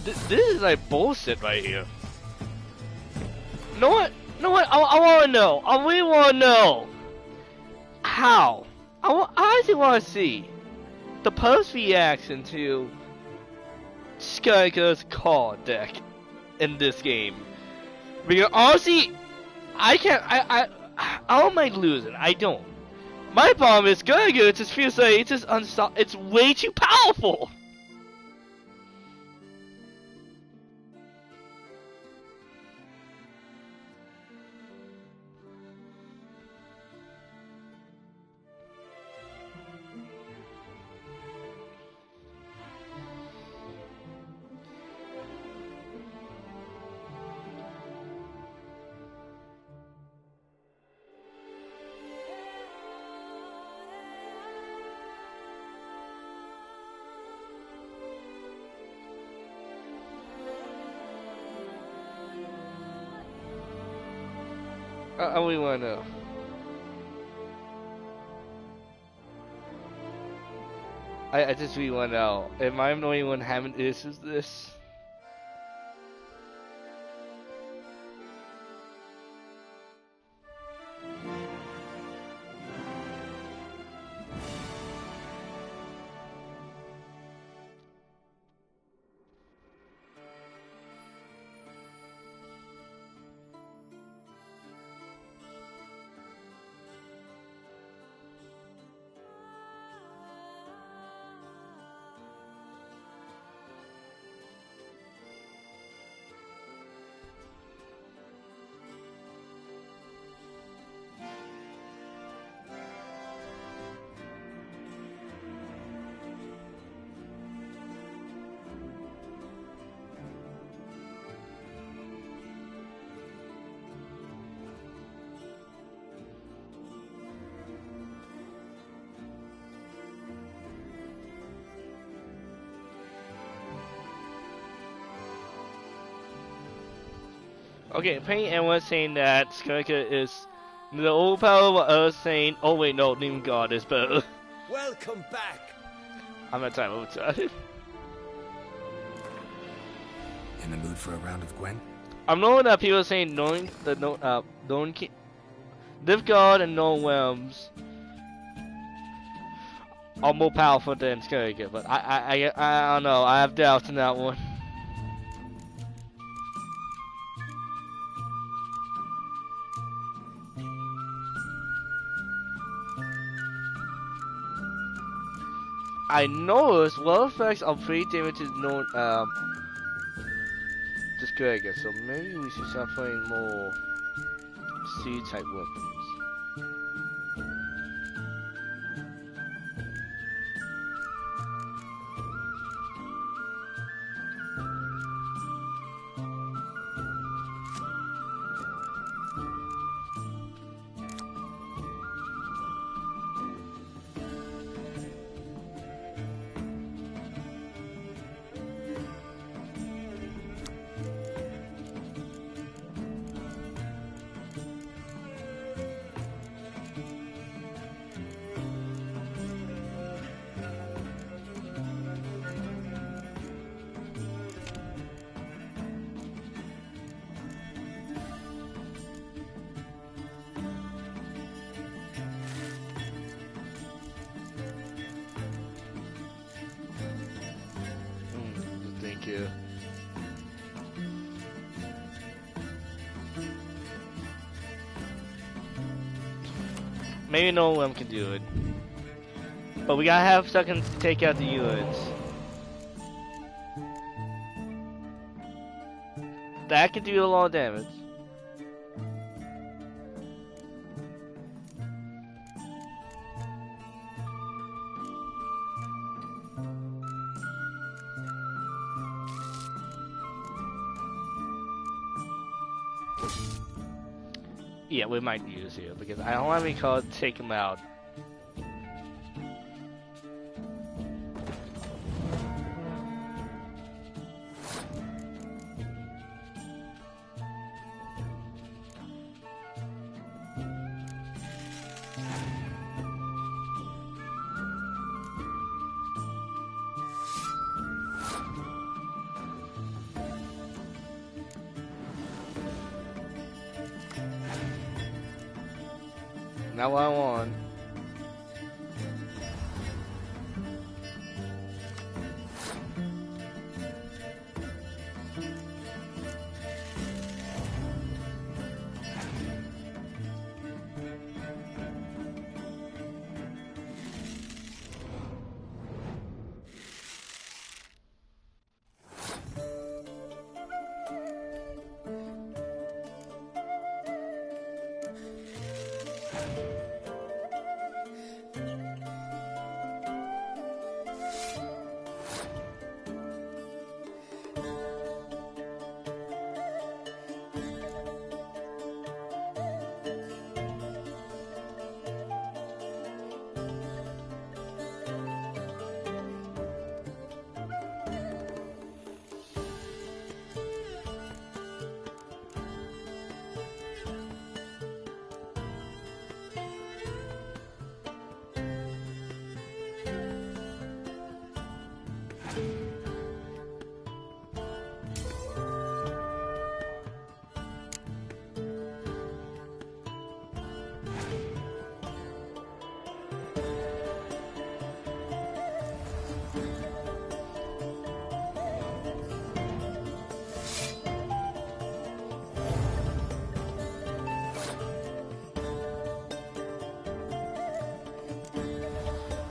This is like bullshit right here. Know what? I want to know. I really want to know how. I actually want to see the post reaction to Skyker's card deck in this game. Because honestly, I can't. I don't mind losing. I don't. My problem is Skyker just feels like it's just unstoppable. It's way too powerful. I really want to know. I just really want to know. Am I the only one having issues with this? Okay, apparently everyone's saying that Skirka is the old power, while others saying, oh wait, no, Demon God is better. Welcome back. I'm at time overtime. In the mood for a round of Gwen? I'm knowing that people are saying knowing that Div God and Nolan Williams are more powerful than Skirka, but I don't know, I have doubts in that one. I noticed well effects are pretty damage is known just Gregor, so maybe we should start playing more C type weapons. Thank you. Maybe no one can do it. But we gotta have seconds to take out the units. That can do a lot of damage. Yeah, we might use here because I don't have any cards to take him out. Not what I want.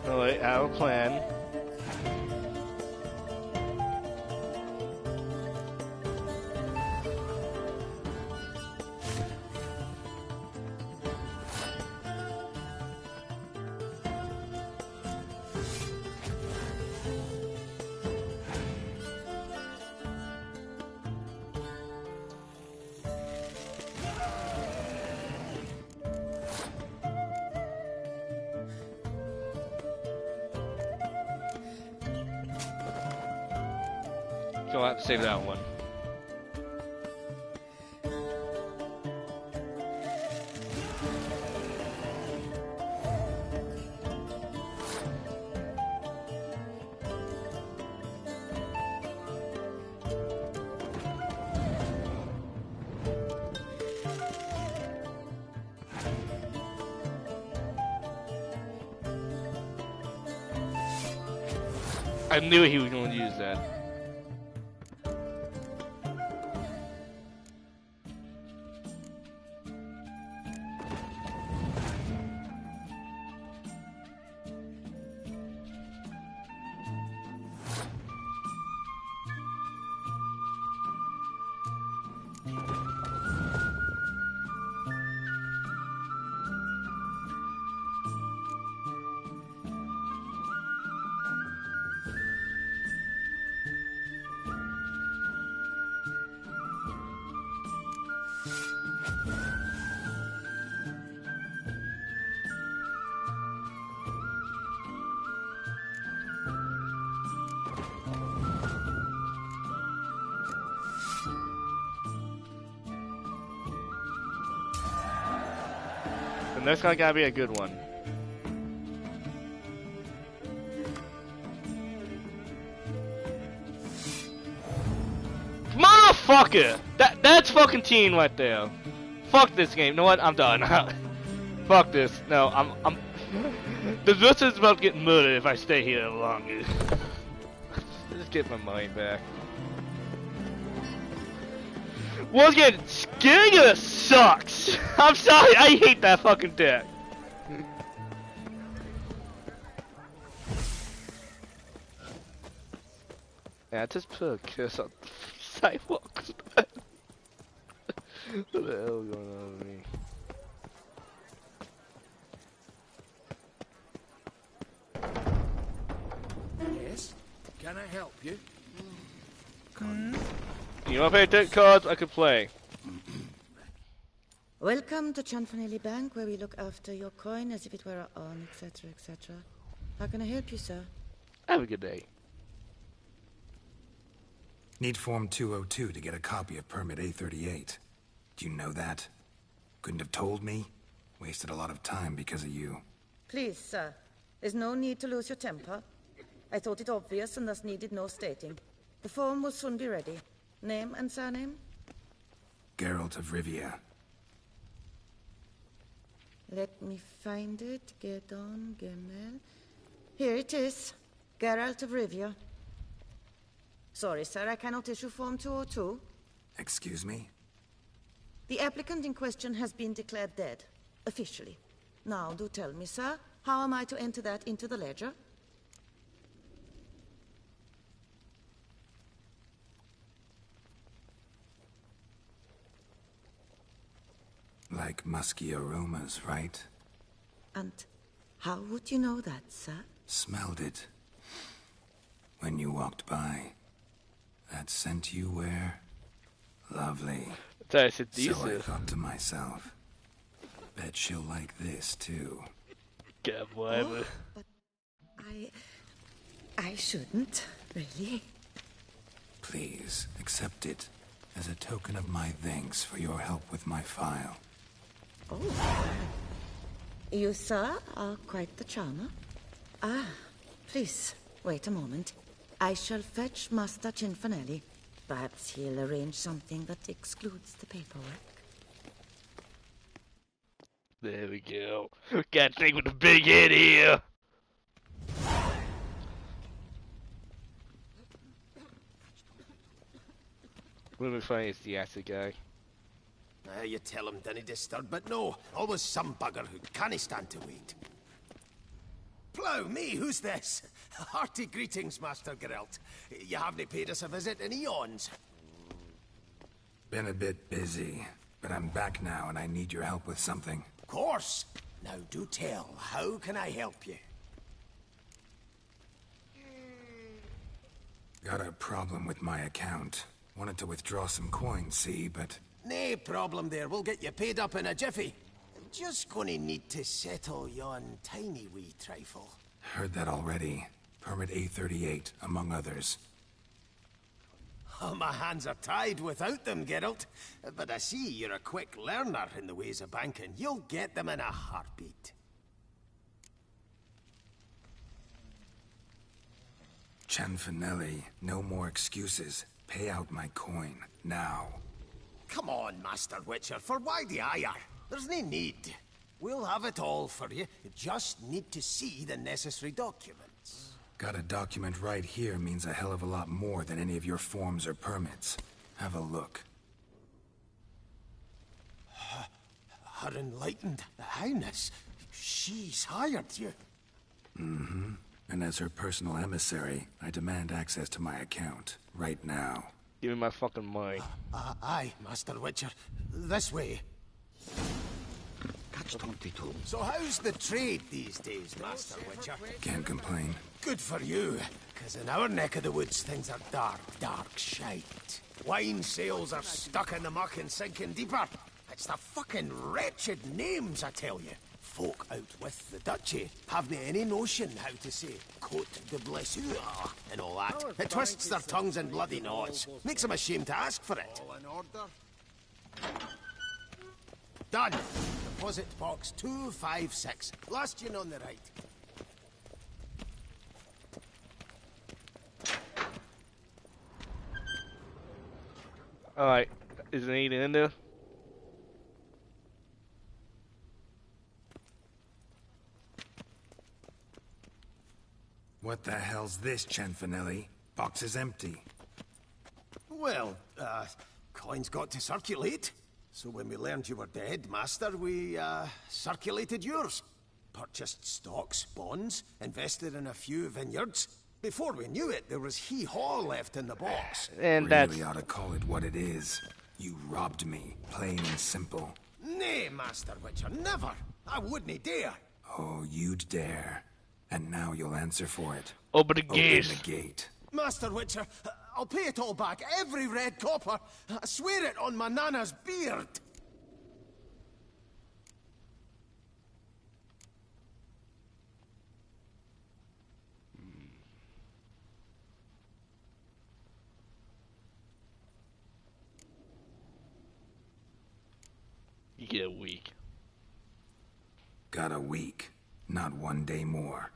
Alright, I have a plan. So I'll have to save that one. I knew he was going to use that. The next one gotta be a good one. Motherfucker! That's fucking teen right there. Fuck this game. You know what? I'm done. Fuck this. No, I'm the Vista is about to get murdered if I stay here longer. Just get my money back. Once again, Skinger sucks! I'm sorry, I hate that fucking deck. Yeah, just put a kiss on the sidewalk. What the hell is going on with me? Yes? Can I help you? You wanna play deck cards? I could play. Welcome to Cianfanelli Bank, where we look after your coin as if it were our own, etc., etc. How can I help you, sir? Have a good day. Need Form 202 to get a copy of Permit A38. Do you know that? Couldn't have told me? Wasted a lot of time because of you. Please, sir. There's no need to lose your temper. I thought it obvious and thus needed no stating. The form will soon be ready. Name and surname? Geralt of Rivia. Let me find it. Gedon Gemel. Here it is. Geralt of Rivia. Sorry, sir, I cannot issue Form 202. Excuse me? The applicant in question has been declared dead, officially. Now, do tell me, sir, how am I to enter that into the ledger? Like musky aromas, right? And how would you know that, sir? Smelled it. When you walked by. That scent you wear? Lovely. So I thought to myself, bet she'll like this too. Oh, but I shouldn't, really. Please, accept it as a token of my thanks for your help with my file. Oh. You, sir, are quite the charmer. Ah, please, wait a moment. I shall fetch Master Cinfanelli. Perhaps he'll arrange something that excludes the paperwork. There we go. Got a thing with a big head here. Really funny is the acid guy. You tell him dinna disturb, but no, always some bugger who can't stand to wait. Plough me, who's this? Hearty greetings, Master Geralt. You haven't paid us a visit in eons. Been a bit busy, but I'm back now and I need your help with something. Of course. Now do tell, how can I help you? Got a problem with my account. Wanted to withdraw some coins, see, but... No problem there, we'll get you paid up in a jiffy. Just gonna need to settle yon tiny wee trifle. Heard that already. Permit A38, among others. Oh, my hands are tied without them, Geralt. But I see you're a quick learner in the ways of banking. You'll get them in a heartbeat. Cianfanelli, no more excuses. Pay out my coin, now. Come on, Master Witcher, for why the ire? There's no need. We'll have it all for you. You just need to see the necessary documents. Got a document right here means a hell of a lot more than any of your forms or permits. Have a look. Her Enlightened Highness, she's hired you. Mm-hmm. And as her personal emissary, I demand access to my account, right now. Give me my fucking money. Aye, Master Witcher. This way. So how's the trade these days, Master Witcher? Can't complain. Good for you, because in our neck of the woods things are dark, dark shite. Wine sales are stuck in the muck and sinking deeper. It's the fucking wretched names, I tell you. Folk out with the duchy haven't any notion how to say Cote de Blessure and all that. It twists their tongues in bloody knots. Makes them ashamed to ask for it. All in order. Done. Deposit box 256. Last one on the right. Alright. Is there anything in there? What the hell's this, Cianfanelli? Box is empty. Well, coins got to circulate. So when we learned you were dead, Master, we, circulated yours. Purchased stocks, bonds, invested in a few vineyards. Before we knew it, there was hee-haw left in the box. And really ought to call it what it is. You robbed me, plain and simple. Nay, Master Witcher, never. I wouldn't dare. Oh, you'd dare. And now you'll answer for it. Open the gate. Open the gate. Master Witcher, I'll pay it all back, every red copper. I swear it on my nana's beard. You get a week. Got a week. Not 1 day more.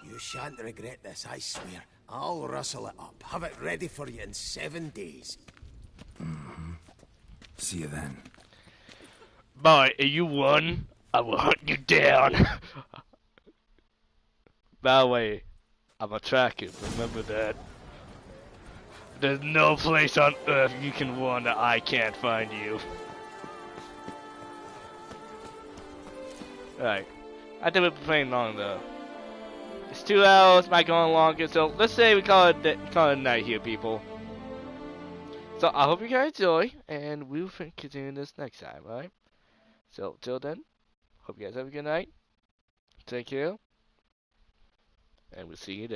You shan't regret this, I swear. I'll rustle it up. Have it ready for you in 7 days. Mm-hmm. See you then. Boy, if you won, I will hunt you down. By the way, I'm a tracker, remember that. There's no place on earth you can run that I can't find you. Alright. I think we've been playing long though. It's 2 hours, might go on longer, so let's say we call it a night here, people. So I hope you guys enjoy, and we'll continue this next time, alright? So till then, hope you guys have a good night. Take care. And we'll see you then.